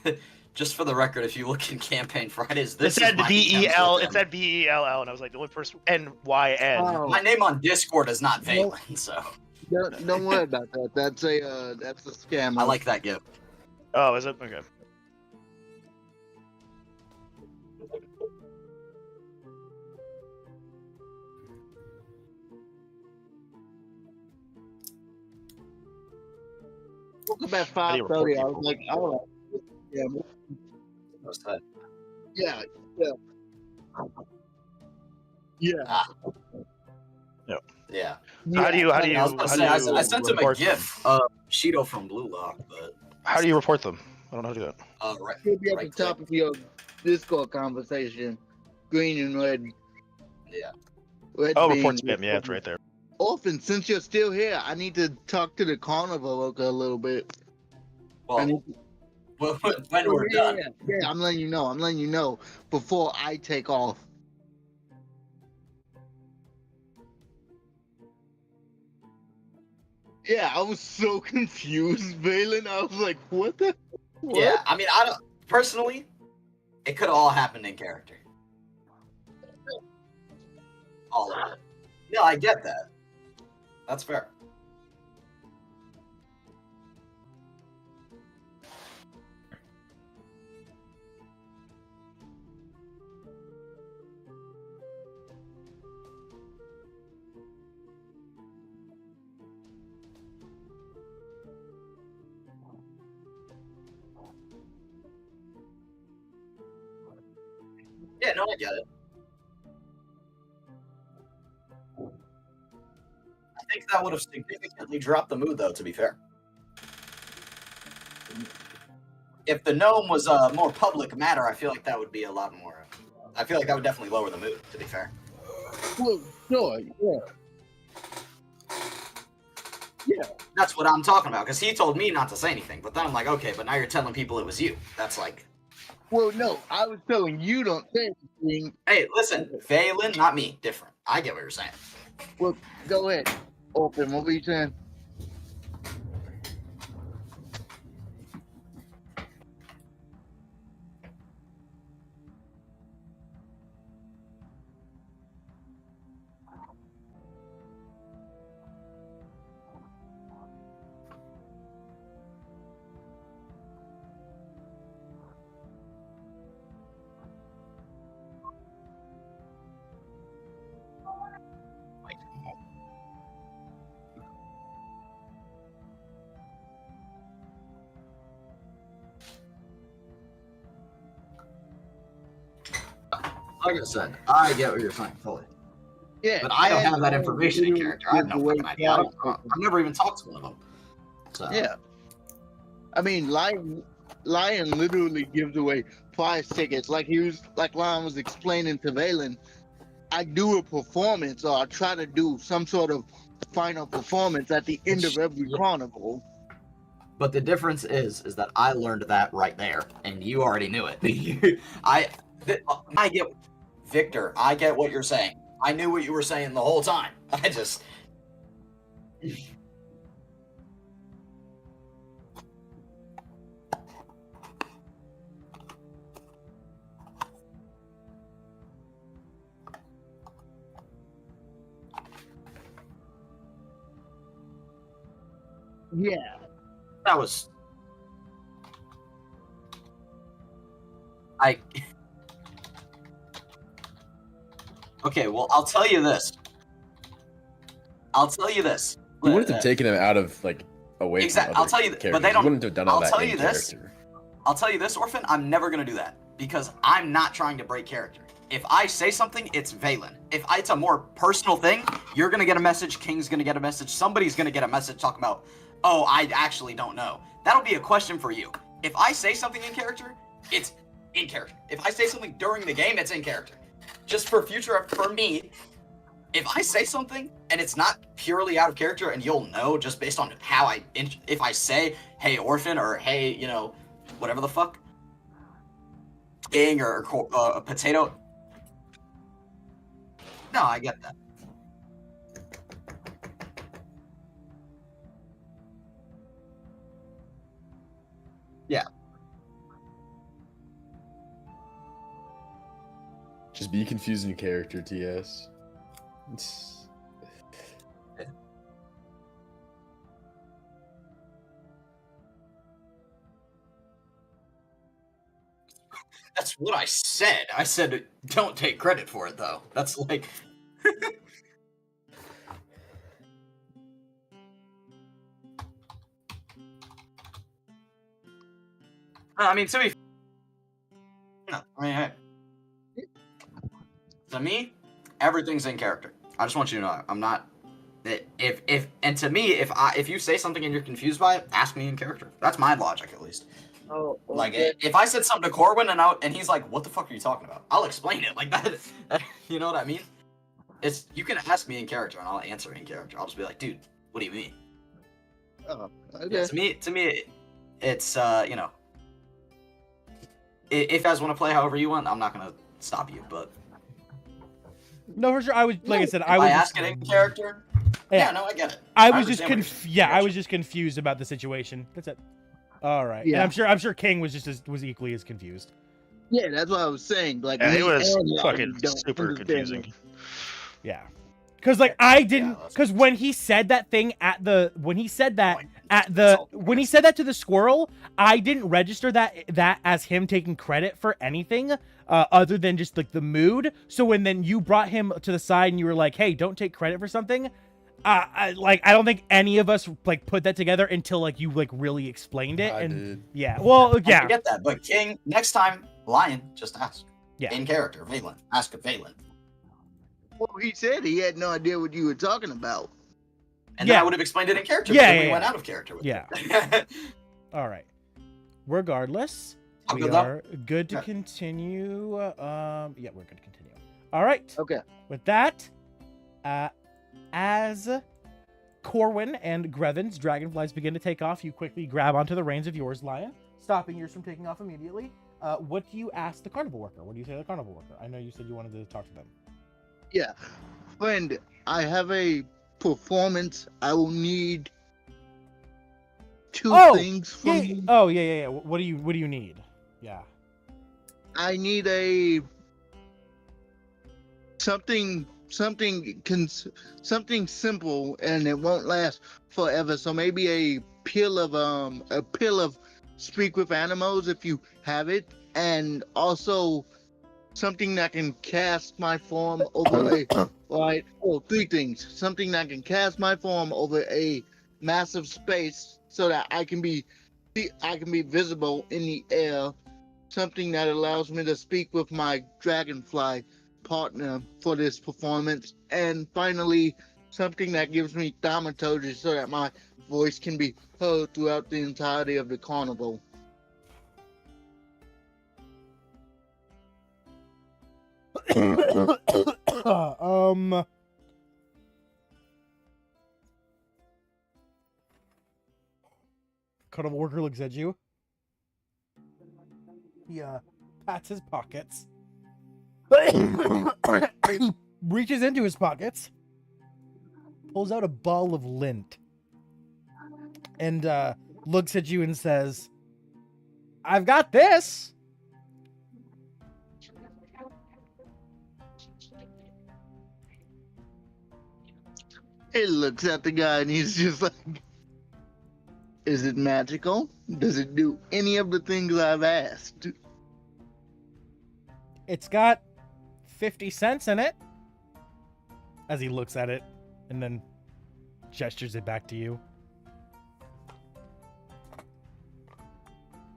dude. Just for the record, if you look in Campaign Fridays, this It said is my B-E-L, DMs it with said B-E-L-L, and I was like, the only person, N-Y-N. Oh, my name on Discord is not Valen, so don't worry about that. That's a scam. I like that gif. Oh, is it? Okay. Woke up at How do you report 5:30. I was people? like, all right. What's that? Yeah. Yeah. Yeah. How do you I was about to say, I sent him a report them? gif of Shido from Blue Lock, but How do you report them? I don't know how to do that. right. It'll be at right the top of your Discord conversation. Green and red. Yeah. Red Oh, being- report spam. Yeah, it's right there. Orphan, since you're still here, I need to talk to the carnival a little bit. I need Well, when we're done. Yeah, I'm letting you know. I'm letting you know before I take off. Yeah, I was so confused, Valen. I was like, what the? What? Yeah, I mean, I don't personally. It could have all happened in character. All of it. No, I get that. That's fair. Yeah, no, I get it. I think that would have significantly dropped the mood, though, to be fair. If the gnome was a more public matter, I feel like that would be a lot more. I feel like that would definitely lower the mood, to be fair. Well, sure, yeah. Yeah. That's what I'm talking about, because he told me not to say anything, but then I'm like, okay, but now you're telling people it was you. That's like, Well, no, I was telling you don't say anything. hey, listen, Valen, not me, different. I get what you're saying. Well, go ahead. Open. What were you saying? Like I said, I get what you're saying, fully. Yeah, But I don't and have that information in you character. I have give no away fucking idea. plot I've never even talked to one of them. So. Yeah. I mean, Lion literally gives away prize tickets. Like Lion was explaining to Valen. I do a performance, or I try to do some sort of final performance at the end of every carnival. But the difference is that I learned that right there, and you already knew it. I get, Victor. I get what you're saying. I knew what you were saying the whole time. I just. Yeah. That was. Okay, well, I'll tell you this. You wouldn't have taken him out of away Exactly. from I'll tell you, characters. but they don't. You wouldn't have done all I'll that tell in you this. character. I'll tell you this, Orphan. I'm never gonna do that because I'm not trying to break character. If I say something, it's Valen. If it's a more personal thing, you're gonna get a message. King's gonna get a message. Somebody's gonna get a message talking about, oh, I actually don't know. That'll be a question for you. If I say something in character, it's in character. If I say something during the game, it's in character. Just for me, if I say something and it's not purely out of character, and you'll know just based on how if I say, hey, Orphan, or hey, whatever the fuck, King, or a potato. No, I get that. Yeah. Just be confused in character, TS. That's what I said. I said don't take credit for it, though. That's like... I mean, to be... No, I mean, hey. To me, everything's in character. I just want you to know, I'm not... And to me, if you say something and you're confused by it, ask me in character. That's my logic, at least. Oh, okay. Like, if I said something to Corwin and he's like, what the fuck are you talking about? I'll explain it like that. You know what I mean? You can ask me in character and I'll answer in character. I'll just be like, dude, what do you mean? Oh, okay. Yeah, to me, it's, if you guys want to play however you want, I'm not going to stop you, but... No, for sure. I was, like I said, I ask it in character. Yeah, no, I get it. I was just confused about the situation. That's it. All right. Yeah. And I'm sure King was was equally as confused. Yeah, that's what I was saying. Like, Yeah, me it was and Lion fucking don't super understand confusing. it. Yeah. Because I didn't. that's- Because when he said that thing when he said that to the squirrel, I didn't register that as him taking credit for anything other than just like the mood. So when then you brought him to the side and you were like, "Hey, don't take credit for something." I don't think any of us put that together until you really explained it. I did. Yeah. Well, yeah. I get that, but King, next time, Lion, just ask. Yeah. In character, Valen. Ask of Valen. Well, he said he had no idea what you were talking about. And then Yeah. I would have explained it in character. Yeah, but then yeah, we yeah. went out of character with Yeah. it. All right. Regardless, I'm we good though. are good to Yeah. continue. Yeah, we're good to continue. All right. Okay. With that, as Corwin and Grevin's dragonflies begin to take off, you quickly grab onto the reins of yours, Lion, stopping yours from taking off immediately. What do you ask the carnival worker? What do you say to the carnival worker? I know you said you wanted to talk to them. Yeah. Friend, I have a performance. I will need two things from you. Oh, yeah. What do you need? Yeah. I need a something simple, and it won't last forever. So maybe a pill of speak with animals if you have it, and also something that can cast my form over three things. Something that can cast my form over a massive space so that I can be visible in the air. Something that allows me to speak with my dragonfly partner for this performance, and finally, something that gives me thaumaturgy so that my voice can be heard throughout the entirety of the carnival. Carnival worker looks at you. He pats his pockets. He reaches into his pockets, pulls out a ball of lint, and looks at you and says, "I've got this." He looks at the guy and he's just like, is it magical? Does it do any of the things I've asked? It's got 50 cents in it. As he looks at it and then gestures it back to you.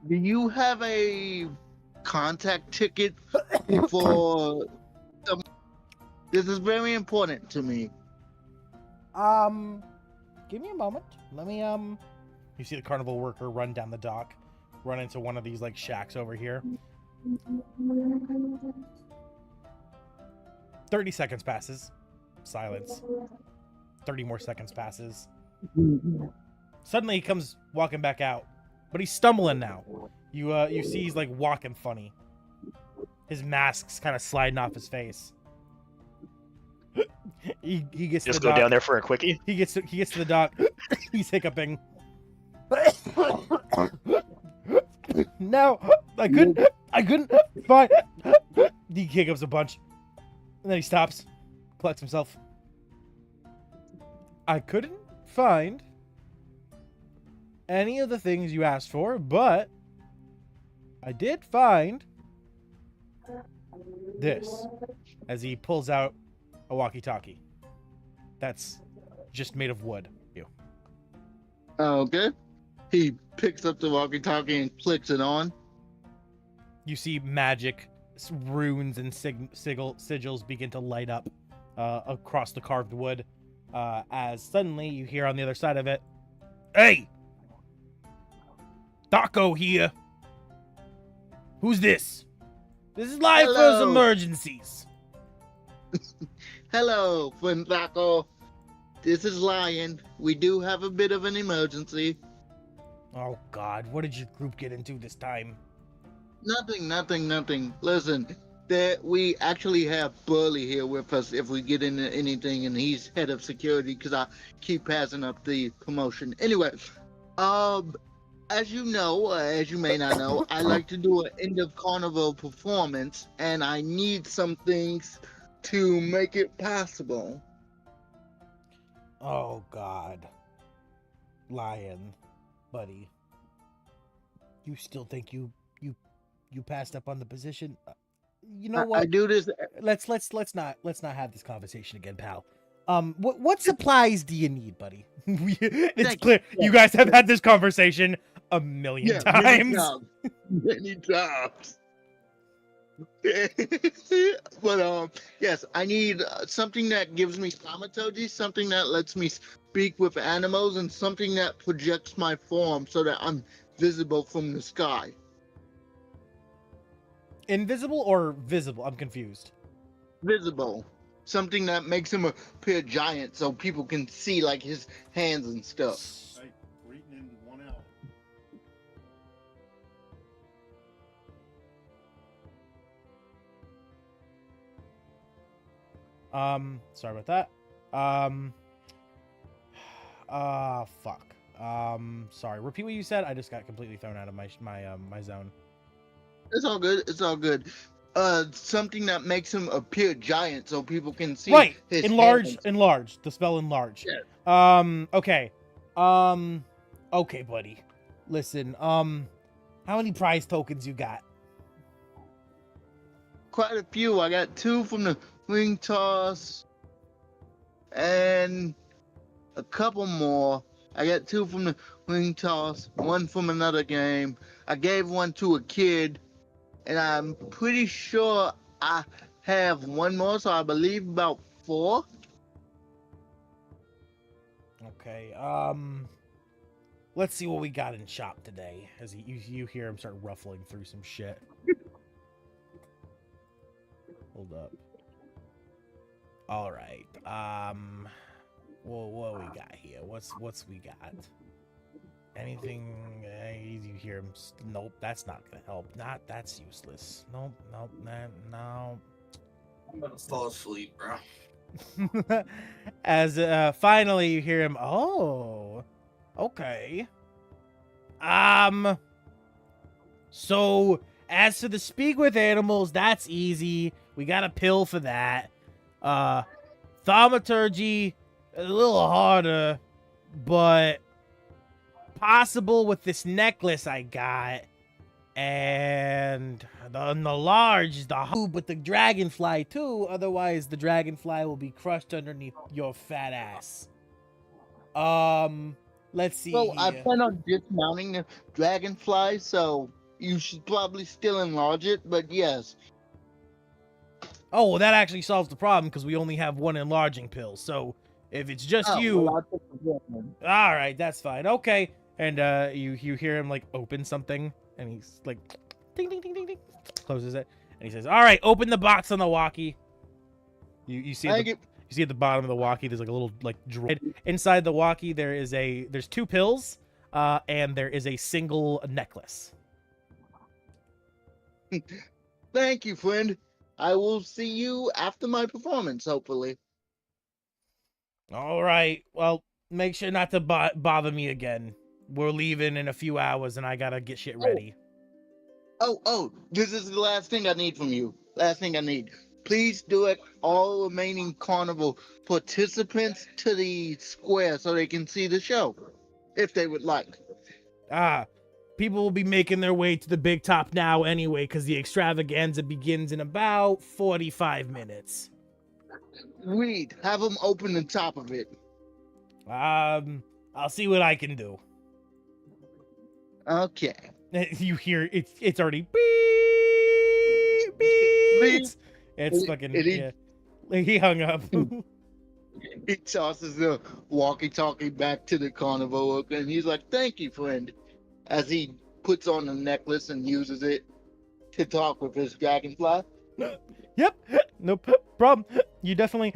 Do you have a contact ticket for some... This is very important to me. Give me a moment. Let me, You see the carnival worker run down the dock, run into one of these, like, shacks over here. 30 seconds passes. Silence. 30 more seconds passes. Suddenly he comes walking back out, but he's stumbling now. You see he's, like, walking funny. His mask's kind of sliding off his face. He gets Just to the go dock. down there for a quickie. He gets to the dock. He's hiccuping. No, I couldn't find. He hiccups a bunch, and then he stops, collects himself. I couldn't find any of the things you asked for, but I did find this. As he pulls out a walkie-talkie that's just made of wood. Okay. He picks up the walkie-talkie and clicks it on. You see magic runes and sigils begin to light up across the carved wood, as suddenly you hear on the other side of it, "Hey! Taco here! Who's this? This is live for Hello. emergencies." Hello, Taco. This is Lion. We do have a bit of an emergency. Oh God, what did your group get into this time? Nothing. Listen, we actually have Burley here with us if we get into anything, and he's head of security because I keep passing up the promotion. Anyway, as you know, as you may not know, I like to do an end of carnival performance, and I need some things to make it possible. Oh God, Lion, buddy, you still think you passed up on the position? You know what? I do this. Let's not have this conversation again, pal. What supplies do you need, buddy? It's clear you guys have had this conversation a million times. Many times. But yes, I need something that gives me thaumaturgy, something that lets me speak with animals, and something that projects my form so that I'm visible from the sky. Invisible or visible? I'm confused. Visible. Something that makes him appear giant so people can see like his hands and stuff. We're eating in 1 hour. Sorry about that. Fuck. Sorry. Repeat what you said. I just got completely thrown out of my zone. It's all good. Something that makes him appear giant so people can see Right. his Enlarge. hands. Enlarge. The spell enlarge. Yeah. Okay. Okay, buddy. Listen. How many prize tokens you got? Quite a few. I got 2 from the wing toss and a couple more. I got 2 from the wing toss, 1 from another game. I gave 1 to a kid, and I'm pretty sure I have one more, so I believe about 4. Okay. Let's see what we got in shop today. As you hear him start ruffling through some shit. Hold up. All right. Well, what we got here? What's we got? Anything? You hear him? Nope, that's not gonna help. That's useless. Nope. No. I'm gonna fall asleep, bro. As finally you hear him. Oh, okay. So as to the speak with animals, that's easy. We got a pill for that. Thaumaturgy, a little harder, but possible with this necklace I got. And the large, the hoop with the dragonfly too. Otherwise, the dragonfly will be crushed underneath your fat ass. Let's see. So I here. plan on dismounting the dragonfly, so you should probably still enlarge it, but yes. Oh, well, that actually solves the problem because we only have one enlarging pill. So if it's just you, well, I'll take the one. all right, that's fine. Okay, and you hear him like open something, and he's like, ding ding ding ding ding, closes it, and he says, "All right, open the box on the walkie." You see Thank you. you see at the bottom of the walkie, there's like a little like droid. Inside the walkie, there's 2 pills, and there is a single necklace. Thank you, friend. I will see you after my performance, hopefully. All right. Well, make sure not to bother me again. We're leaving in a few hours, and I gotta get shit ready. Oh, this is the last thing I need from you. Last thing I need. Please direct all remaining carnival participants to the square so they can see the show, if they would like. People will be making their way to the big top now anyway, because the extravaganza begins in about 45 minutes. Reed, have them open the top of it. I'll see what I can do. Okay. You hear it's already beep, beep. It's fucking yeah. He hung up. He tosses the walkie-talkie back to the carnival worker, and he's like, "Thank you, friend," as he puts on the necklace and uses it to talk with his dragonfly. Yep, no problem. You definitely.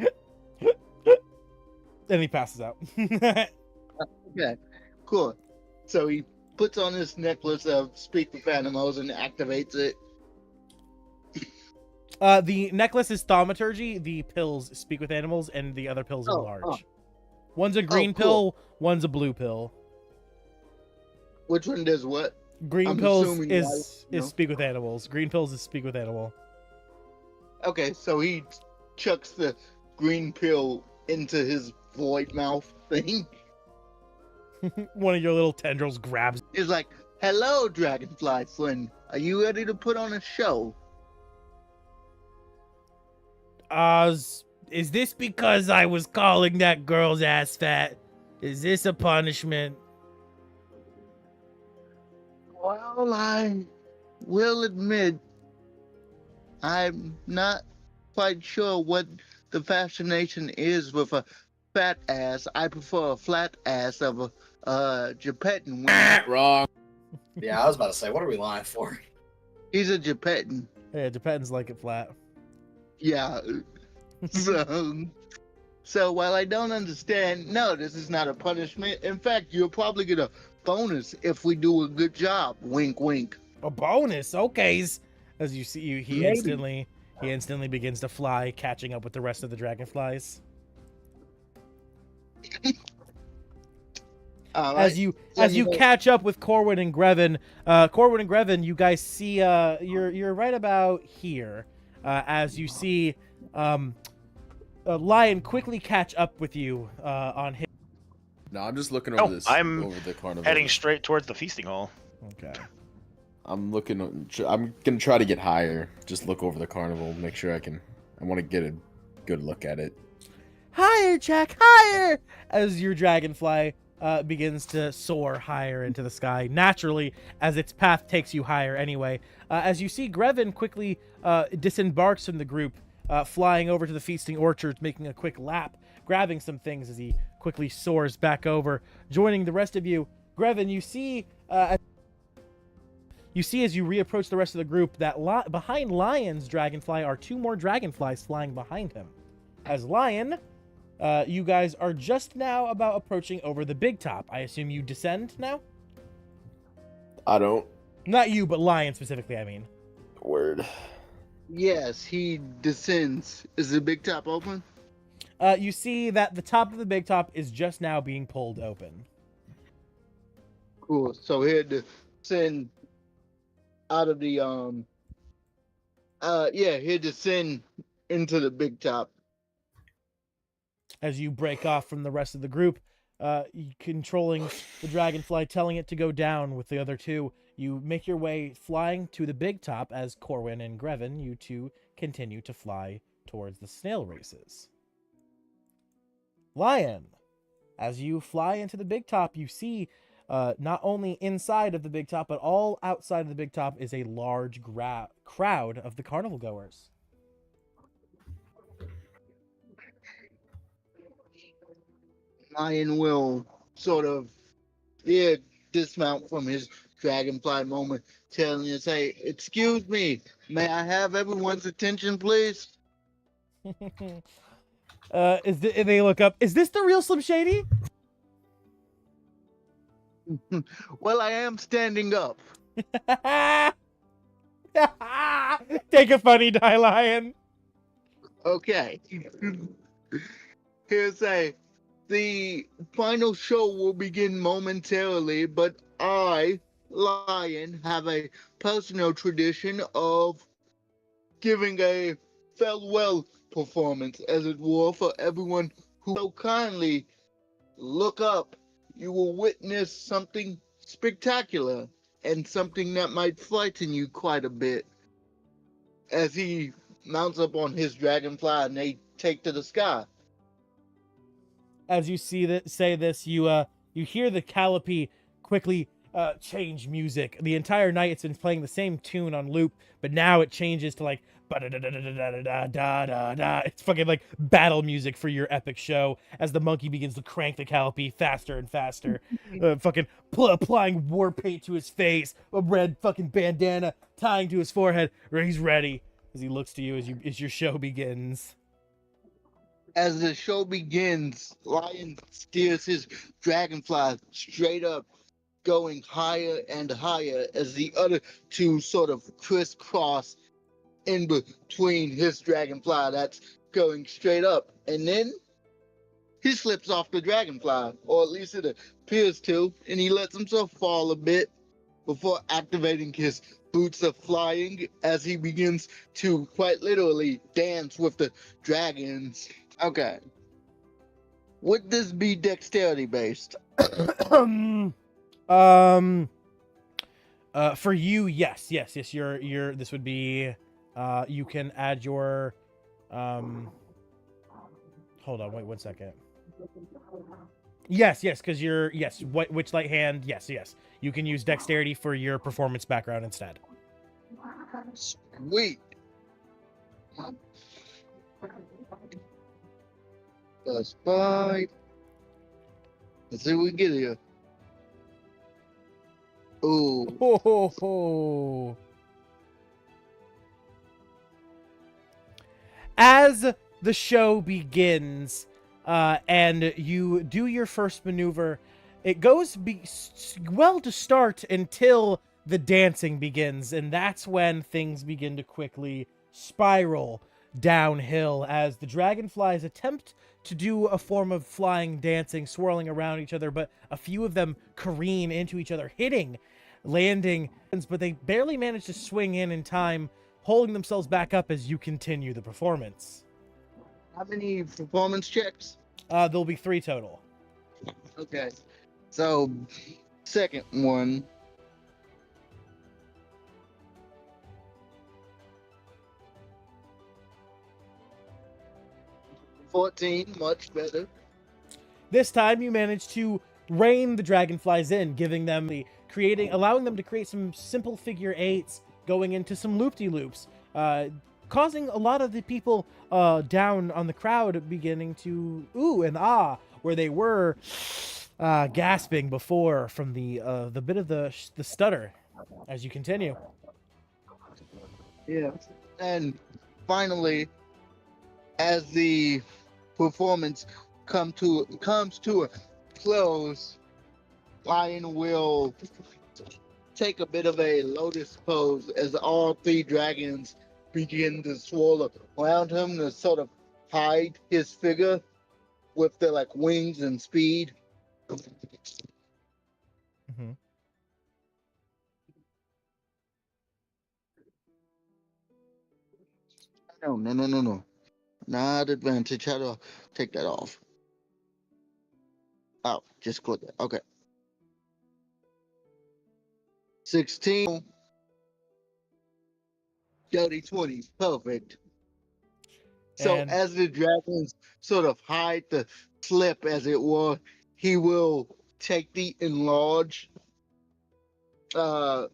And he passes out. Okay, cool. So he puts on this necklace of speak with animals and activates it. The necklace is thaumaturgy. The pills speak with animals, and the other pills enlarge. One's a green pill. One's a blue pill. Which one does what? Green pills is speak with animals. Green pills is speak with animal. Okay, so he chucks the green pill into his void mouth thing. One of your little tendrils grabs. He's like, "Hello, dragonfly friend. Are you ready to put on a show?" Is this because I was calling that girl's ass fat? Is this a punishment? Well, I will admit, I'm not quite sure what the fascination is with a fat ass. I prefer a flat ass of a Japetan. Wrong. Yeah, I was about to say, what are we lying for? He's a Japetan. Yeah, Japetans like it flat. Yeah. So while I don't understand, no, this is not a punishment. In fact, you'll probably get a bonus if we do a good job. Wink, wink. A bonus, okay. As you see, he Maybe. instantly begins to fly, catching up with the rest of the dragonflies. As you catch up with Corwin and Grevin, you guys see you're right about here. As you see Lion quickly catch up with you on his. No, I'm just looking over over the carnival. Heading straight towards the feasting hall. Okay. I'm gonna try to get higher. Just look over the carnival, make sure I want to get a good look at it. Higher, Jack, higher! As your dragonfly begins to soar higher into the sky, naturally, as its path takes you higher anyway. As you see, Grevin quickly disembarks from the group flying over to the feasting orchards, making a quick lap, grabbing some things as he quickly soars back over, joining the rest of you. Grevin, you see as you reapproach the rest of the group that behind Lion's dragonfly are 2 more dragonflies flying behind him. As Lion, you guys are just now about approaching over the big top. I assume you descend now? I don't. Not you, but Lion specifically, I mean. Word. Yes, he descends. Is the big top open? You see that the top of the big top is just now being pulled open. Cool. So he'll descend out of the he'll descend into the big top. As you break off from the rest of the group, controlling the dragonfly, telling it to go down with the other 2, you make your way flying to the big top as Corwin and Grevin, you 2 continue to fly towards the snail races. Lion, as you fly into the big top, you see not only inside of the big top, but all outside of the big top is a large crowd of the carnival goers. Lion will sort of dismount from his dragonfly moment, telling you, say, "Excuse me, may I have everyone's attention, please?" They look up. Is this the real Slim Shady? Well, I am standing up. Take a funny die, Lion. Okay. Here's the final show will begin momentarily, but I, Lion, have a personal tradition of giving a farewell performance, as it were, for everyone who so kindly look up. You will witness something spectacular and something that might frighten you quite a bit. As he mounts up on his dragonfly and they take to the sky. As you say this, you hear the calliope quickly change music. The entire night it's been playing the same tune on loop, but now it changes to like ba-da-da-da-da-da-da-da-da-da. It's fucking like battle music for your epic show as the monkey begins to crank the calliope faster and faster, fucking applying war paint to his face, a red fucking bandana tying to his forehead. He's ready as he looks to you as your show begins. As the show begins, Lion steers his dragonfly straight up, going higher and higher as the other 2 sort of crisscross in between his dragonfly that's going straight up. And then he slips off the dragonfly, or at least it appears to, and he lets himself fall a bit before activating his boots of flying as he begins to quite literally dance with the dragons. Okay. Would this be dexterity based? For you, yes. You're this would be you can add your hold on, wait 1 second. Yes, because you're Witchlight hand, yes. You can use dexterity for your performance background instead. Sweet. That's 5. Let's see what we get here. Ooh. Ho, ho, ho. As the show begins, and you do your first maneuver, it goes well to start until the dancing begins, and that's when things begin to quickly spiral downhill as the dragonflies attempt to do a form of flying dancing, swirling around each other, but a few of them careen into each other, hitting, landing, but they barely manage to swing in time, holding themselves back up as you continue the performance. How many performance checks? There'll be 3 total. Okay. So, second one. $14, much better. This time you manage to rein the dragonflies in, giving them allowing them to create some simple figure 8s, going into some loop-de-loops, causing a lot of the people down on the crowd beginning to ooh and ah where they were gasping before from the bit of the stutter as you continue. Yeah. And finally, as the performance comes to a close, Lion will take a bit of a lotus pose as all three dragons begin to swirl around him to sort of hide his figure with their like wings and speed. Mm-hmm. No. Not advantage. How do I take that off? Oh, just click it. Okay. 16. Dirty 20. Perfect. So And- as the dragons sort of hide the slip, as it were, he will take the enlarge. The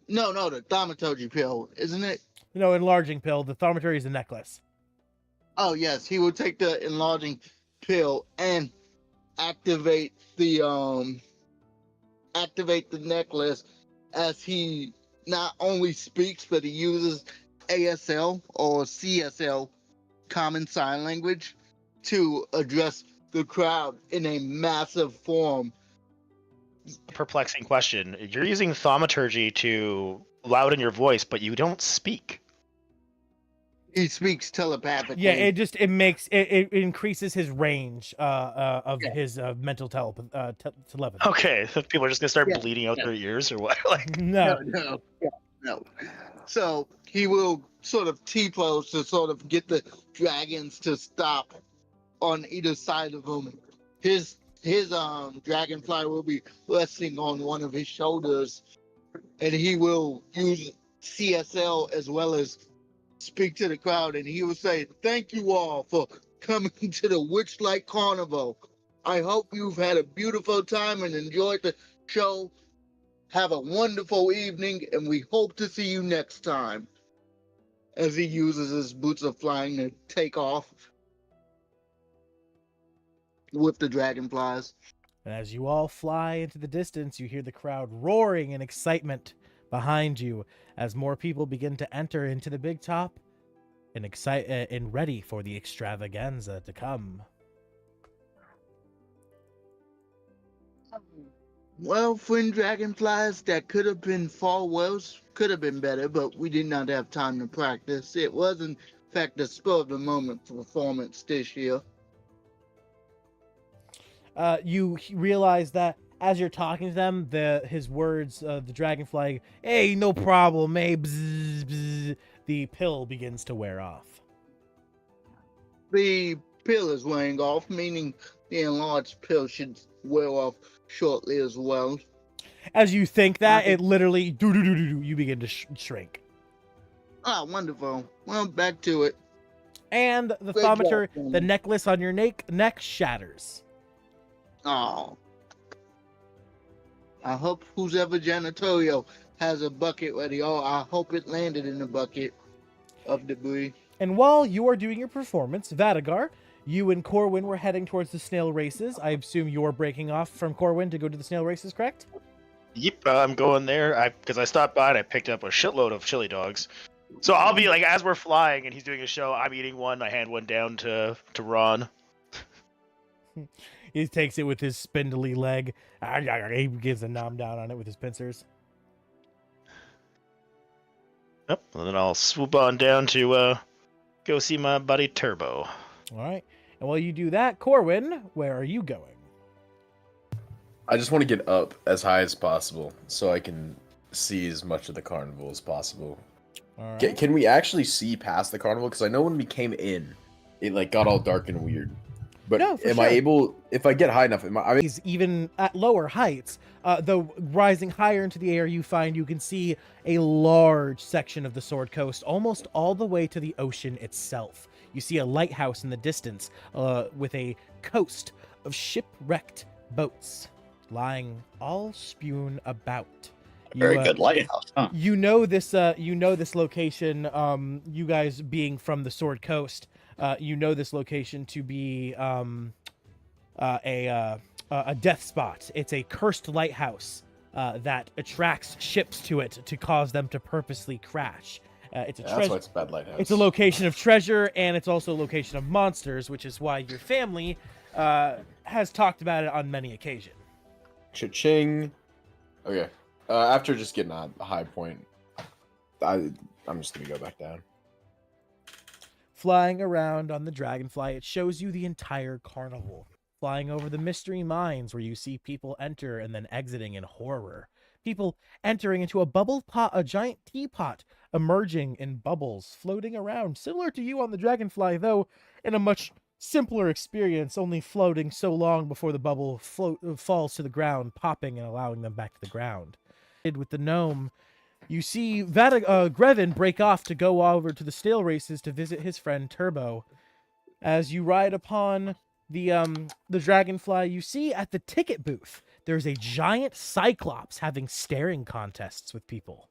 thaumaturgy pill, isn't it? No, enlarging pill. The thaumaturgy is a necklace. Oh yes, he will take the enlarging pill and activate the necklace as he not only speaks but he uses ASL or CSL, common sign language, to address the crowd in a massive form. Perplexing question. You're using thaumaturgy to louden your voice, but you don't speak. He speaks telepathically. Yeah, it increases his range of his mental telepathy. Okay, people are just gonna start Yeah, bleeding out yeah. their ears or what? Like, No. No. So he will sort of T-pose to sort of get the dragons to stop on either side of him. His dragonfly will be resting on one of his shoulders, and he will use CSL as well as speak to the crowd, and he will say, "Thank you all for coming to the Witchlight Carnival. I hope you've had a beautiful time and enjoyed the show. Have a wonderful evening, and we hope to see you next time." As he uses his boots of flying to take off with the dragonflies. And as you all fly into the distance, you hear the crowd roaring in excitement behind you as more people begin to enter into the big top and ready for the extravaganza to come. Well, friend dragonflies, that could have been far worse, could have been better, but we did not have time to practice. It was, in fact, a spur of the moment performance this year. You realize that as you're talking to them, his words, the dragonfly, "Hey, no problem, hey," bzz, bzz, the pill begins to wear off. The pill is wearing off, meaning the enlarged pill should wear off shortly as well. As you think that, it literally you begin to shrink. Ah, wonderful. Well, back to it. And the Great job, thaumaturgy, Tony. the necklace on your neck shatters. Oh. I hope who's ever janitorial has a bucket ready. Oh, I hope it landed in a bucket of debris. And while you are doing your performance, Vadagar, you and Corwin were heading towards the snail races. I assume you're breaking off from Corwin to go to the snail races, correct? yep, I'm going there. Because I stopped by and I picked up a shitload of chili dogs. So I'll be like, as we're flying and he's doing a show, I'm eating one. I hand one down to Ron. He takes it with his spindly leg. He gives a nom down on it with his pincers. Yep, and then I'll swoop on down to go see my buddy Turbo. All right. And while you do that, Corwin, where are you going? I just want to get up as high as possible so I can see as much of the carnival as possible. All right. Can we actually see past the carnival? Because I know when we came in, it like got all dark and weird. But No, for am I sure. able, if I get high enough, He's even at lower heights, though rising higher into the air, you find you can see a large section of the Sword Coast, almost all the way to the ocean itself. You see a lighthouse in the distance with a coast of shipwrecked boats lying all spewn about. Very good lighthouse, huh? You know this location. You guys being from the Sword Coast, you know this location to be a death spot. It's a cursed lighthouse that attracts ships to it to cause them to purposely crash. It's a That's why it's a bad lighthouse. It's a location of treasure, and it's also a location of monsters, which is why your family has talked about it on many occasions. Cha-ching. Okay. After just getting a high point, I'm just gonna go back down. Flying around on the dragonfly, it shows you the entire carnival. Flying over the mystery mines where you see people enter and then exiting in horror. People entering into a bubble pot, a giant teapot, emerging in bubbles, floating around, similar to you on the dragonfly, though in a much simpler experience, only floating so long before the bubble falls to the ground, popping and allowing them back to the ground. With the gnome, you see Grevin break off to go over to the stale races to visit his friend Turbo. As you ride upon the dragonfly, you see at the ticket booth there's a giant cyclops having staring contests with people.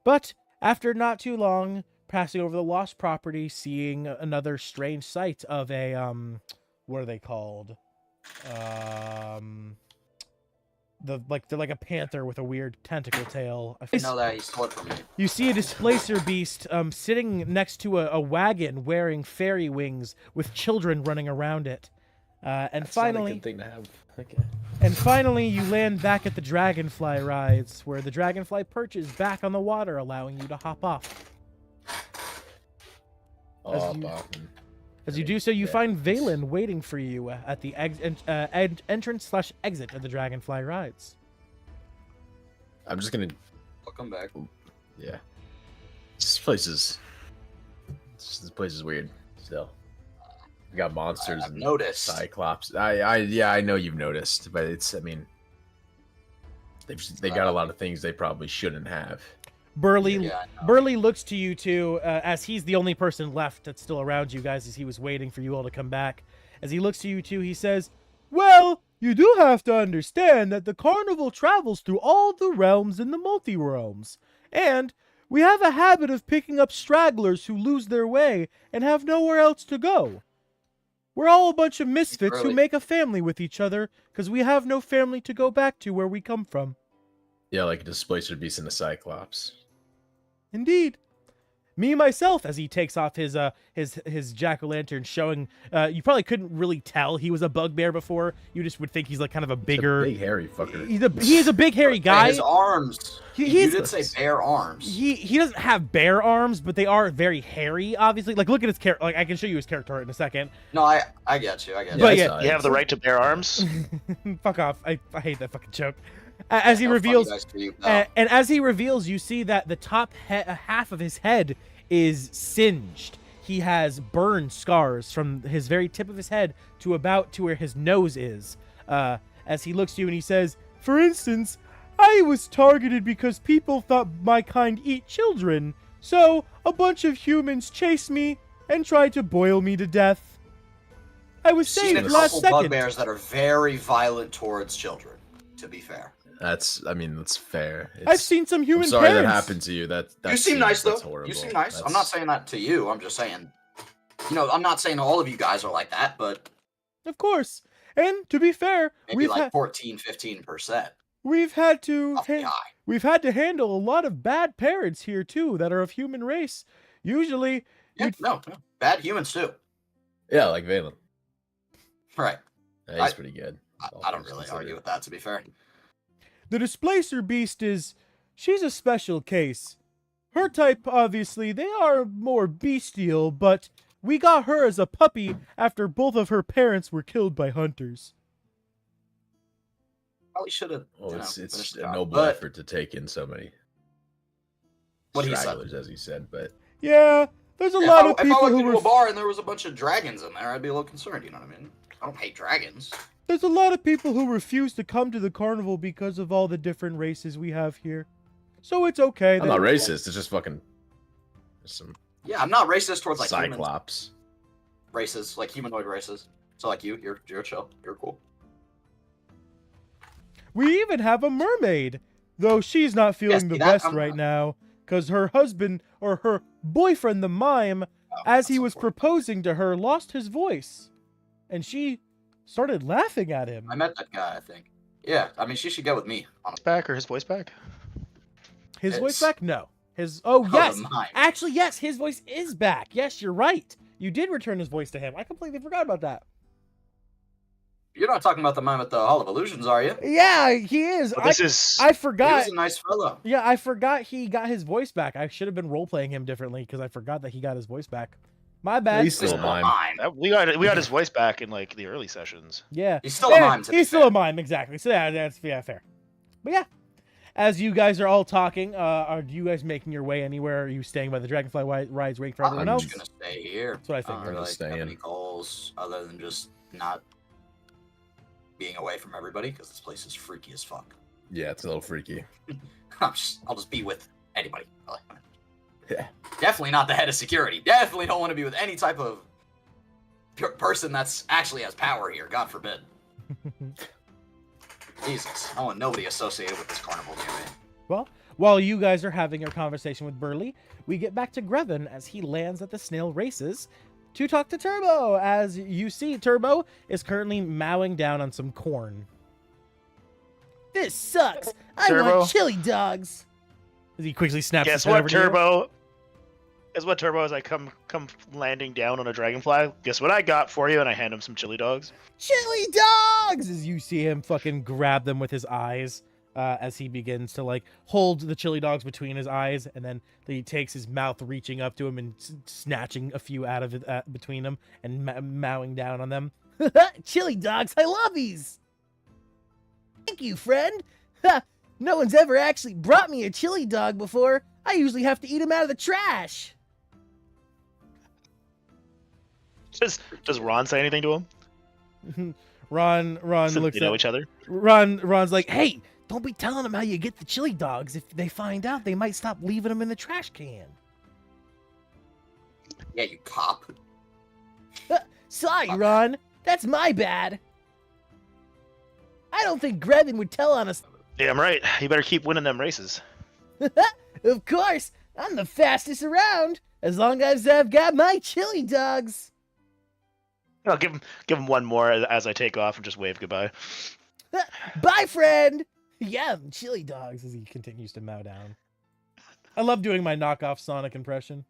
But after not too long, passing over the lost property, seeing another strange sight of a what are they called? They're like a panther with a weird tentacle tail. I know that he stole it from me. You see a displacer beast sitting next to a wagon wearing fairy wings with children running around it. And That's finally, not a good thing to have. Okay. And finally, you land back at the dragonfly rides, where the dragonfly perches back on the water, allowing you to hop off. As you do so, you find Valen waiting for you at the entrance/exit of the dragonfly rides. I'm just gonna. I'll come back. Yeah. This place is weird. Still, we got monsters I've and noticed. cyclops. I know you've noticed, but I mean, they got a lot of things they probably shouldn't have. Burley looks to you two, as he's the only person left that's still around you guys, as he was waiting for you all to come back. As he looks to you two, he says, "Well, you do have to understand that the carnival travels through all the realms in the multi-realms, and we have a habit of picking up stragglers who lose their way and have nowhere else to go. We're all a bunch of misfits who make a family with each other, because we have no family to go back to where we come from." Yeah, like a displacer beast and a cyclops. Indeed. Me myself, as he takes off his jack-o'-lantern, showing you probably couldn't really tell he was a bugbear before. You just would think he's like kind of a bigger, big hairy fucker. He is a big hairy guy. His arms. You did say bare arms. He doesn't have bare arms, but they are very hairy. Obviously, like look at his character. Like I can show you his character art in a second. No, I get you. But yeah, you have the right to bear arms. Fuck off! I hate that fucking joke. As he reveals, and as he reveals, you see that the top half of his head is singed. He has burn scars from his very tip of his head to about to where his nose is. As he looks to you and he says, "For instance, I was targeted because people thought my kind eat children. So a bunch of humans chased me and tried to boil me to death. I was saved last second." Bugbears that are very violent towards children, to be fair. That's fair. I've seen some human I'm sorry parents. that happened to you. You seem nice, though. Horrible. You seem nice. I'm not saying that to you. I'm just saying, I'm not saying all of you guys are like that, but... Of course. And to be fair, maybe like 14, 15%. We've had to handle a lot of bad parents here, too, that are of human race. Usually... Yeah, no. Bad humans, too. Yeah, like Valen. Right. Yeah, he's pretty good. I don't really argue with that, to be fair. The displacer beast she's a special case. Her type, obviously, they are more bestial, but we got her as a puppy after both of her parents were killed by hunters. Probably should have. Well, it's a noble effort to take in so many stragglers, as you said, but yeah, there's a lot of people if I who went to a bar and there was a bunch of dragons in there, I'd be a little concerned. You know what I mean? I don't hate dragons. There's a lot of people who refuse to come to the carnival because of all the different races we have here. So it's okay. I'm not racist. It's just fucking some. Yeah, I'm not racist towards like cyclops humans. Races, like humanoid races. So like you're chill. You're cool. We even have a mermaid. though she's not feeling see the that? best I'm right not- now, because her husband, or her boyfriend, the mime, as he that's was unfortunate. proposing to her, lost his voice. And she started laughing at him. I met that guy, I think. Yeah, I mean, she should go with me. Back or his voice back? His voice It's- back? No. Oh, the yes. mime. Actually, yes, his voice is back. Yes, you're right. You did return his voice to him. I completely forgot about that. You're not talking about the mime at the Hall of Illusions, are you? Yeah, he is. But this is I He forgot. was a nice fellow. Yeah, I forgot he got his voice back. I should have been role-playing him differently because I forgot that he got his voice back. My bad. He's still a mime. we got his voice back in like the early sessions. Yeah. He's still a mime. To be He's still fair. a mime, exactly. So yeah, that's fair. But yeah, as you guys are all talking, are you guys making your way anywhere? Are you staying by the Dragonfly rides waiting for everyone I'm else? just gonna stay here. That's what I I think. don't really stay have in. any goals other than just not being away from everybody because this place is freaky as fuck. Yeah, it's a little freaky. I'll just be with anybody. Yeah. Definitely not the head of security. Definitely don't want to be with any type of person that's actually has power here. God forbid. Jesus, I want nobody associated with this carnival near me. Well, while you guys are having your conversation with Burley, we get back to Grevin as he lands at the snail races to talk to Turbo. As you see, Turbo is currently mowing down on some corn. This sucks. I Turbo? want chili dogs. As he quickly snaps his Guess head what, over to you. Turbo? Guess what, Turbo? As I come landing down on a dragonfly, guess what I got for you? And I hand him some chili dogs. Chili dogs! As you see him fucking grab them with his eyes, as he begins to like hold the chili dogs between his eyes, and then he takes his mouth, reaching up to him and snatching a few out of it between them and mowing down on them. Chili dogs, I love these. Thank you, friend. Ha! No one's ever actually brought me a chili dog before. I usually have to eat them out of the trash. Does Ron say anything to him? Ron Since looks they know at each other. Ron's like, hey, don't be telling them how you get the chili dogs. If they find out, they might stop leaving them in the trash can. Yeah, you cop. Sorry, Ron. That's my bad. I don't think Grevin would tell on us. Damn right. You better keep winning them races. Of course, I'm the fastest around. As long as I've got my chili dogs. I'll give him one more as I take off and just wave goodbye. Bye, friend. Yum, chili dogs, as he continues to mow down. I love doing my knockoff Sonic impression.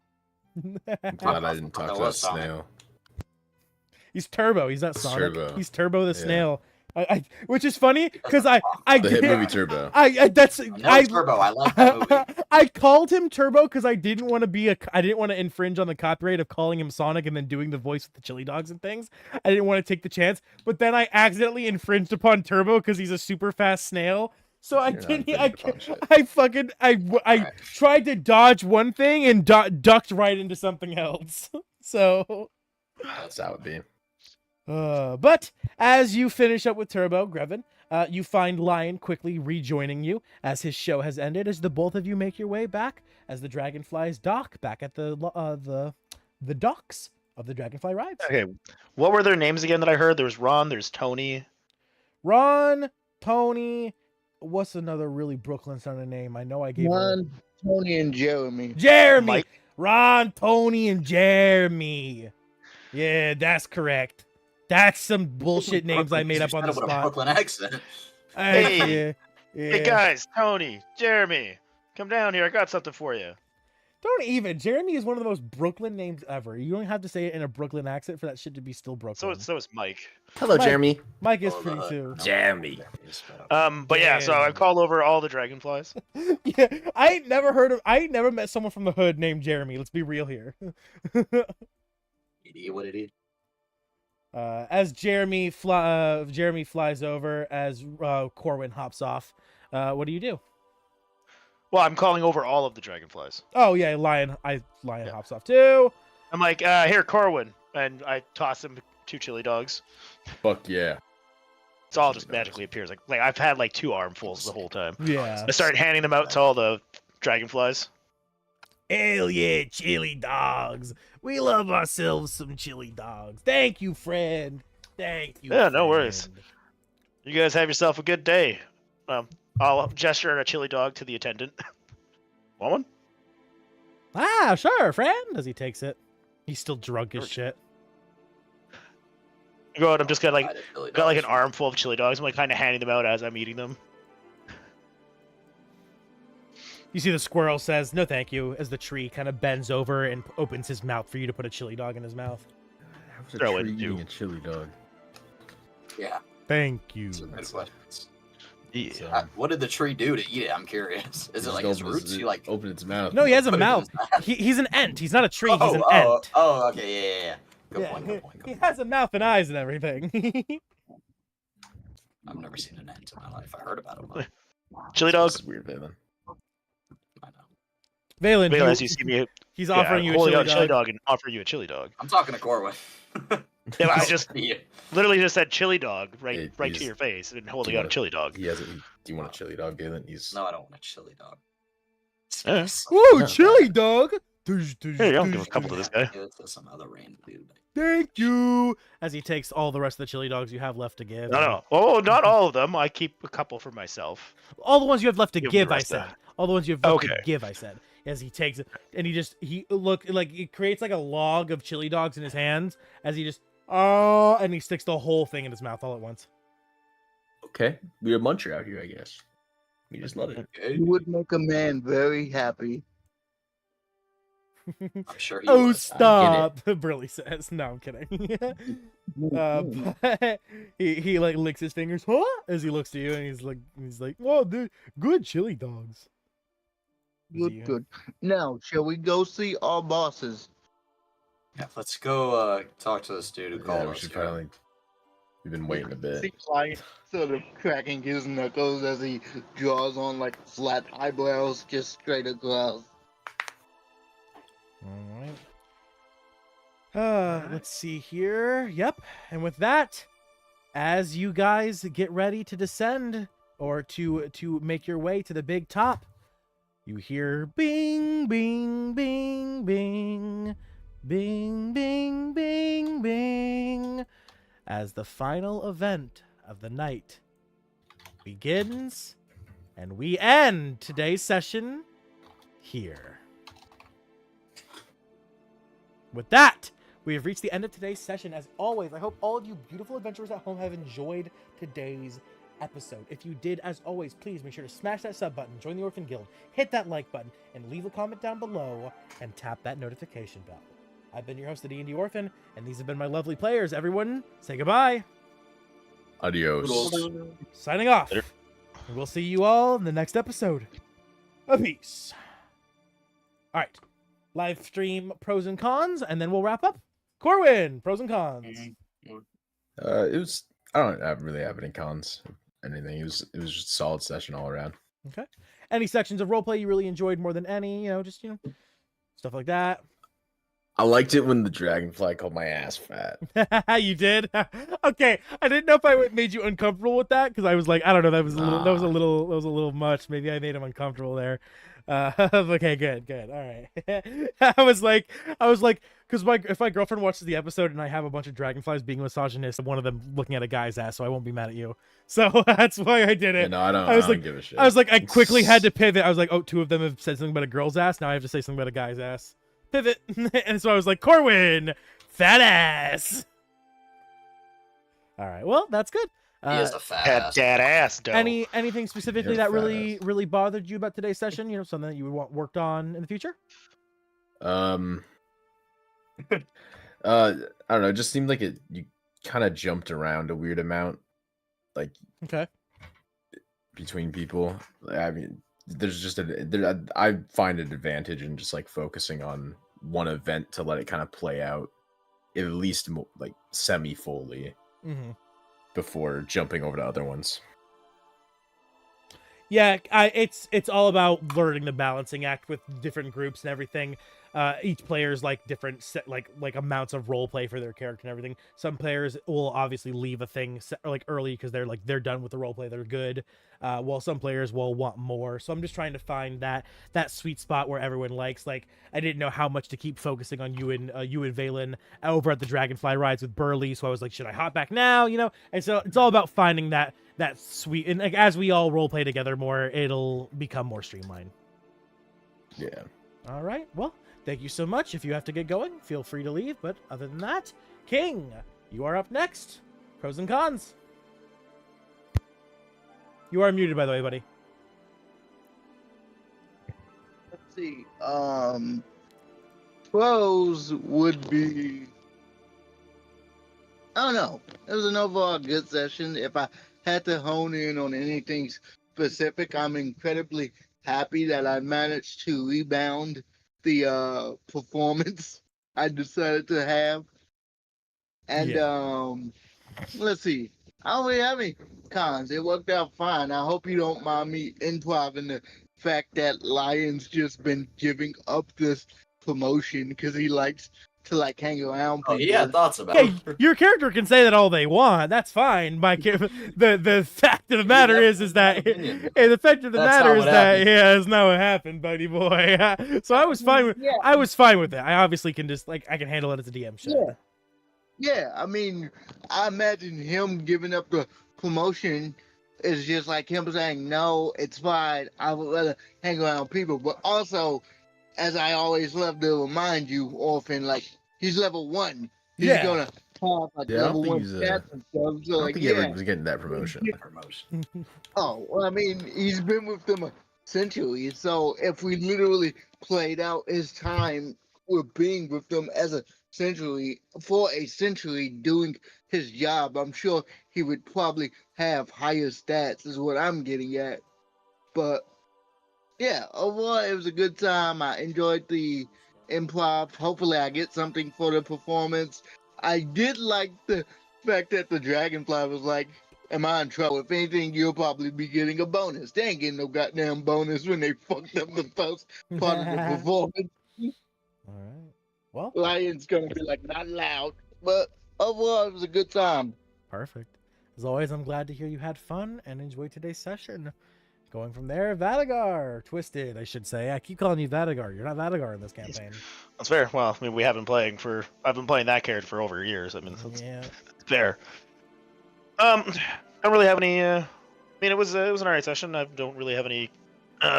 I'm glad I didn't talk That to that was Sonic. snail. He's Turbo. He's not He's Sonic. Turbo. He's Turbo the Yeah. snail. Which is funny because I The hit movie Turbo. No, Turbo. I like that movie. I called him Turbo because I didn't want to infringe on the copyright of calling him Sonic and then doing the voice with the chili dogs and things. I didn't want to take the chance, but then I accidentally infringed upon Turbo because he's a super fast snail. So I You're not didn't. infringing upon shit. I tried to dodge one thing and ducked right into something else. So. That's how it be. But as you finish up with Turbo, Grevin, you find Lion quickly rejoining you as his show has ended. As the both of you make your way back, as the Dragonflies dock back at the docks of the Dragonfly rides. Okay. What were their names again that I heard? There was Ron. There's Tony. Ron, Tony, what's another really Brooklyn sounding name? I know I gave Ron, Tony, and Jeremy. Jeremy. Mike. Ron, Tony, and Jeremy. Yeah, that's correct. That's some bullshit names I made up on the With a spot. Brooklyn accent. Hey. Yeah. Hey guys, Tony, Jeremy, come down here. I got something for you. Don't even. Jeremy is one of the most Brooklyn names ever. You don't have to say it in a Brooklyn accent for that shit to be still Brooklyn. So is Mike. Hello, Mike. Jeremy. Mike is Oh, pretty the- too. Jeremy. But yeah, so I called over all the dragonflies. Yeah, I ain't never met someone from the hood named Jeremy. Let's be real here. Idiot, what it is. As Jeremy flies over, as Corwin hops off, what do you do? Well, I'm calling over all of the dragonflies. Oh yeah, Lion Yeah. hops off too. I'm like, here, Corwin, and I toss him 2 chili dogs. Fuck yeah. It's all Chili just dogs. magically appears. Like I've had like 2 armfuls the whole time. Yeah. I started handing them out to all the dragonflies. Hell yeah, chili dogs. We love ourselves some chili dogs. Thank you, friend. Thank you. Yeah, no worries. friend. You guys have yourself a good day. I'll gesture a chili dog to the attendant. Want one? Ah, sure, friend. As he takes it, he's still drunk as shit. Go ahead. I'm just I did really got like an dodge. armful of chili dogs. I'm like kind of handing them out as I'm eating them. You see the squirrel says, "No, thank you," as the tree kind of bends over and opens his mouth for you to put a chili dog in his mouth. How was a Throw it, tree dude. eating a chili dog? Yeah, Thank you. some good questions. Yeah. So, What did the tree do to eat it? I'm curious. Is it like his roots? You like open its mouth? No, he has a put it in mouth. his mouth? He's an ent. He's not a tree. He's an oh, ent. Okay, yeah. Good Yeah, point. Good point. he Good point. has a mouth and eyes and everything. I've never seen an ant in my life. I heard about them. Chili dog. This is weird, Valen. I know. Valen, Valen, as you see me, he's offering you a holding chili out a chili dog. dog and offering you a chili dog. I'm talking to Corwin. Yeah, but I just Yeah. literally just said chili dog right to he's- your face and holding do you out a want chili dog. He has a. Do you want a chili dog, Valen? He's. No, I don't want a chili dog. Yeah. Whoa, No, chili dog! Here you go. Give a couple to this guy. Give it to some other random dude. Thank you. As he takes all the rest of the chili dogs you have left to give. No. Oh, not all of them. I keep a couple for myself. All the ones you have left to Give give, the I rest said. of- All the ones you have left to Okay. give, I said. As he takes it, and he creates like a log of chili dogs in his hands as he just and he sticks the whole thing in his mouth all at once. Okay, we're a muncher out here, I guess. We just love it. You would make a man very happy. I'm sure he Oh, was. stop! Burley says. No, I'm kidding. But he like licks his fingers, huh? As he looks to you, and he's like, "Whoa, dude, good chili dogs." Good, good. Now, shall we go see our bosses? Yeah, let's go talk to this dude who Yeah, called we us. should here. probably. We've been waiting a bit. See Clyde sort of cracking his knuckles as he draws on like flat eyebrows just straight across. All right. Let's see here. Yep. And with that, as you guys get ready to descend or to make your way to the big top, you hear bing, bing, bing, bing, bing, bing, bing, bing, as the final event of the night begins, and we end today's session here. With that, we have reached the end of today's session. As always, I hope all of you beautiful adventurers at home have enjoyed today's episode. If you did, as always, please make sure to smash that sub button, join the Orphan Guild, hit that like button, and leave a comment down below, and tap that notification bell. I've been your host, the D&D Orphan, and these have been my lovely players. Everyone, say goodbye. Adios. Signing off. Later. And we'll see you all in the next episode. A peace. All right. Live stream pros and cons, and then we'll wrap up. Corwin, pros and cons. It was. I don't really have any cons. Anything. It was just a solid session all around. Okay. Any sections of roleplay you really enjoyed more than any? Just stuff like that. I liked it when the dragonfly called my ass fat. You did? Okay. I didn't know if I made you uncomfortable with that because I was like, I don't know, that was a little much. Maybe I made him uncomfortable there. Okay, good. All right. I was like, because if my girlfriend watches the episode and I have a bunch of dragonflies being misogynist, one of them looking at a guy's ass, so I won't be mad at you. So that's why I did it. No, I don't. I was I don't like- give a shit. I was like, I quickly had to pivot. I was like, oh, two of them have said something about a girl's ass. Now I have to say something about a guy's ass. Pivot. And so I was like, Corwin, fat ass. All right. Well, that's good. He is a fat Had ass. dad ass dough. Anything specifically You're a that fat really ass. really bothered you about today's session? Something that you would want worked on in the future? I don't know. It just seemed like you kind of jumped around a weird amount, like Okay. between people. I mean, there's just I find an advantage in just like focusing on one event to let it kind of play out, at least like semi-fully Mm-hmm. before jumping over to other ones. Yeah, it's all about learning the balancing act with different groups and everything. Each player's like different like amounts of role play for their character and everything. Some players will obviously leave a thing like early because they're done with the role play, they're good. While some players will want more. So I'm just trying to find that sweet spot where everyone likes. Like I didn't know how much to keep focusing on you and Valen over at the Dragonfly rides with Burley. So I was like, should I hop back now? And so it's all about finding that that sweet, and like as we all role play together more, it'll become more streamlined. Yeah. All right. Well, thank you so much. If you have to get going, feel free to leave. But other than that, King, you are up next. Pros and cons. You are muted, by the way, buddy. Let's see. Pros would be, I don't know. It was an overall good session. If I had to hone in on anything specific, I'm incredibly happy that I managed to rebound the performance I decided to have. And let's see. I don't really have any cons. It worked out fine. I hope you don't mind me improving the fact that Lion's just been giving up this promotion because he likes to like hang around people. Oh, he had thoughts about Hey, it. your character can say that all they want. That's fine. The fact of the matter is that the fact of the That's matter not is what that happened. yeah, it's not what happened, buddy boy. So I was fine with I was fine with it. I obviously can just like I can handle it as a DM shit. Yeah, I mean, I imagine him giving up the promotion is just like him saying, no, it's fine. I would rather hang around people. But also, as I always love to remind you often, like, he's level 1. He's Yeah. going to have like Yeah, I don't level think 1 he's, stats and stuff. I So, don't like, think he ever yeah. was getting that promotion. Oh, well, I mean, he's been with them a century. So if we literally played out his time with being with them as a century, for a century doing his job, I'm sure he would probably have higher stats, is what I'm getting at. But yeah, overall, it was a good time. I enjoyed the improv. Hopefully, I get something for the performance. I did like the fact that the dragonfly was like, am I in trouble? If anything, you'll probably be getting a bonus. They ain't getting no goddamn bonus when they fucked up the first part of the performance. All right. Well, Lion's gonna be like, not loud. But overall, it was a good time. perfect. As always, I'm glad to hear you had fun and enjoyed today's session. Going from there, Vadagar, Twisted, I should say. I keep calling you Vadagar. You're not Vadagar in this campaign. That's fair. Well, I mean, I've been playing that character for over years. I mean, it's Yeah. fair. I don't really have any. I mean, it was an alright session. I don't really have any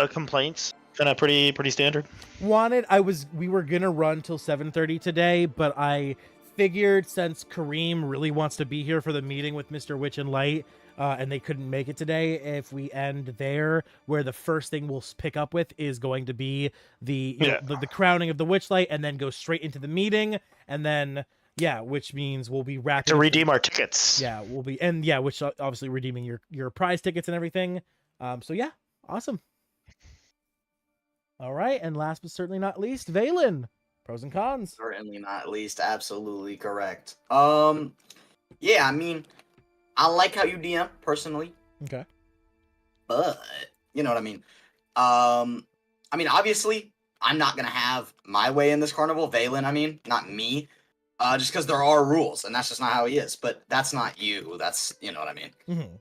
complaints. Kind of pretty standard. We were gonna run till 7:30 today, but I figured since Kareem really wants to be here for the meeting with Mr. Witch and Light, and they couldn't make it today, if we end there, where the first thing we'll pick up with is going to be the crowning of the Witchlight, and then go straight into the meeting, and then which means we'll be wrapping To redeem our tickets. Yeah, we'll be which obviously redeeming your prize tickets and everything. So yeah, awesome. All right, and last but certainly not least, Valen. Pros and cons. Certainly not least. Absolutely correct. Yeah, I mean, I like how you DM personally, Okay. but you know what I mean. I mean, obviously, I'm not gonna have my way in this carnival. Valen, I mean, not me. Just because there are rules, and that's just not how he is. But that's not you. That's, you know what I mean. Mm-hmm.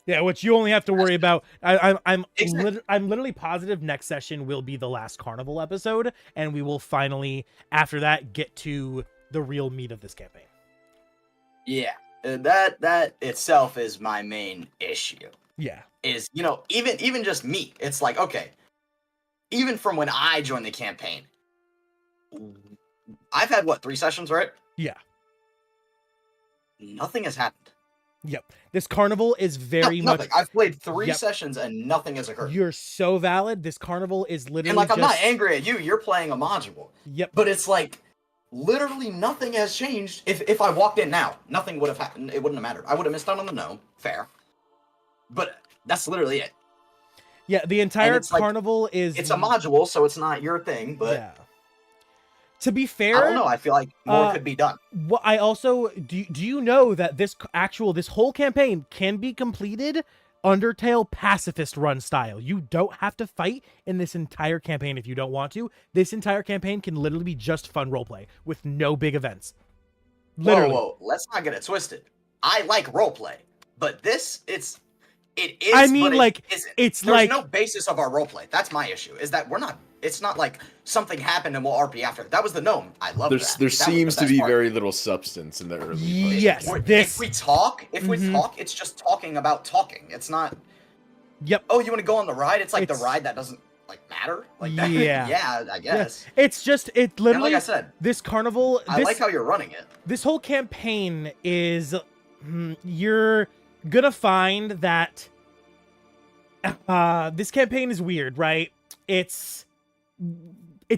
Yeah, which you only have to worry about. I'm literally positive next session will be the last carnival episode, and we will finally, after that, get to the real meat of this campaign. Yeah, that itself is my main issue. Yeah. Is, you know, even just me. It's like, okay, even from when I joined the campaign, I've had, 3 sessions, right? Yeah. Nothing has happened. Yep. This carnival is very much. Nothing. I've played 3 sessions and nothing has occurred. You're so valid. This carnival is literally. And I'm not angry at you. You're playing a module. Yep. But it's like, literally nothing has changed. If I walked in now, nothing would have happened. It wouldn't have mattered. I would have missed out on the gnome. Fair. But that's literally it. Yeah, the entire carnival is. It's a module, so it's not your thing. But yeah. To be fair, I don't know. I feel like more could be done. What I also do you know that this whole campaign can be completed Undertale pacifist run style. You don't have to fight in this entire campaign if you don't want to. This entire campaign can literally be just fun roleplay with no big events. Literally. Whoa, let's not get it twisted. I like roleplay, but it is. I mean, but like it isn't. it's There's like no basis of our roleplay. That's my issue. Is that we're not. It's not like something happened and we'll RP after. That was the gnome. I love that. There That was the seems to best be part. very little substance in the early. Yes, Or this. If we talk, it's just talking about talking. It's not. Yep. Oh, you want to go on the ride? It's like It's- the ride that doesn't like matter. Like that. Yeah. Yeah, I guess. It's just it literally. And like I said, this carnival. I like how you're running it. This whole campaign is you're gonna find that this campaign is weird, right? It's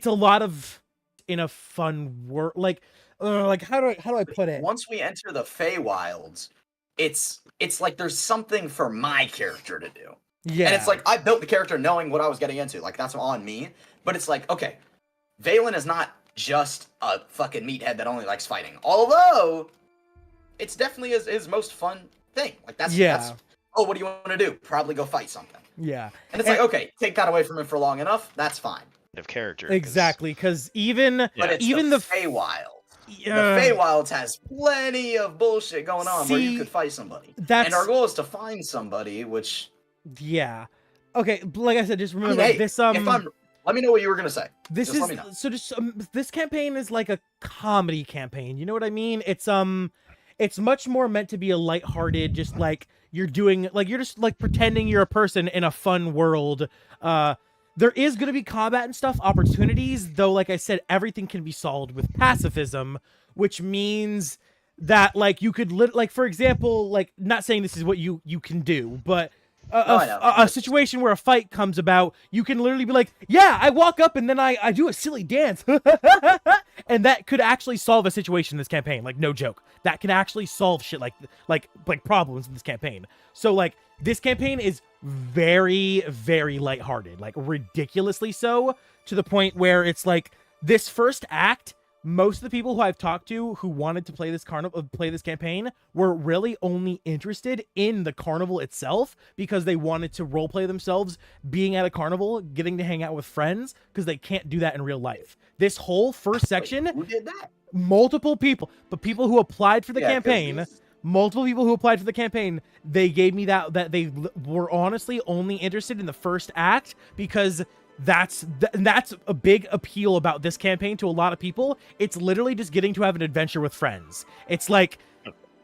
a lot of in a fun world, like how do I put it? Once we enter the Feywilds, it's like there's something for my character to do. Yeah, And it's like I built the character knowing what I was getting into. Like that's on me. But it's like, okay, Valen is not just a fucking meathead that only likes fighting. Although it's definitely his most fun thing. Like that's oh, what do you want to do? Probably go fight something. Yeah. And it's like, okay, take that away from him for long enough, that's fine. Of character. Exactly, because even But it's even the Feywild. Yeah. The Feywilds has plenty of bullshit going on where you could fight somebody. And our goal is to find somebody, which yeah. Okay, like I said, just remember hey, this. let me know what you were gonna say. This Just let me is know. so. Just this campaign is like a comedy campaign. You know what I mean? It's much more meant to be a lighthearted, just like you're doing, like you're just like pretending you're a person in a fun world. There is going to be combat and stuff, opportunities, though. Like I said, everything can be solved with pacifism, which means that like you could like, for example, like not saying this is what you can do, but a situation where a fight comes about, you can literally be like, yeah, I walk up and then I do a silly dance. And that could actually solve a situation in this campaign. Like, no joke. That can actually solve shit like problems in this campaign. So like this campaign is very, very lighthearted, like ridiculously so, to the point where it's like this first act, most of the people who I've talked to who wanted to play this campaign were really only interested in the carnival itself because they wanted to roleplay themselves being at a carnival, getting to hang out with friends, because they can't do that in real life. This whole first section, Who did that? multiple people, but people who applied for the campaign, multiple people who applied for the campaign, they gave me that they were honestly only interested in the first act because that's a big appeal about this campaign to a lot of people. It's literally just getting to have an adventure with friends. It's like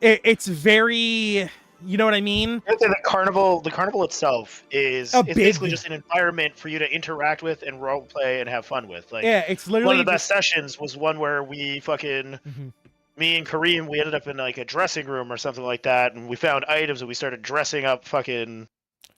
it's very, you know what I mean? The carnival itself is basically just an environment for you to interact with and role play and have fun with. Like, yeah, it's literally one of the best sessions was one where we fucking me and Kareem, we ended up in like a dressing room or something like that, and we found items and we started dressing up fucking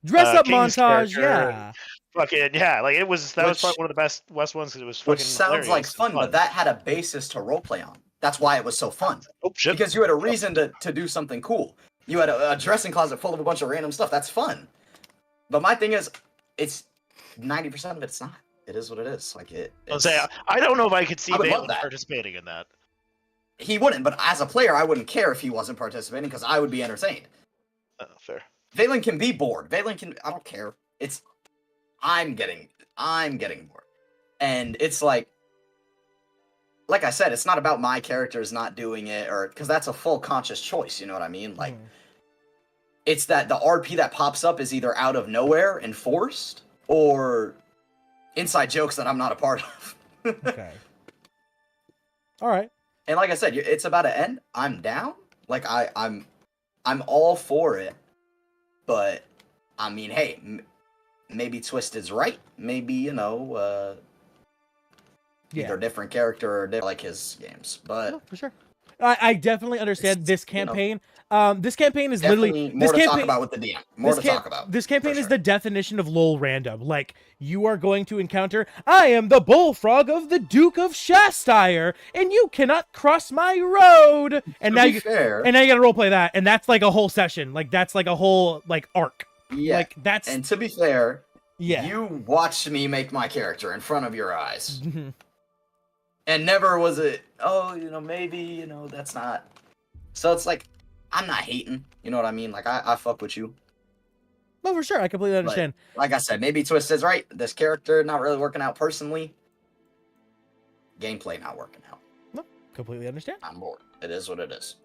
dress up King's montage, character. yeah. Fucking yeah, like that was probably one of the best West ones because it was fucking Which sounds like hilarious and fun, but that had a basis to roleplay on. That's why it was so fun. Oh shit! Because you had a reason to do something cool. You had a dressing closet full of a bunch of random stuff. That's fun. But my thing is, it's 90% of it's not. It is what it is. Like I'll say I don't know if I could see I would love Valen that. participating in that. He wouldn't, but as a player, I wouldn't care if he wasn't participating because I would be entertained. Fair. Valen can be bored. Valen can. I don't care. I'm getting bored, and it's like I said, it's not about my characters not doing it, or because that's a full conscious choice. You know what I mean? Like, it's that the RP that pops up is either out of nowhere and forced, or inside jokes that I'm not a part of. Okay. All right. And like I said, it's about to end. I'm down. Like I'm all for it. But I mean, hey, maybe Twisted's right. Maybe either different character or like his games. But No, for sure. I definitely understand this campaign. This campaign is definitely literally more this to talk about with the DM. More to talk about. This campaign for is sure. the definition of LOL random. Like, you are going to encounter, I am the bullfrog of the Duke of Shastire, and you cannot cross my road. And now you gotta roleplay that, and that's like a whole session. Like, that's like a whole like arc. Yeah. Like, that's And to be fair, yeah. you watched me make my character in front of your eyes. And never was it, maybe, that's not. So it's like, I'm not hating. You know what I mean? Like, I fuck with you. No, for sure. I completely understand. Like I said, maybe Twisted's right. This character not really working out personally. Gameplay not working out. No, completely understand. I'm bored. It is what it is.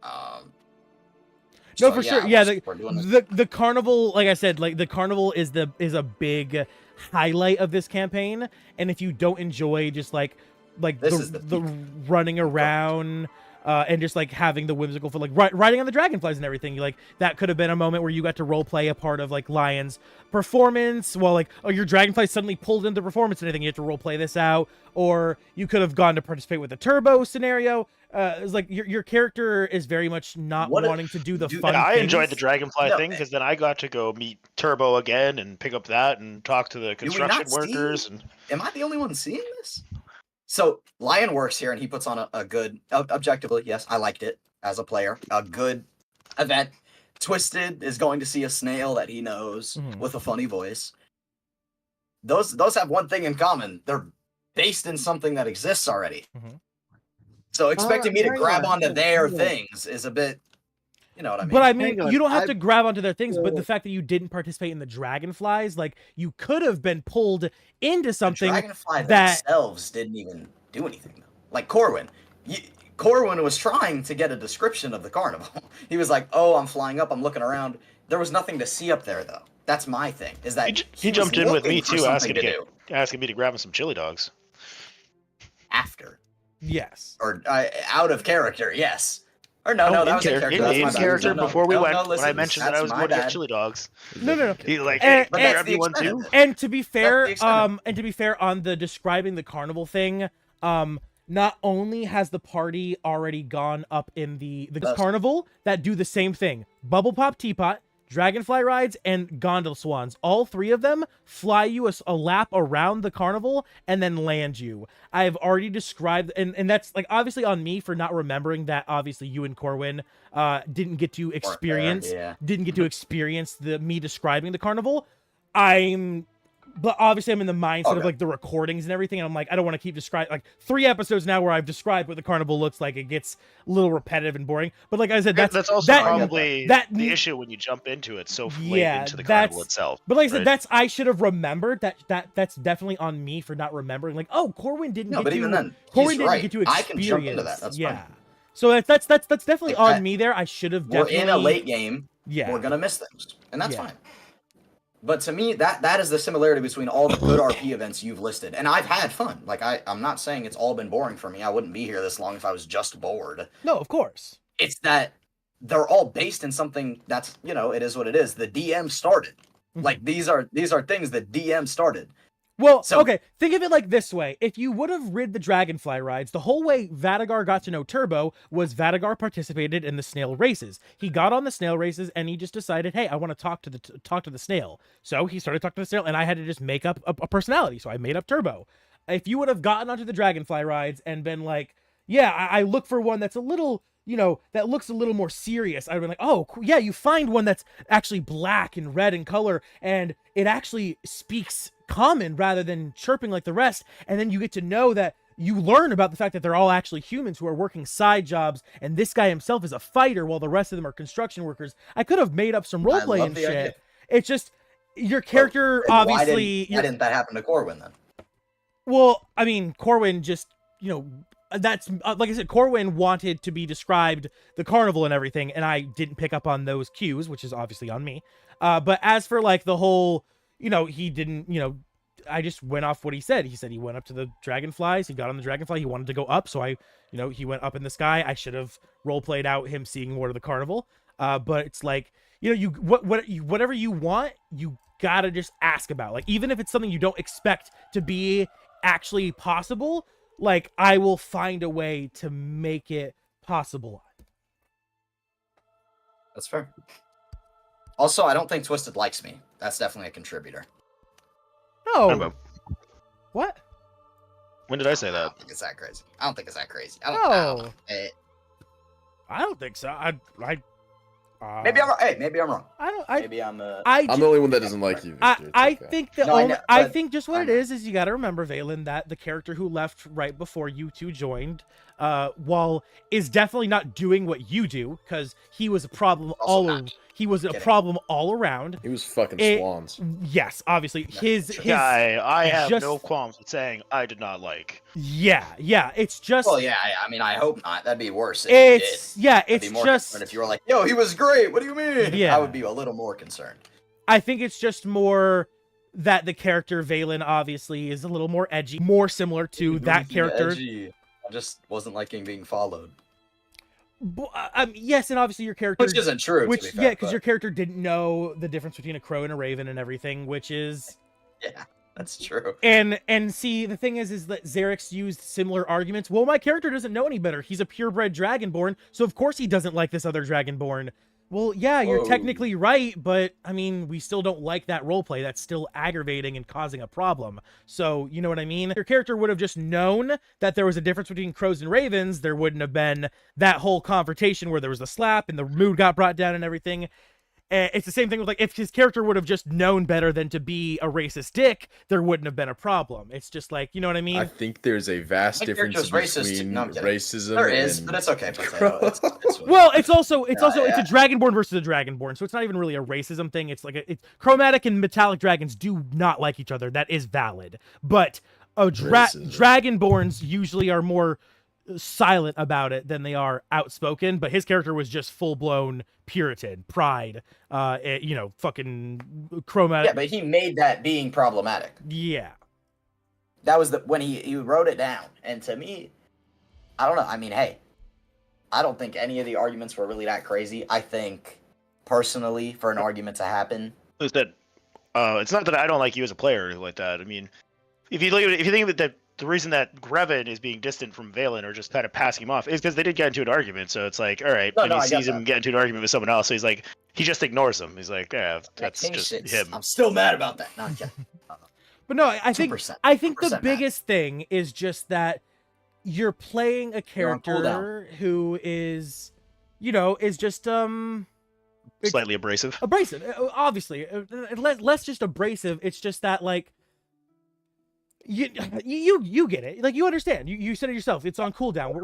No, So, for yeah, sure. Yeah, we're doing this. the carnival, like I said, like the carnival is a big highlight of this campaign. And if you don't enjoy just like This the is the the peak. running around and just like having the whimsical for like riding on the dragonflies and everything, like that could have been a moment where you got to role play a part of like Lion's performance. Well, like, oh, your dragonfly suddenly pulled into performance and anything, you have to role play this out. Or you could have gone to participate with the turbo scenario. It's like your character is very much not What if- wanting to do the dude, fun. Yeah, I things. enjoyed the dragonfly No, thing because then I got to go meet Turbo again and pick up that and talk to the we construction not see- workers. And Am I the only one seeing this? So Lion works here, and he puts on a good, objectively, yes, I liked it as a player, a good event. Twisted is going to see a snail that he knows Mhm. with a funny voice. Those have one thing in common: they're based in something that exists already. Mhm. So expecting me to hang grab on, onto their hang on. things is a bit, you know what I mean? But I mean, Hang on, you don't have I- to grab onto their things, but the uh, fact that you didn't participate in the dragonflies, like you could have been pulled into something. The dragonfly that- themselves didn't even do anything though. Like Corwin. Corwin was trying to get a description of the carnival. He was like, "Oh, I'm flying up. I'm looking around." There was nothing to see up there though. That's my thing. Is that he was jumped in with looking me for too, something asking me to grab him some chili dogs. after Yes. or out of character. Yes. Or no, that was in character. In, That's my in bad. character No, before we no, went, no, when listen, I mentioned that I that's was my going to get bad. chili dogs. No. He's like, And- "Hey, But can that's I grab the you one extent too?" of it. And to be fair, the extent on the describing the carnival thing, not only has the party already gone up in the That's- carnival that do the same thing: bubble pop teapot, dragonfly rides, and gondola swans. All three of them fly you a lap around the carnival and then land you. I've already described, and that's like obviously on me for not remembering that. Obviously, you and Corwin didn't get to experience yeah. me describing the carnival. But obviously I'm in the mindset of Okay. like the recordings and everything, and I'm like, I don't want to keep describing like 3 episodes now where I've described what the carnival looks like. It gets a little repetitive and boring. But like I said, That's also that- probably that- the issue when you jump into it so late Yeah, into the carnival that's- itself. But like I said, right? that's I should have remembered that's definitely on me for not remembering. Like, oh, Corwin didn't No, get but to even then, Corwin he's didn't right. get to I experience. can jump into that. That's yeah. fine. So that's definitely Like, on me there. I should have We're definitely in a late game. Yeah. We're gonna miss things, and that's Yeah. fine. But to me, that is the similarity between all the good RP events you've listed, and I've had fun. Like I'm not saying it's all been boring for me. I wouldn't be here this long if I was just bored. No, of course. It's that they're all based in something that's, it is what it is. The DM started. Mhm. Like these are things that DM started. Well, So- okay, think of it like this way. If you would have rid the dragonfly rides, the whole way Vadagar got to know Turbo was Vadagar participated in the snail races. He got on the snail races and he just decided, hey, I want to talk to the snail. So he started talking to the snail, and I had to just make up a personality. So I made up Turbo. If you would have gotten onto the dragonfly rides and been like, yeah, I look for one that's a little, that looks a little more serious, I'd been like, oh, yeah, you find one that's actually black and red in color, and it actually speaks common rather than chirping like the rest. And then you get to know that you learn about the fact that they're all actually humans who are working side jobs, and this guy himself is a fighter while the rest of them are construction workers. I could have made up some I roleplay love and the shit. idea. It's just your character Then obviously why didn't that happen to Corwin then? well, I mean, Corwin just, that's like I said, Corwin wanted to be described the carnival and everything, and I didn't pick up on those cues, which is obviously on me. But as for like the whole, he didn't, I just went off what he said. He said he went up to the dragonflies. He got on the dragonfly. He wanted to go up, so he went up in the sky. I should have role played out him seeing more of the carnival. But it's like, whatever you want, you gotta just ask about. Like, even if it's something you don't expect to be actually possible, like, I will find a way to make it possible. That's fair. Also, I don't think Twisted likes me. That's definitely a contributor. No. What? When did I say I that? don't think it's that crazy. I don't think it's that crazy. No. Eh, I don't think so. maybe I'm wrong. Hey, maybe I'm wrong. I don't. Maybe I'm I'm the only one that doesn't like you. I It's okay. think the No, I only, know, I but- think just what I it know. is you got to remember, Valen, that the character who left right before you two joined, while is definitely not doing what you do, because he was a problem he was a Get it. problem all around. He was fucking swans. Yes, obviously. His Guy, I have just- no qualms with saying I did not like. yeah, it's just Well, yeah, I mean, I hope not. That'd be worse if you it's did. yeah, I'd it's be more just concerned if you were like, yo, he was great. What do you mean? Yeah. I would be a little more concerned. I think it's just more that the character Valen obviously is a little more edgy, more similar to that character. Edgy. I just wasn't liking being followed. Yes, and obviously your character, Which isn't true, which to be fair, yeah, because but- your character didn't know the difference between a crow and a raven and everything, which is Yeah, that's true. and see the thing is that Xerix used similar arguments. Well, my character doesn't know any better. He's a purebred dragonborn, so of course he doesn't like this other dragonborn. Well, yeah, you're Whoa. technically right, but I mean, we still don't like that roleplay. That's still aggravating and causing a problem. So, you know what I mean? If your character would have just known that there was a difference between crows and ravens, there wouldn't have been that whole confrontation where there was a slap and the mood got brought down and everything. It's the same thing with, like, if his character would have just known better than to be a racist dick, there wouldn't have been a problem. It's just like, you know what I mean? I think there's a vast My difference character's racist, between no, I'm kidding. racism There is, and but it's okay. Potato. It's Well, it's also it's Yeah. a dragonborn versus a dragonborn, so it's not even really a racism thing. It's like it's chromatic and metallic dragons do not like each other. That is valid, but Racism. dragonborns usually are more silent about it than they are outspoken. But his character was just full blown Puritan pride. Fucking chromatic. yeah, but he made that being problematic. Yeah. That was when he wrote it down. And to me, I don't know. I mean, hey, I don't think any of the arguments were really that crazy. I think, personally, for an argument to happen, Is that it's not that I don't like you as a player or anything like that. I mean, if you think that the reason that Greven is being distant from Valen or just kind of passing him off is because they did get into an argument. So it's like, all right, and he I get sees him that. get into an argument with someone else, so he's like, he just ignores him. He's like, yeah, that's just patience. him. I'm still mad about that. No, I'm kidding. But no, I think 2%. I think the 2% mad. biggest thing is just that you're playing a You're on cooldown. character who is, is just it's Slightly abrasive. abrasive. Obviously, less just abrasive. It's just that like you get it. Like you understand. You said it yourself. It's on cooldown.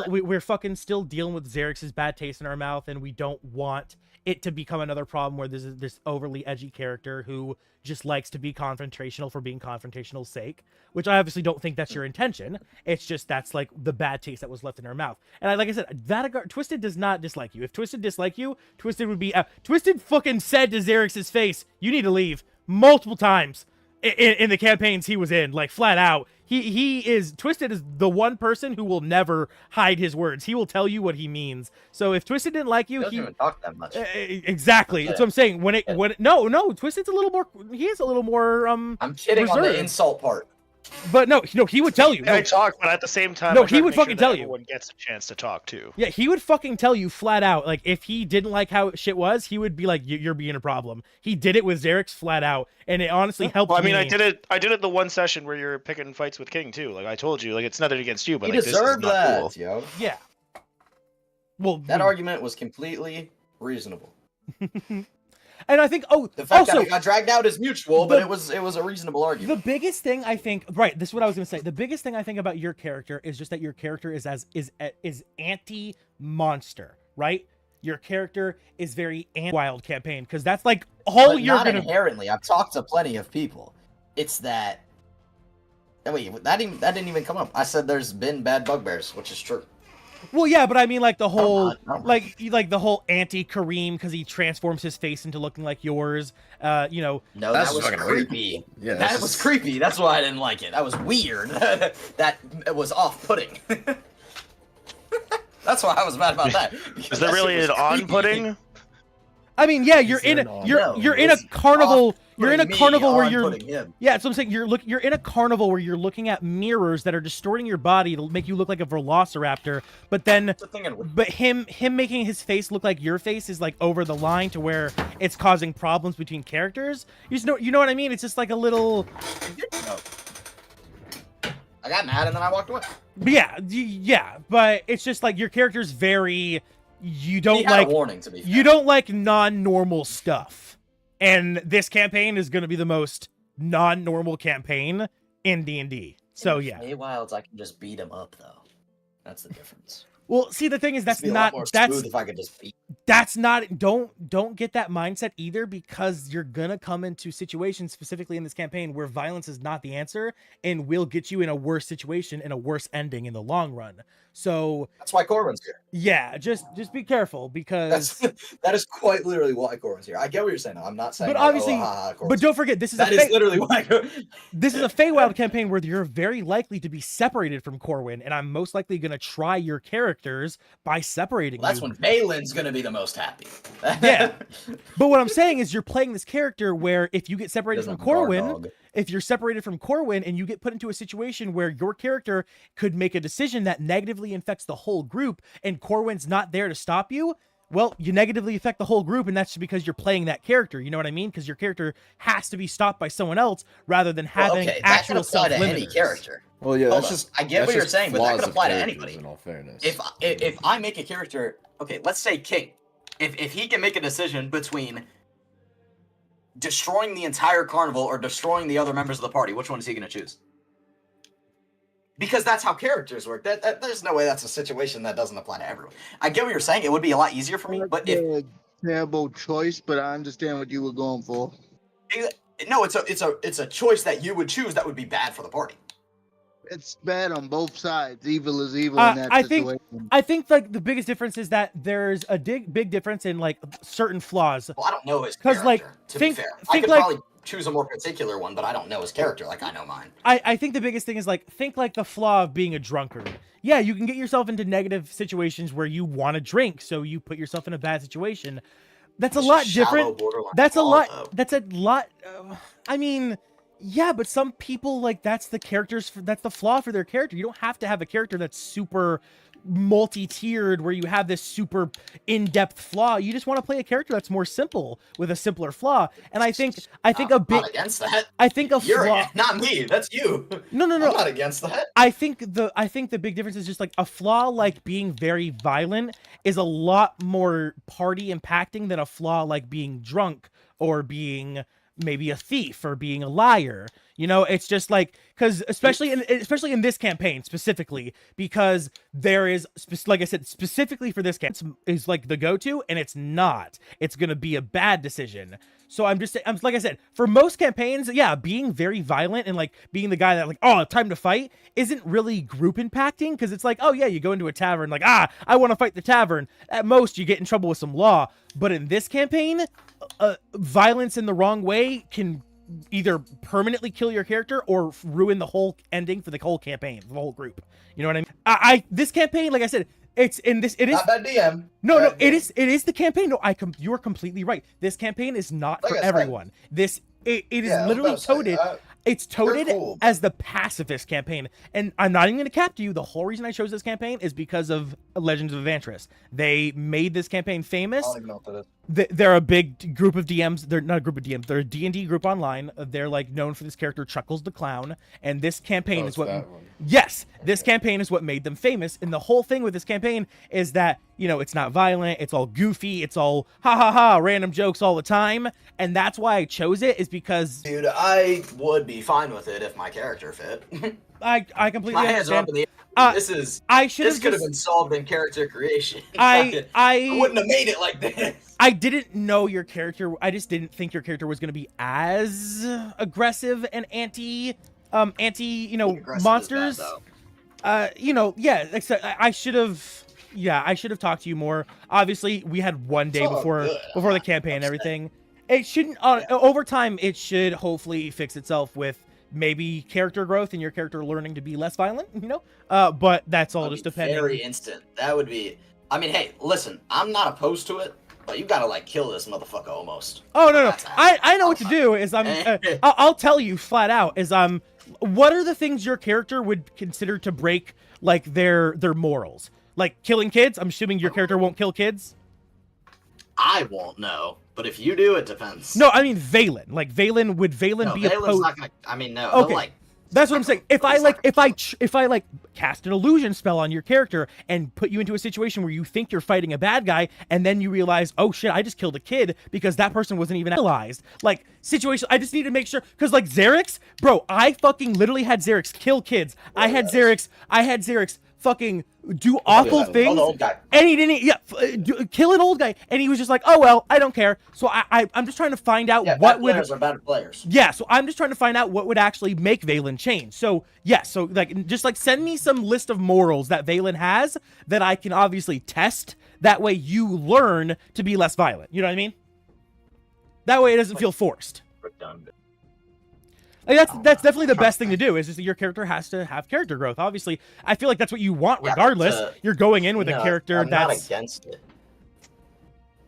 We're fucking still dealing with Xerix's bad taste in our mouth, and we don't want it to become another problem where there's this overly edgy character who just likes to be confrontational for being confrontational's sake, which I obviously don't think that's your intention. It's just that's like the bad taste that was left in our mouth. And like I said, Twisted does not dislike you. If Twisted disliked you, Twisted would be Twisted fucking said to Xerix's face, "You need to leave," multiple times in the campaigns he was in, like flat out. Twisted is the one person who will never hide his words. He will tell you what he means. So if Twisted didn't like you, He doesn't even talk that much. exactly. That's what I'm saying. No, Twisted's a little more. He is a little more. I'm kidding on reserved. the insult part. But no, he would tell you. I talk, but at the same time, No, I try he to would make sure fucking that tell you. everyone gets a chance to talk too. Yeah, he would fucking tell you flat out. Like, if he didn't like how shit was, he would be like, "You're being a problem." He did it with Xerix flat out, and it honestly helped Well, I mean, me. I did it the one session where you're picking fights with King too. Like I told you, like it's nothing against you, but He like this is deserved not that, cool. yo. Yeah. Well, That argument was completely reasonable. and I think. Oh, The fact also, that we got dragged out is mutual, but the- it was a reasonable the argument. biggest thing I think, right? This is what I was gonna say. The biggest thing I think about your character is just that your character is anti-monster, right? Your character is very anti-wild campaign because that's like all But you're not gonna. inherently. I've talked to plenty of people. It's that. Oh, wait, that didn't even come up. I said there's been bad bugbears, which is true. Well, yeah, but I mean, like the whole, not. like the whole anti-Kareem because he transforms his face into looking like yours. No, That's that was fucking weird. creepy. Yeah, That was creepy. That's why I didn't like it. That was weird. That was off-putting. That's why I was mad about that. Is there really an on-putting? I mean, yeah, you're Is there in an a on- you're No, you're it in a was carnival. You're in a Putting me carnival where on you're. putting him. Yeah, so I'm saying you're in a carnival where you're looking at mirrors that are distorting your body to make you look like a velociraptor. But then, That's the thing in- but him making his face look like your face is like over the line to where it's causing problems between characters. You know what I mean? It's just like a little. No. I got mad and then I walked away. But yeah, but it's just like your character's very. You don't He had like a warning to be fair. you don't like non-normal stuff, and this campaign is going to be the most non-normal campaign in D&D. So yeah. Feywilds, I can just beat him up though. That's the difference. Well, see, the thing is, It'd that's be a lot not more that's smooth if I could just beat. that's not don't get that mindset either, because you're gonna come into situations specifically in this campaign where violence is not the answer and will get you in a worse situation and a worse ending in the long run. So That's why Corwin's here. yeah, just be careful, because That is quite literally why Corwin's here. I get what you're saying. I'm not saying. but like, obviously, oh, ha, ha, but Corwin's don't forget, this is here. That is literally why. this is a Feywild campaign where you're very likely to be separated from Corwin, and I'm most likely going to try your characters by separating Well, that's you. when Valen's gonna be the most happy. Yeah. But what I'm saying is, you're playing this character where if you get separated Doesn't from have a guard Corwin, dog. if you're separated from Corwin and you get put into a situation where your character could make a decision that negatively affects the whole group and Corwin's not there to stop you, well, you negatively affect the whole group, and that's just because you're playing that character. You know what I mean? Because your character has to be stopped by someone else rather than having okay, that can actual apply to any self-limiters. character. Well, yeah, Hold that's on. just. I get that's what you're just saying, but that flaws could of apply to characters, anybody. In all fairness, If I make a character, okay, let's say King, if he can make a decision between destroying the entire carnival or destroying the other members of the party, which one is he going to choose? Because that's how characters work. There's no way that's a situation that doesn't apply to everyone. I get what you're saying. It would be a lot easier for me, but if That's a terrible choice, but I understand what you were going for. no, it's a choice that you would choose that would be bad for the party. It's bad on both sides. Evil is evil in that situation. I think like the biggest difference is that there's a big difference in like certain flaws. Well, I don't know his 'Cause, character, like, to think- be fair. I think could like- probably choose a more particular one, but I don't know his character like I know mine. I think the biggest thing is like, think like the flaw of being a drunkard. Yeah, you can get yourself into negative situations where you want to drink, so you put yourself in a bad situation. That's a It's lot shallow, different. borderline That's a flaw, lot. though. That's a lot. I mean, yeah, but some people like that's the characters. That's the flaw for their character. You don't have to have a character that's super multi-tiered where you have this super in-depth flaw. You just want to play a character that's more simple with a simpler flaw. And I think a big. Not against that. I think a You're flaw. not me. That's you. No. I'm not against that. I think the big difference is just like a flaw like being very violent is a lot more party impacting than a flaw like being drunk or being maybe a thief or being a liar. You know, it's just like, because especially in this campaign specifically, because there is like I said, specifically for this campaign is like the go-to, and it's not. It's gonna be a bad decision. So I'm like I said, for most campaigns, yeah, being very violent and like being the guy that like, oh, time to fight isn't really group impacting, because it's like, oh yeah, you go into a tavern like, I want to fight the tavern. At most, you get in trouble with some law. But in this campaign, violence in the wrong way can either permanently kill your character or ruin the whole ending for the whole campaign, the whole group. You know what I mean? This campaign, like I said, it's in this. It is Not bad DM. no, Bad it DM. is the campaign. No, you are completely right. This campaign is not Like for I said. everyone. It is Yeah, I was literally about to say, coded. It's toted cool, as the pacifist campaign. And I'm not even going to cap to you. The whole reason I chose this campaign is because of Legends of Evantris. They made this campaign famous. I don't even know what that is. They're a big group of DMs. They're not a group of DMs. They're a D&D group online. They're like known for this character Chuckles the Clown. And this campaign Oh, is it's what... that one. Yes, this campaign is what made them famous. And the whole thing with this campaign is that, you know, it's not violent. It's all goofy. It's all ha ha ha, random jokes all the time. And that's why I chose it, is because Dude, I would be fine with it if my character fit. I completely My hands are up understand. in the air. Uh, I should This have could have just... been solved in character creation. I wouldn't have made it like this. I didn't know your character. I just didn't think your character was going to be as aggressive and anti, you know, Aggressive is monsters. bad, though. You know, yeah. Except I should have. Yeah, I should have talked to you more. Obviously, we had one day It's all before good. the campaign and I'm everything. It shouldn't. Over time, it should hopefully fix itself with maybe character growth and your character learning to be less violent. You know, but that's all That'd just be depending. Very instant. That would be. I mean, hey, listen. I'm not opposed to it, but you gotta like kill this motherfucker almost. Oh no. That's I know what to do. Is I'll tell you flat out. Is what are the things your character would consider to break like their morals? Like killing kids? I'm assuming your character won't kill kids. I won't know, but if you do, it depends. No, I mean Valen. Like Valen, would Valen no, be Valen's opposed? not gonna. I mean, no. Okay. He'll, like, That's what I'm saying. If I He's like, not gonna if I like cast an illusion spell on your character and put you into a situation where you think you're fighting a bad guy, and then you realize, oh shit, I just killed a kid because that person wasn't even realized. Like situation, I just need to make sure, because like Xerix, bro, I fucking literally had Xerix kill kids. I had Xerix fucking do I'll awful be like, things. "Oh, the old guy." And he didn't, kill an old guy. And he was just like, oh, well, I don't care. So I'm just trying to find out Yeah, what bad would. players are bad players. Yeah, so I'm just trying to find out what would actually make Valen change. So, yeah, so, like, just, like, send me some list of morals that Valen has that I can obviously test. That way you learn to be less violent. You know what I mean? That way it doesn't feel forced. Redundant. Like, that's definitely the best thing to do, is just that your character has to have character growth. Obviously, I feel like that's what you want Yeah, regardless. but, You're going in with No, a character I'm that's... not against it.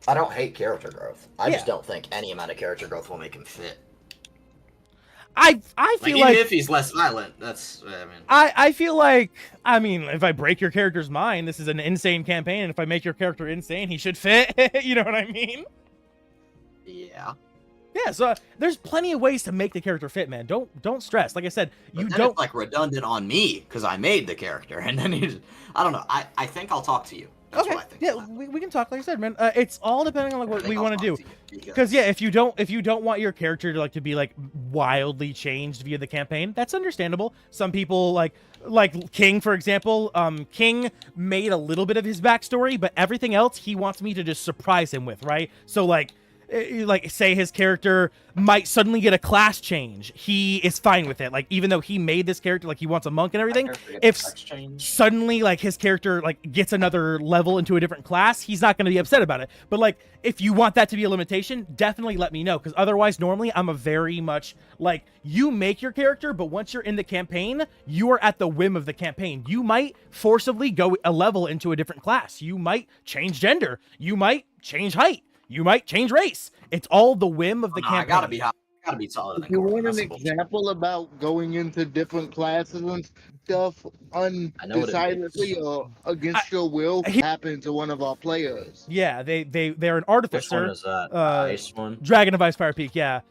I don't hate character growth. I just Yeah. don't think any amount of character growth will make him fit. I feel like... even if he's less violent, that's I mean. I feel like, I mean, if I break your character's mind, this is an insane campaign, and if I make your character insane, he should fit. You know what I mean? Yeah. Yeah, so there's plenty of ways to make the character fit, man. Don't stress. Like I said, But you then don't... it's like redundant on me because I made the character, and then he's. I don't know. I think I'll talk to you. That's Okay, what I think. yeah, we can talk. Like I said, man, it's all depending on like I what think we I'll want to talk do. you Because yeah, if you don't want your character to be like wildly changed via the campaign, that's understandable. Some people like King, for example. King made a little bit of his backstory, but everything else he wants me to just surprise him with, right? So like say his character might suddenly get a class change, he is fine with it. Like even though he made this character, like he wants a monk and everything, if suddenly like his character like gets another level into a different class, he's not going to be upset about it. But like if you want that to be a limitation, definitely let me know, because otherwise normally I'm a very much like, you make your character, but once you're in the campaign, you are at the whim of the campaign. You might forcibly go a level into a different class, you might change gender, you might change height, you might change race. It's all the whim of the campaign. I gotta be solid. If you want an example about going into different classes and stuff undecidedly or against your will, happened to one of our players. Yeah, they're an artificer. Which one is that? Ice one? Dragon of Ice Fire Peak, yeah.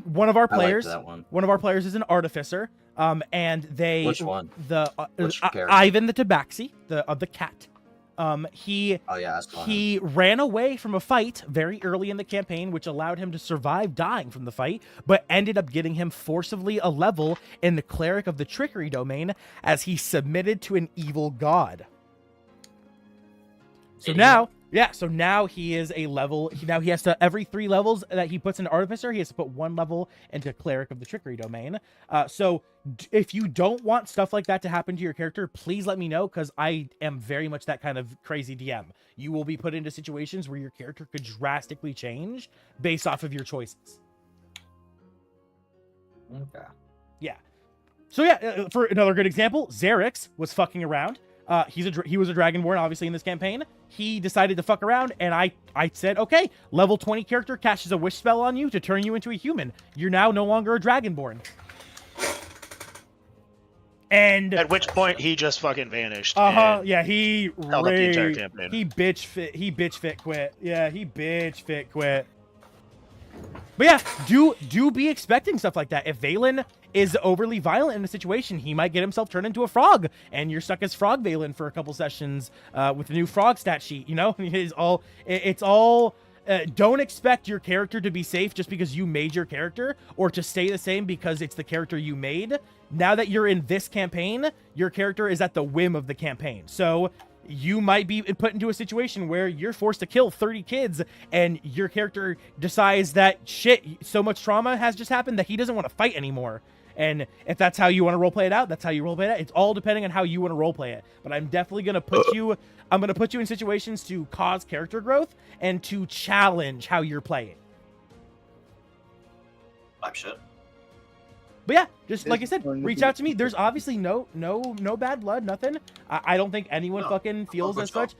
One of our players, that one. One of our players is an artificer. And they... Which one? Which character? Ivan the Tabaxi, the cat. He ran away from a fight very early in the campaign, which allowed him to survive dying from the fight, but ended up getting him forcibly a level in the Cleric of the Trickery domain as he submitted to an evil god. So now he is a level. Now he has to, every 3 levels that he puts in Artificer, he has to put 1 level into Cleric of the Trickery domain. So if you don't want stuff like that to happen to your character, please let me know, because I am very much that kind of crazy DM. You will be put into situations where your character could drastically change based off of your choices. Okay. Yeah. So yeah, for another good example, Xerix was fucking around. He was a Dragonborn, obviously, in this campaign. He decided to fuck around, and I said, okay, level 20 character casts a wish spell on you to turn you into a human. You're now no longer a Dragonborn. And at which point he just fucking vanished. Yeah, he held up the entire campaign. He bitch fit quit. Yeah, he bitch fit quit. But yeah, do be expecting stuff like that. If Valen is overly violent in a situation, he might get himself turned into a frog, and you're stuck as Frog Valen for a couple sessions with the new frog stat sheet. You know, it's all. Don't expect your character to be safe just because you made your character, or to stay the same because it's the character you made. Now that you're in this campaign, your character is at the whim of the campaign. So you might be put into a situation where you're forced to kill 30 kids, and your character decides that shit, so much trauma has just happened that he doesn't want to fight anymore. And if that's how you want to roleplay it out, that's how you roleplay it out. It's all depending on how you want to roleplay it. But I'm definitely going to put you... I'm going to put you in situations to cause character growth and to challenge how you're playing. Type shit. But yeah, just like I said, reach out to me. There's obviously no bad blood, nothing. I don't think anyone fucking feels as such.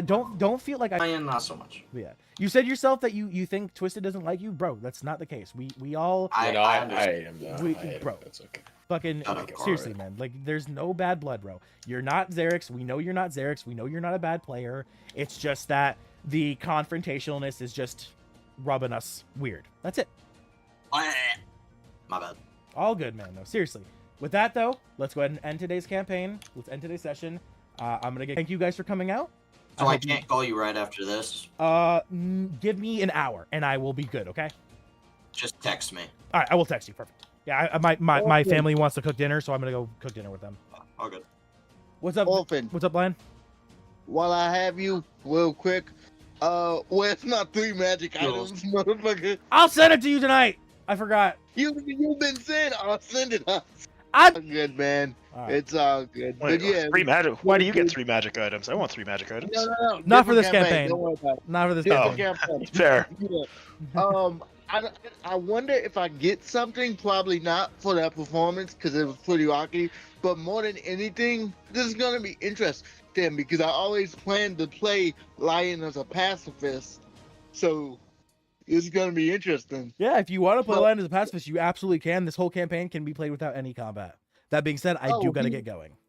Don't feel like I am not so much. Yeah. You said yourself that you think Twisted doesn't like you, bro. That's not the case. We all. I am not. Bro. That's okay. Fucking seriously, man. Like, there's no bad blood, bro. You're not Xerix. We know you're not Xerix. We know you're not a bad player. It's just that the confrontationalness is just rubbing us weird. That's it. My bad. All good, man. No, seriously. With that, though, let's go ahead and end today's campaign. Let's end today's session. I'm gonna thank you guys for coming out. So I can't call you right after this. Give me an hour and I will be good. Okay. Just text me. All right, I will text you. Perfect. Yeah, my family wants to cook dinner, so I'm gonna go cook dinner with them. All good. What's up? Orphan, What's up, Lion? while I have you, real quick, where's my 3 magic Rules. items, motherfucker? I'll send it to you tonight. I forgot. You've been saying I'll send it. I. All good, man. All right. It's all good. Wait, but yeah, 3 magic. Why do you get 3 magic items? I want 3 magic items. no. Not for different this campaign. Don't worry about it. Not for this Oh. campaign. Campaign. Fair. Yeah. I wonder if I get something. Probably not for that performance because it was pretty rocky. But more than anything, this is gonna be interesting because I always planned to play Lion as a pacifist. So it's gonna be interesting. Yeah, if you want to play Well- Lion as a pacifist, you absolutely can. This whole campaign can be played without any combat. That being said, I Oh, do gotta he- get going.